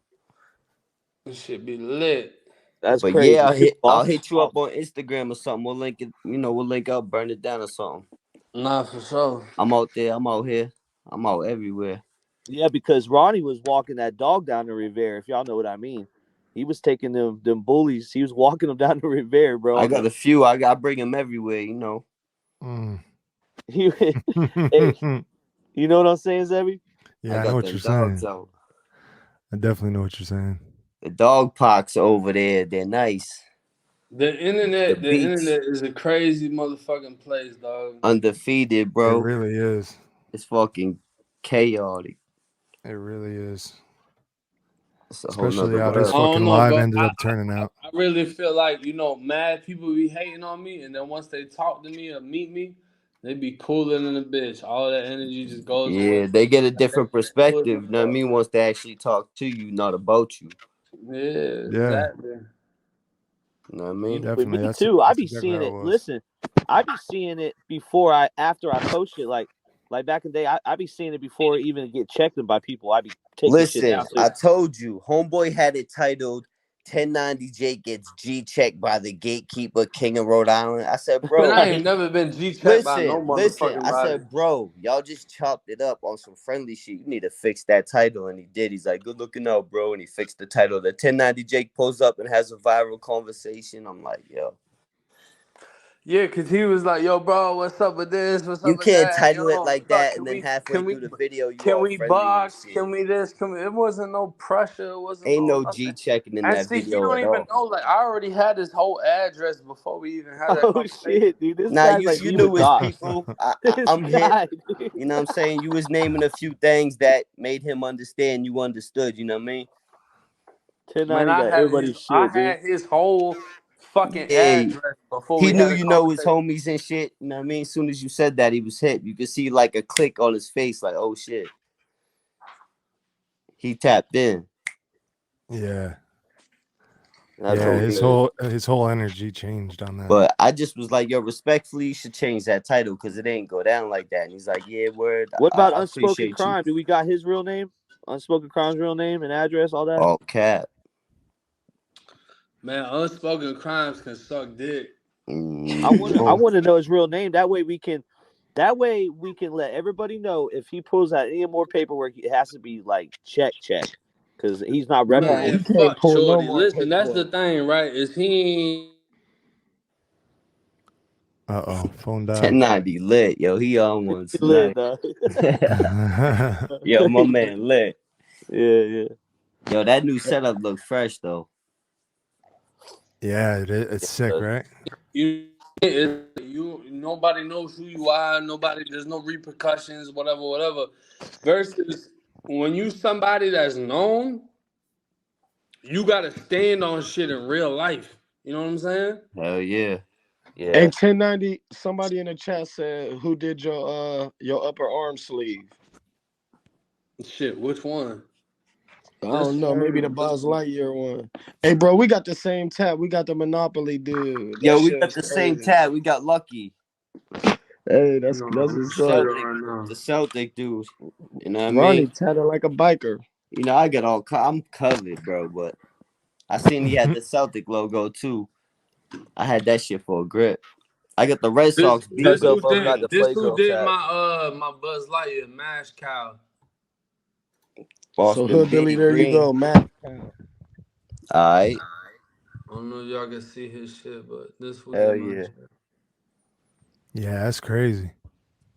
This shit be lit. That's but crazy. Yeah, I'll hit you up on Instagram or something. We'll link it. We'll link up, burn it down or something. Nah, for sure. I'm out there. I'm out here. I'm out everywhere. Yeah, because Ronnie was walking that dog down the Revere, if y'all know what I mean. He was taking them bullies. He was walking them down the Revere, bro. I got a few. I bring them everywhere, Hey, you know what I'm saying, Zebby? Yeah, I know what you're saying. I definitely know what you're saying. The dog parks over there, they're nice. The internet is a crazy motherfucking place, dog. Undefeated, bro. It really is. It's fucking chaotic. It really is. Especially how this fucking live ended up turning out. I really feel like, mad people be hating on me, and then once they talk to me or meet me, they be cooler than a bitch. All that energy just goes away. Yeah, they get a different perspective. You know what I mean? Once they actually talk to you, not about you. Yeah, exactly. You know what I mean? Definitely. Me too. I be seeing it. Listen, I be seeing it after I post it. Like back in the day, I be seeing it before it even get checked by people. I be taking shit down too. I told you, homeboy had it titled 1090J gets G-checked by the gatekeeper, King of Rhode Island. I said, bro. Man, I ain't never been G-checked by no motherfucking I said, bro, y'all just chopped it up on some friendly shit. You need to fix that title. And he did. He's like, good looking out, bro. And he fixed the title. The 1090J pulls up and has a viral conversation. I'm like, yo. Yeah, because he was like, yo, bro, what's up with this? What's up with that? You can't title it like that, and then halfway through the video, can we box? Can we this? It wasn't no pressure. It wasn't Ain't no G-checking in that video you don't even know. Like, I already had his whole address before we even had that conversation. Shit, dude. This nah, guy's like you knew his people. I'm here. You know what I'm saying? You was naming a few things that made him understand you understood. You know what I mean? 1090 I had his whole fucking address before he knew his homies and shit. You know what I mean? As soon as you said that, he was hit. You could see like a click on his face, like, oh shit. He tapped in. Yeah. That's his whole energy changed on that. But I just was like, yo, respectfully, you should change that title because it ain't go down like that. And he's like, yeah, word. What about Unspoken Crime? Do we got his real name? Unspoken Crime's real name and address, all that? Oh, cat. Man, Unspoken Crimes can suck dick. I want to know his real name. That way we can let everybody know if he pulls out any more paperwork, it has to be like check. Because he's not reputable. Man, fuck Shorty. Listen, that's the thing, right? Is he phone died. 1090 lit, yo. He on one lit, yo, my man lit. Yeah. Yo, that new setup looks fresh though. Yeah, it's sick, right? Nobody knows who you are. There's no repercussions, whatever. Versus when you somebody that's known, you gotta stand on shit in real life. You know what I'm saying? Hell yeah. Yeah. Hey, 1090, somebody in the chat said, who did your upper arm sleeve? Shit, which one? I don't know. Maybe the Buzz Lightyear one. Hey, bro, we got the same tab. We got the Monopoly dude. Yo, we got the same tab. We got Lucky. Hey, that's No, that's I'm what's straight up. up right now. The Celtic dude. You know what I Ronnie mean? tatted like a biker. You know, I got I'm covered, bro. But I seen he had the Celtic logo too. I had that shit for a grip. I got the Red Sox beat. Bezo got the This play who girl did tat. my Buzz Lightyear mash cow. So Boston hillbilly, beat there you green. go, Matt. Alright. I don't know if y'all can see his shit, but this who Hell did my yeah. shit. Yeah, that's crazy.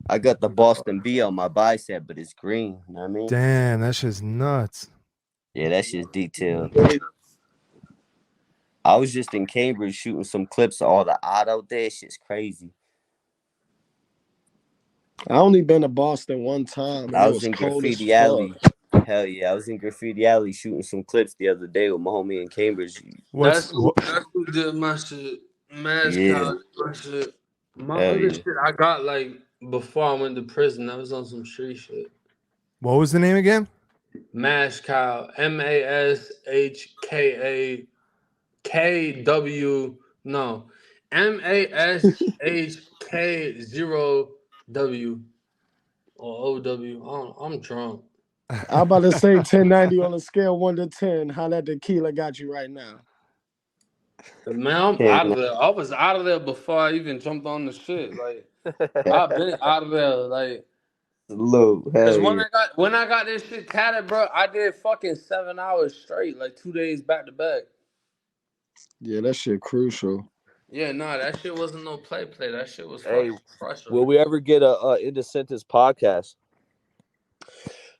I got the Boston B on my bicep, but it's green. You know what I mean? Damn, that shit's nuts. Yeah, that shit's detailed. I was just in Cambridge shooting some clips of all the art out there. Shit's crazy. I only been to Boston one time, and I it was was in cold as Graffiti fuck. Alley. Hell yeah, I was in Graffiti Alley shooting some clips the other day with my homie in Cambridge. What's That's who did my shit. Mash Yeah. cow did my shit. My Hell other yeah. shit I got like before I went to prison. I was on some street shit. what was the name again? Mash cow. MASHKAKW. No. MASHK0W or OW. I'm drunk. I'm about to say 1090 on a scale 1 to 10. How that tequila got you right now? Man, I'm out of there. I was out of there before I even jumped on the shit. Like I've been out of there. Like Salute. Hell cause yeah. when I got this shit tatted, bro, I did fucking 7 hours straight, like 2 days back to back. Yeah, that shit crucial. Yeah, nah, that shit wasn't no play. That shit was Hey, fucking frustrating. will we ever get a Into Sentence podcast?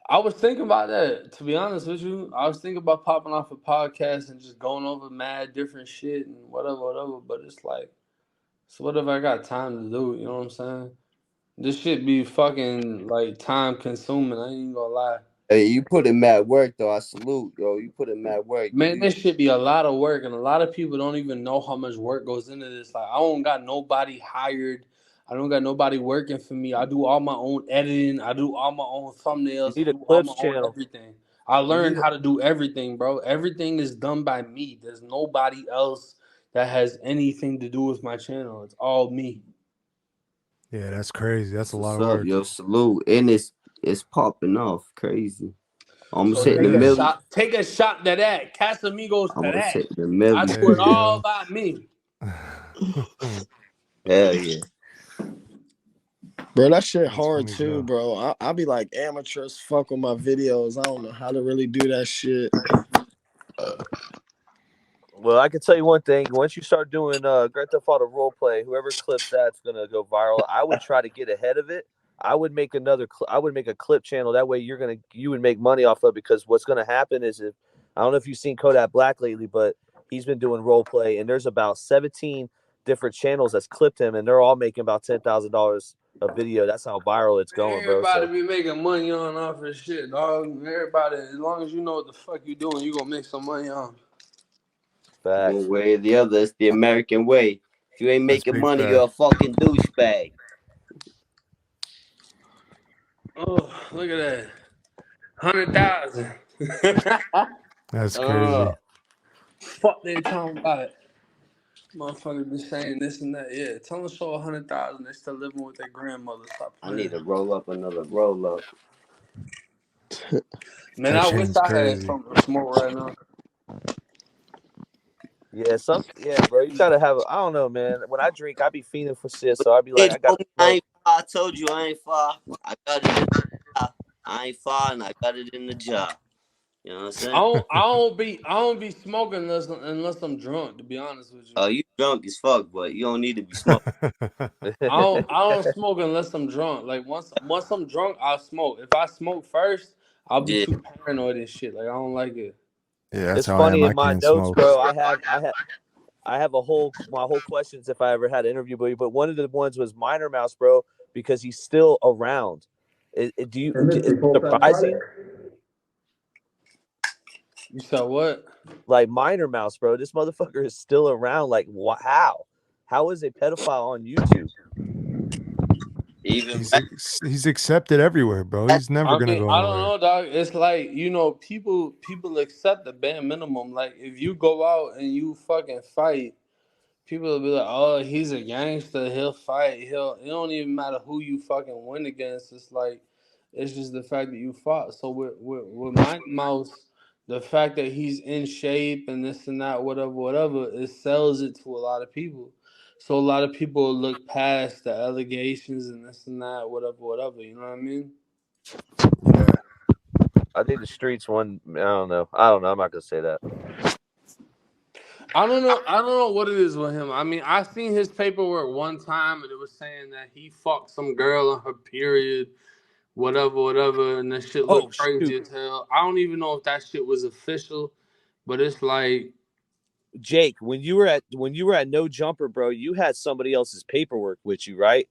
I was thinking about that, to be honest with you. I was thinking about popping off a podcast and just going over mad different shit and whatever. But it's like, so whatever I got time to do, you know what I'm saying? This shit be fucking like time consuming. I ain't even gonna lie. Hey, you put in mad work though. I salute, yo. You put in mad work. Man, this should be a lot of work, and a lot of people don't even know how much work goes into this. Like, I don't got nobody hired. I don't got nobody working for me. I do all my own editing. I do all my own thumbnails. You need I a do all my clips own channel. everything. I You learned need how to do everything, bro. Everything is done by me. There's nobody else that has anything to do with my channel. It's all me. Yeah, that's crazy. That's a lot What's of up, work. yo? Salute. And it's popping off. Crazy. Almost So hitting the million. take a shot to that. Casamigos to Almost that. hitting the I million. do There it you all go. by me. Hell yeah. Bro, that shit That's hard funny, too, Joe. bro. I be like amateurs fuck with my videos. I don't know how to really do that shit. Well, I can tell you one thing. Once you start doing Grand Theft Auto roleplay, whoever clips that's gonna go viral. I would try to get ahead of it. I would make I would make a clip channel. That way, you would make money off of. Because what's gonna happen is, if I don't know if you've seen Kodak Black lately, but he's been doing roleplay, and there's about 17 different channels that's clipped him, and they're all making about $10,000 a video. That's how viral it's going, bro. Everybody So be making money on off this shit, dog. Everybody, as long as you know what the fuck you doing, you gonna make some money on. facts. One way or the other, it's the American way. If you ain't That's making big money, fact. you're a fucking douchebag. Oh, look at that. 100,000. That's crazy. Fuck they talking about. Motherfuckers be saying this and that. Yeah, tell them to show 100,000. They still living with their grandmother. Stop I playing. need to roll up another roll up. Man, That I wish shit's I had crazy. something to smoke right now. Yeah, bro. You gotta have. I don't know, man. When I drink, I be fiending for shit. So I be Hey, like, I got. homie, I ain't far. I told you I ain't far. I got it in the job. I ain't far and I got it in the job. You know what I'm saying? I don't be smoking unless I'm drunk, to be honest with you. Oh, you drunk as fuck, but you don't need to be smoking. I don't smoke unless I'm drunk. Like once I'm drunk, I'll smoke. If I smoke first, I'll be Yeah. too paranoid and shit. Like I don't like it. Yeah, that's It's how I am. funny I in my can't notes, smoke. bro. I have my whole questions if I ever had an interview, but one of the ones was Minor Mouse, bro, because he's still around. Is it surprising? You said what? Like Minor Mouse, bro, this motherfucker is still around. Like, how? How is a pedophile on YouTube? Even He's accepted everywhere, bro. He's never I gonna mean, go I don't nowhere. know, dog. It's like, people accept the bare minimum. Like if you go out and you fucking fight, People will be like, "Oh, he's a gangster. He'll fight. It don't even matter who you fucking win against. It's like, it's just the fact that you fought." So with Mike Mouse, the fact that he's in shape and this and that, whatever, it sells it to a lot of people. So a lot of people look past the allegations and this and that, whatever. You know what I mean? Yeah. I think the streets one. I don't know. I'm not gonna say that. I don't know. I don't know what it is with him. I mean, I seen his paperwork one time, and it was saying that he fucked some girl on her period, whatever, and that shit Oh looked shoot, crazy as hell. I don't even know if that shit was official, but it's like Jake, when you were at No Jumper, bro, you had somebody else's paperwork with you, right?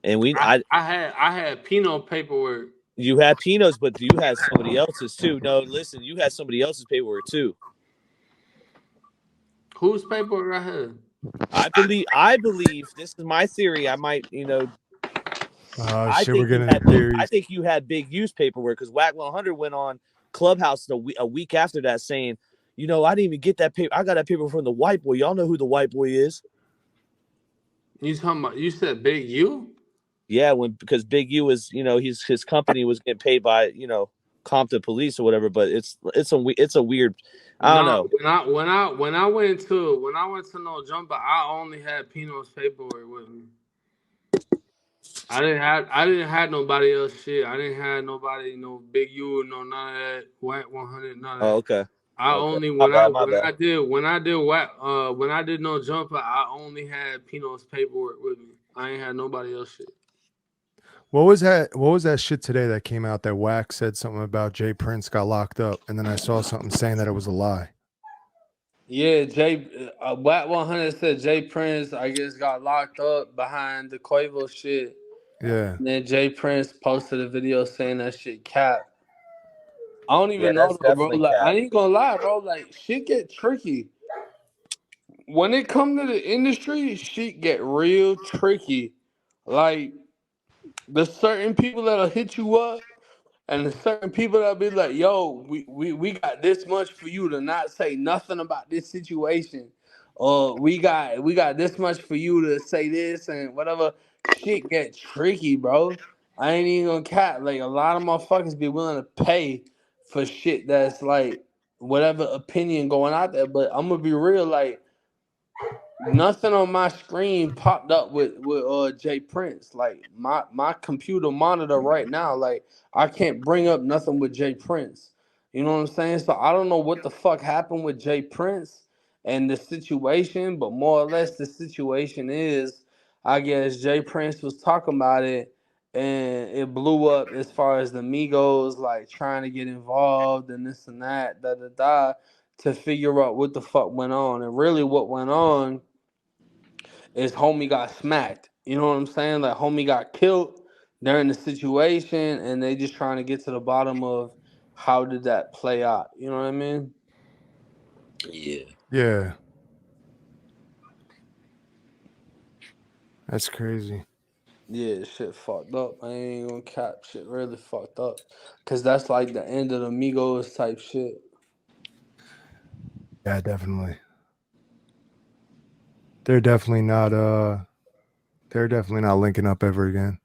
And I had Pinot paperwork. you had Pino's, but you had somebody else's too. No, listen, you had somebody else's paperwork too. Whose paperwork I had? I believe this is my theory. I might, I Shit, we're think you getting had into theories. I think you had Big U's paperwork because Whack 100 went on Clubhouse a week after that saying, I didn't even get that paper. I got that paper from the white boy. Y'all know who the white boy is? You talking about? You said Big U? Yeah, because Big U is, his company was getting paid by, Compton Police or whatever. But it's a weird. I don't know. When I went to No Jumper, I only had Pinot's paperwork with me. I didn't have nobody else shit. I didn't have nobody, no Big U, no none of that. White 100, none of that. Oh, okay. I Okay. only My bad. when I did No Jumper, I only had Pinot's paperwork with me. I ain't had nobody else shit. What was that shit today that came out that Wax said something about Jay Prince got locked up, and then I saw something saying that it was a lie. Yeah, White 100 said Jay Prince, I guess, got locked up behind the Quavo shit. Yeah. And then Jay Prince posted a video saying that shit cap. I don't even that's know though, bro. definitely Like, I cap. ain't gonna lie, bro. Like, shit get tricky. When it come to the industry, shit get real tricky. Like, there's certain people that'll hit you up, and there's certain people that'll be like, yo, we got this much for you to not say nothing about this situation. Or we got this much for you to say this and whatever. Shit get tricky, bro. I ain't even gonna cap. Like, a lot of motherfuckers be willing to pay for shit that's like whatever opinion going out there. But I'm gonna be real, like, nothing on my screen popped up with Jay Prince. Like, my computer monitor right now, like, I can't bring up nothing with Jay Prince. You know what I'm saying? So I don't know what the fuck happened with Jay Prince and the situation, but more or less the situation is, I guess Jay Prince was talking about it and it blew up as far as the Migos like trying to get involved and this and that, to figure out what the fuck went on. And really what went on is homie got smacked. You know what I'm saying? Like, homie got killed during the situation, and they just trying to get to the bottom of how did that play out. You know what I mean? Yeah. Yeah. That's crazy. Yeah, shit fucked up. I ain't gonna cap. Shit really fucked up. Cause that's like the end of the Migos type shit. Yeah, definitely. They're definitely not linking up ever again.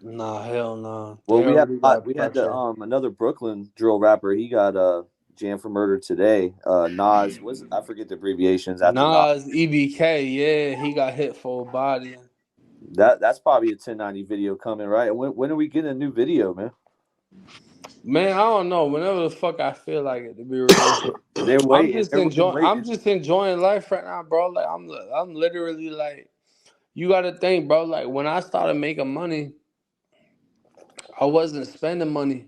Nah, hell nah. Well, They already got we had pressure. another Brooklyn drill rapper. He got jammed for murder today. Nas I forget the abbreviations after Nas. Nas, EBK, yeah, he got hit for a body. That's probably a 1090 video coming, right? When are we getting a new video, man? Man, I don't know. Whenever the fuck I feel like it, to be real. They're waiting. Everyone's waiting. I'm just enjoying life right now, bro. Like, I'm literally like, you gotta think, bro. Like, when I started making money, I wasn't spending money,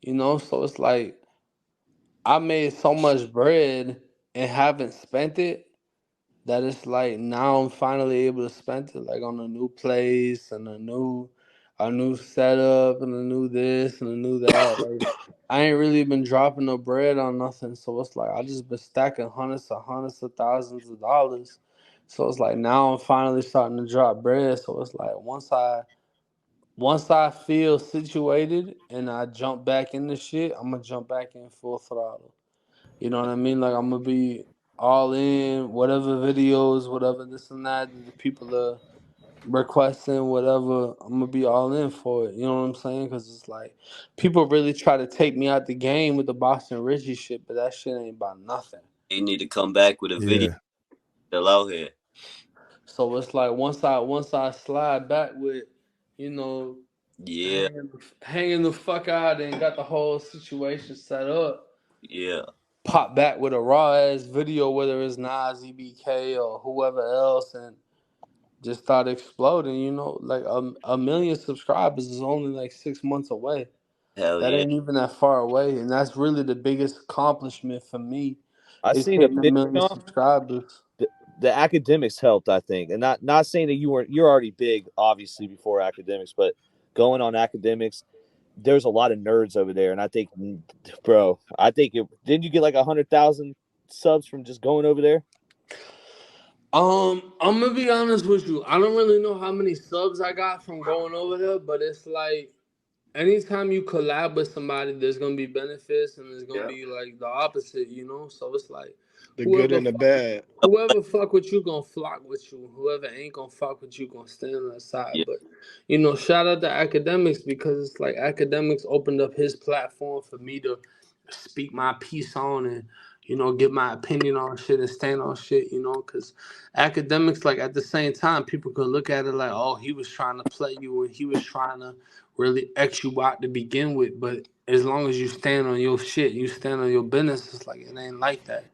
So it's like I made so much bread and haven't spent it that it's like now I'm finally able to spend it, like, on a new place and a new setup and a new this and a new that. Like, I ain't really been dropping no bread on nothing, so it's like I just been stacking hundreds of thousands of dollars. So it's like now I'm finally starting to drop bread. So it's like once I feel situated and I jump back into shit, I'm gonna jump back in full throttle. You know what I mean? Like, I'm gonna be all in, whatever videos, whatever this and that, the people are requesting, whatever, I'm gonna be all in for it. You know what I'm saying? Because it's like people really try to take me out the game with the Boston Richie shit, but that shit ain't about nothing. They need to come back with a video. Yeah. Still out here. So it's like once I slide back with, you know, Yeah, hanging the fuck out and got the whole situation set up, yeah. pop back with a raw ass video, whether it's Nas, EBK, or whoever else, and just start exploding. You know, like a million subscribers is only like 6 months away. Hell That yeah. ain't even that far away, and that's really the biggest accomplishment for me. I Is seen a hitting a video. million subscribers. The academics helped, I think, and not saying that you're already big, obviously, before academics, but going on academics, there's a lot of nerds over there, and I think, bro, didn't you get like 100,000 subs from just going over there? I'm gonna be honest with you. I don't really know how many subs I got from going over there, but it's like anytime you collab with somebody, there's gonna be benefits and there's gonna be like the opposite, you know. So it's like The good and the bad. whoever fuck with you gonna flock with you. Whoever ain't gonna fuck with you gonna stand on that side. Yeah. But you know, shout out to academics because it's like academics opened up his platform for me to speak my piece on and you know give my opinion on shit and stand on shit. You know, because academics like at the same time people could look at it like, oh, he was trying to play you and he was trying to really X you out to begin with. But as long as you stand on your shit, you stand on your business. It's like it ain't like that.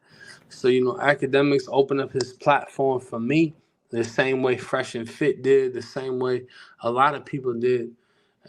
So, you know, academics opened up his platform for me the same way Fresh and Fit did, the same way a lot of people did.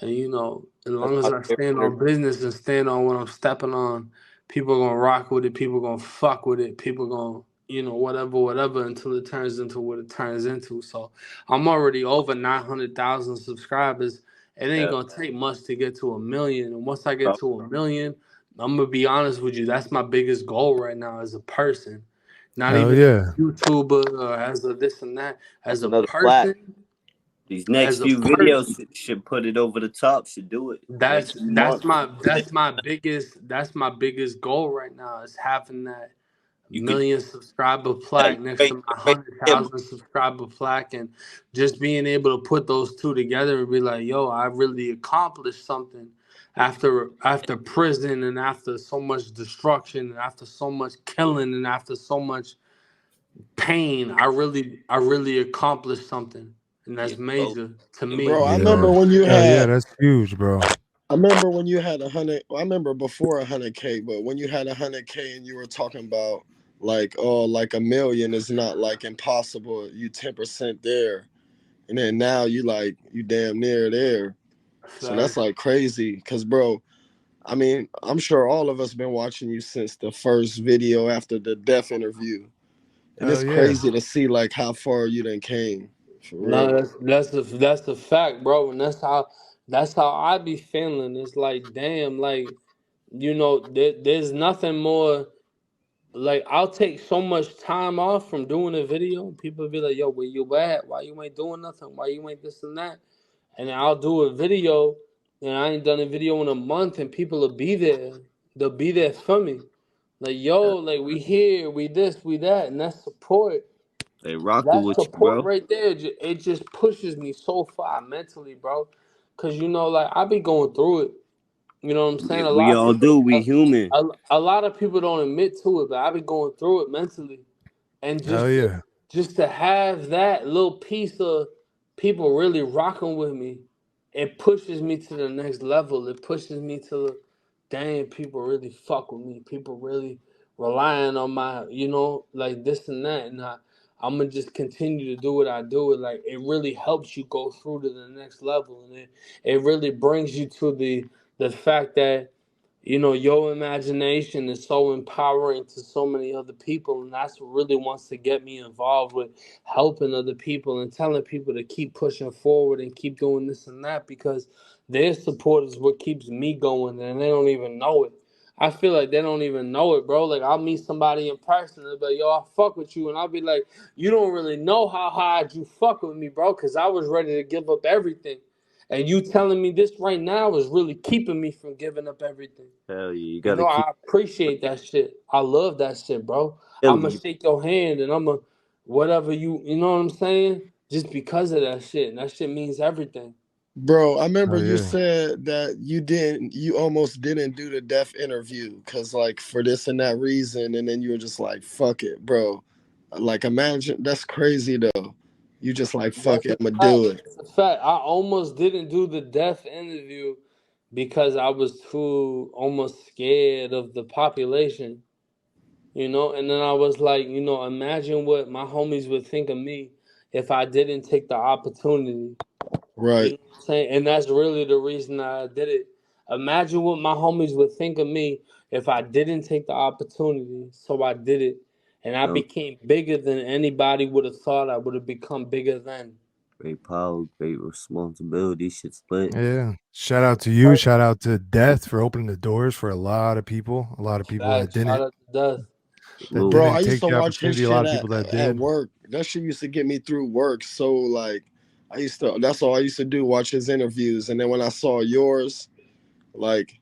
And, you know, as long as I stand on business and stand on what I'm stepping on, people are going to rock with it. People are going to fuck with it. People are going to, you know, whatever, until it turns into what it turns into. So I'm already over 900,000 subscribers. It ain't going to take much to get to a million. And once I get to a million, I'm gonna be honest with you. That's my biggest goal right now as a person, not Hell even yeah. as a YouTuber or as a this and that. As a Another flat. person, These next as a few person, videos should put it over the top. Should do it. that's Next few that's months. my biggest goal right now is having that You could million subscriber plaque next to my 100,000 subscriber plaque, and just being able to put those two together and be like, yo, I really accomplished something after prison and after so much destruction and after so much killing and after so much pain. I really accomplished something, and that's major to me. Bro, I Yeah. remember when you Hell yeah, had. that's huge, bro. I remember when you had 100. I remember before 100K, but when you had 100K and you were talking about like, oh, like a million is not like impossible. You 10% there, and then now you damn near there. So that's like crazy, cause bro, I mean, I'm sure all of us been watching you since the first video after the death interview, and Hell it's yeah. crazy to see like how far you done came. For real. No, that's a fact, bro, and that's how I be feeling. It's like, damn, like you know, there's nothing more. Like I'll take so much time off from doing a video. People be like, "Yo, where you at? Why you ain't doing nothing? Why you ain't this and that?" And I'll do a video, and I ain't done a video in a month, and people will be there. They'll be there for me. Like, yo, like we here, we this, we that, and that's support. they rocking That with you, support bro. right there, it just pushes me so far mentally, bro. Cause you know, like I be going through it. You know what I'm saying? We all do. We human. A lot of people don't admit to it, but I be going through it mentally, and Hell yeah. just to have that little piece of people really rocking with me, it pushes me to the next level. It pushes me to, dang, people really fuck with me. People really relying on my, you know, like this and that, and I'm gonna just continue to do what I do. Like it really helps you go through to the next level, and it really brings you to the fact that you know your imagination is so empowering to so many other people, and that's what really wants to get me involved with helping other people and telling people to keep pushing forward and keep doing this and that because their support is what keeps me going, and they don't even know it. I feel like they don't even know it, bro. Like I'll meet somebody in person and they'll be like, yo, I fuck with you, and I'll be like, you don't really know how hard you fuck with me, bro, because I was ready to give up everything. And you telling me this right now is really keeping me from giving up everything. Hell yeah, you You gotta know, keep I appreciate that shit. I love that shit, bro. I'm Philly. gonna shake your hand and I'm gonna whatever you know what I'm saying? Just because of that shit. And that shit means everything. Bro, I remember Oh you yeah. said that you almost didn't do the death interview because like for this and that reason, and then you were just like, fuck it, bro. Like imagine that's crazy though. You just like fuck That's it, a I'ma fact. do it. That's a fact. I almost didn't do the death interview because I was too almost scared of the population, you know. And then I was like, you know, imagine what my homies would think of me if I didn't take the opportunity. You Right. know what I'm saying? And that's really the reason I did it. Imagine what my homies would think of me if I didn't take the opportunity. So I did it. And I No, became bigger than anybody would have thought I would have become bigger than. great power, great responsibility. Shit's lit. Yeah. Shout out to you. Shout out to Death for opening the doors for a lot of people. A lot of people that Facts. Shout didn't out to Death. Bro, Salute. I used take to the watch his opportunity. A lot shit of people that at did. work. That shit used to get me through work. So like that's all I used to do, watch his interviews. And then when I saw yours, like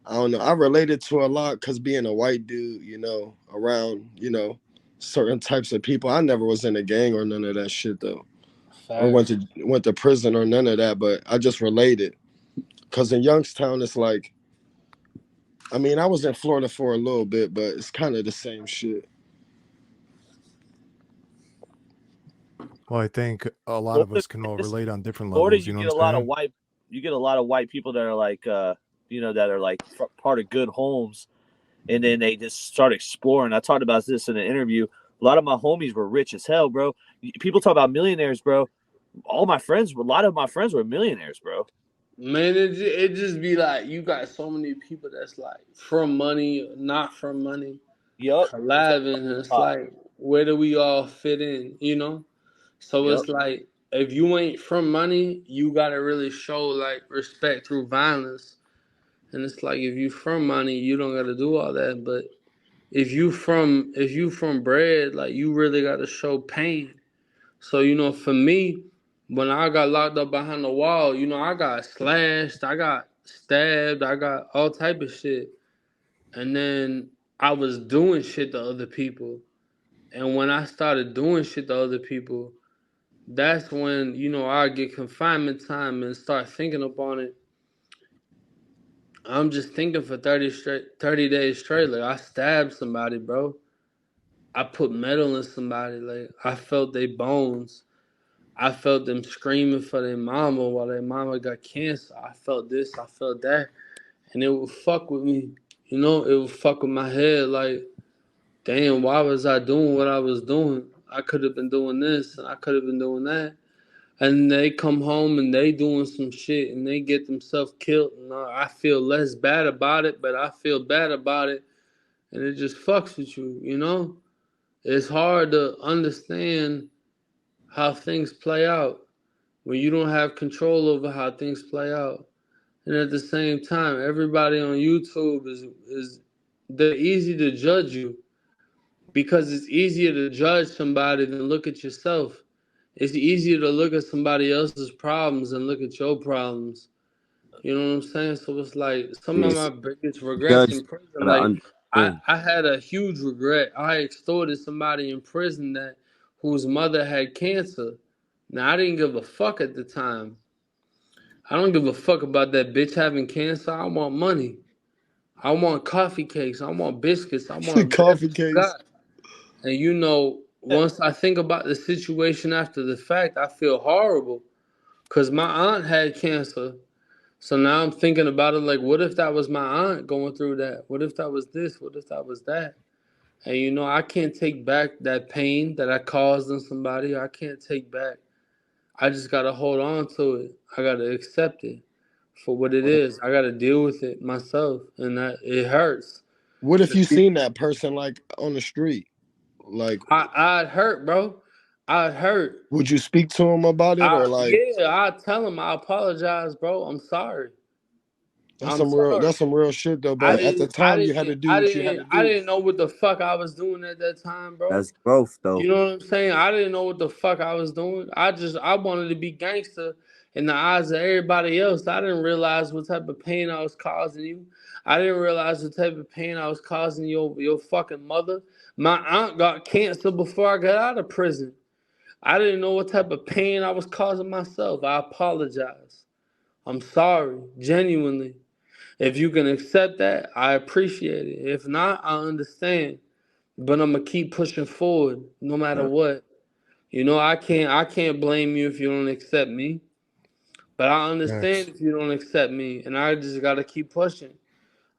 I don't know, I related to a lot because being a white dude, you know, around, you know, certain types of people. I never was in a gang or none of that shit though. Or Facts. went to prison or none of that, but I just related. Cause in Youngstown it's like I mean, I was in Florida for a little bit, but it's kind of the same shit. Well, I think a lot of Florida, us can all it's- relate on different Florida, levels. You you know get what a I'm lot of saying? white. You get a lot of white people that are like, that are like part of good homes, and then they just start exploring. I talked about this in an interview. A lot of my homies were rich as hell, bro. People talk about millionaires, bro. A lot of my friends were millionaires, bro. Man, it just be like you got so many people that's like from money, not from money, Yup. collabing. And it's like, where do we all fit in, you know? So Yep. it's like, if you ain't from money, you gotta really show like respect through violence. And it's like, if you from money, you don't gotta do all that. But if you from bread, like you really gotta show pain. So, you know, for me, when I got locked up behind the wall, you know, I got slashed, I got stabbed, I got all type of shit. And then I was doing shit to other people. And when I started doing shit to other people, that's when, you know, I get confinement time and start thinking upon it. I'm just thinking for 30 days straight. Like I stabbed somebody, bro. I put metal in somebody. Like I felt their bones. I felt them screaming for their mama while their mama got cancer. I felt this, I felt that. And it would fuck with me. You know, it would fuck with my head like, damn, why was I doing what I was doing? I could have been doing this and I could have been doing that. And they come home and they doing some shit and they get themselves killed. And I feel less bad about it, but I feel bad about it. And it just fucks with you, you know? It's hard to understand how things play out when you don't have control over how things play out. And at the same time, everybody on YouTube is they're easy to judge you because it's easier to judge somebody than look at yourself. It's easier to look at somebody else's problems and look at your problems. You know what I'm saying? So it's like some of Yes. my biggest regrets Judge in prison, gotta like understand. I had a huge regret. I extorted somebody in prison that whose mother had cancer. Now I didn't give a fuck at the time. I don't give a fuck about that bitch having cancer. I want money. I want coffee cakes. I want biscuits. I want whatever Coffee you case. got. And you know, once I think about the situation after the fact, I feel horrible. Because my aunt had cancer. So now I'm thinking about it like, what if that was my aunt going through that? What if that was this? What if that was that? And you know, I can't take back that pain that I caused on somebody. I can't take back. I just got to hold on to it. I got to accept it for what it is. I got to deal with it myself. And that it hurts. What if The you people, seen that person like on the street? Like, I'd hurt, bro. I'd hurt. would you speak to him about it or like Yeah, I'd tell him I apologize, bro. I'm sorry. I'm sorry. that's some real shit though. But at the time you had to do what you had to I do. didn't know what the fuck I was doing at that time, bro. That's growth, though. You know what I'm saying? I didn't know what the fuck I was doing. I wanted to be gangster in the eyes of everybody else. I didn't realize what type of pain I was causing you. I didn't realize the type of pain I was causing your fucking mother. My aunt got cancer before I got out of prison. I didn't know what type of pain I was causing myself. I apologize. I'm sorry, genuinely. If you can accept that, I appreciate it. If not, I understand. But I'm gonna keep pushing forward no matter what. You know, I can't blame you if you don't accept me. But I understand if you don't accept me, and I just gotta keep pushing.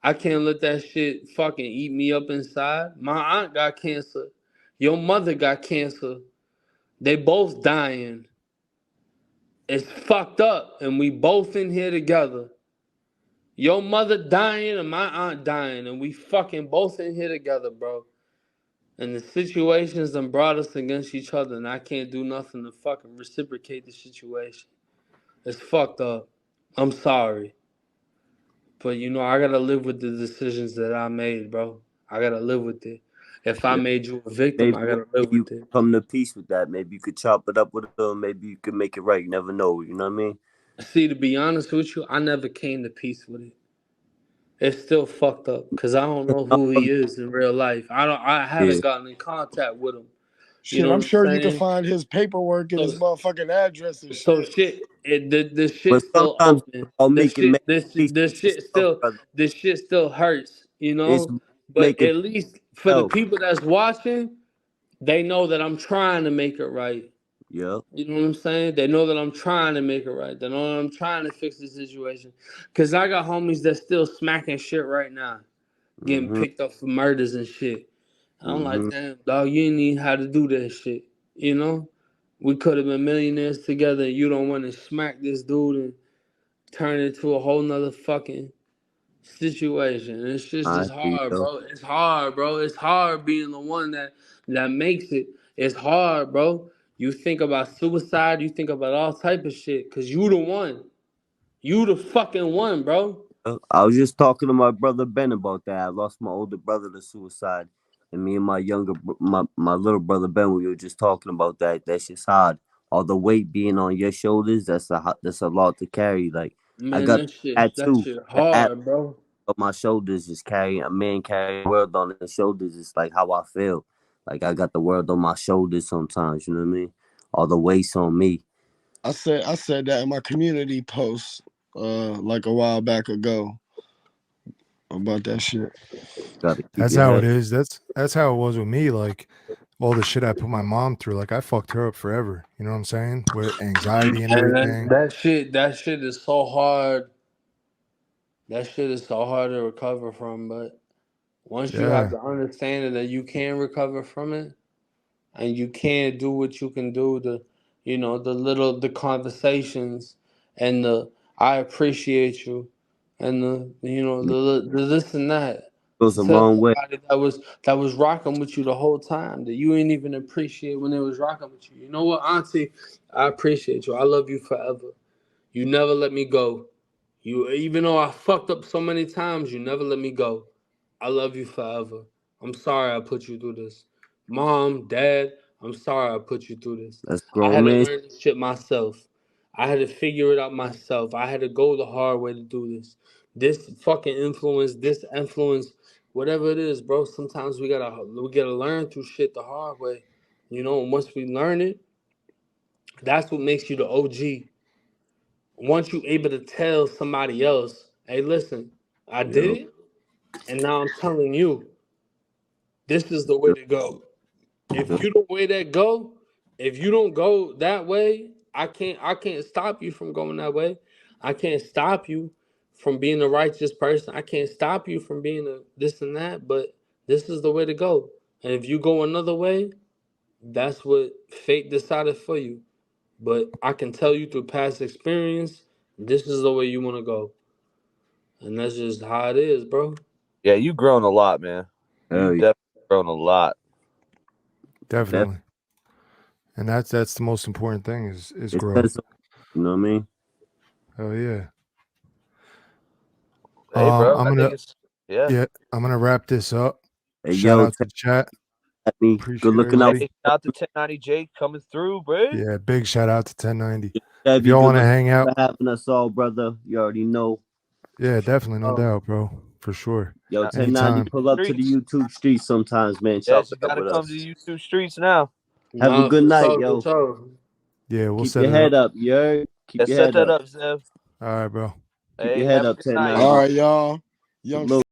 I can't let that shit fucking eat me up inside. My aunt got cancer. Your mother got cancer. They both dying. It's fucked up, and we both in here together. Your mother dying and my aunt dying, and we fucking both in here together, bro. And the situations done brought us against each other, and I can't do nothing to fucking reciprocate the situation. It's fucked up. I'm sorry. But you know, I gotta live with the decisions that I made, bro. I gotta live with it. If I made you a victim, Maybe I gotta live you with it. come to peace with that. Maybe you could chop it up with them. Maybe you could make it right. You never know. You know what I mean? See, to be honest with you, I never came to peace with it. It's still fucked up because I don't know who he is in real life. I haven't gotten in contact with him. You Shit, know I'm what I'm sure you can saying? find his paperwork and his motherfucking address and So shit. this But shit's still sometimes open. I'll This make it make shit, this peace this with shit yourself, still, brother. this shit still hurts, you It's know. But making at least for the yourself. people that's watching, they know that I'm trying to make it right. Yeah. You know what I'm saying? They know that I'm trying to make it right. They know that I'm trying to fix the situation. Cause I got homies that still smacking shit right now, getting picked up for murders and shit. I'm like, damn, dog, you didn't even how to do that shit. You know? We could have been millionaires together and you don't want to smack this dude and turn it into a whole nother fucking situation. It's just I it's see, hard, yo. bro. It's hard, bro. It's hard being the one that makes it. It's hard, bro. You think about suicide, you think about all type of shit, cause you the one. You the fucking one, bro. I was just talking to my brother Ben about that. I lost my older brother to suicide, and me and my little brother Ben, we were just talking about that. That's just hard. All the weight being on your shoulders, that's a lot to carry. Like I Man, got that tattoo, shit the hard, bro. on my shoulders is carrying a man carrying the world on his shoulders. It's like how I feel. Like I got the world on my shoulders sometimes. You know what I mean? All the weight's on me. I said that in my community post like a while back ago about that shit. Gotta keep That's your how head. it is. That's how it was with me. Like all the shit I put my mom through, like I fucked her up forever. You know what I'm saying? With anxiety and And everything. that shit is so hard. That shit is so hard to recover from, but once you have Yeah. the understanding that you can recover from it and you can do what you can do, the conversations and the I appreciate you and the this and that. Goes To a tell long way. somebody that was rocking with you the whole time that you ain't even appreciate when they was rocking with you. You know what, Auntie? I appreciate you. I love you forever. You never let me go. You even though I fucked up so many times, you never let me go. I love you forever. I'm sorry I put you through this. Mom, Dad, I'm sorry I put you through this. That's I grown had to man. learn this shit myself. I had to figure it out myself. I had to go the hard way to do this. This fucking influence, whatever it is, bro. Sometimes we gotta learn through shit the hard way. You know, and once we learn it, that's what makes you the OG. Once you able to tell somebody else, hey, listen, I did Yo, it, and now I'm telling you, this is the way to go. If yo, you don't way that go, if you don't go that way, I can't stop you from going that way. I can't stop you from being a righteous person. I can't stop you from being a this and that, but this is the way to go. And if you go another way, that's what fate decided for you. But I can tell you through past experience, this is the way you want to go. And that's just how it is, bro. Yeah, you've grown a lot, man. hell You've yeah. definitely grown a lot. Definitely. And that's the most important thing is It growth. says, you know what I mean? Oh yeah. Hey, bro, I'm I gonna think it's I'm gonna wrap this up. Hey, Shout yo, out to the chat. at me. Good Appreciate looking out. everybody. Hey, shout out to 1090 Jake coming through, bro. Yeah, big shout out to 1090. If y'all want to hang out, for having us all, brother. You already know. yeah, definitely, no doubt, bro, for sure. Yo, Yeah. 1090, pull up to the YouTube streets sometimes, man. Yes, Chop you it up gotta with come us. to the YouTube streets now. Have a good night, yo. Yeah, we'll Keep set your it head up. up, yo. Keep Let's your set head that up. up, Zev. All right, bro. Keep Hey, your head have a up, good night. 1090. All right, y'all. Young Salute.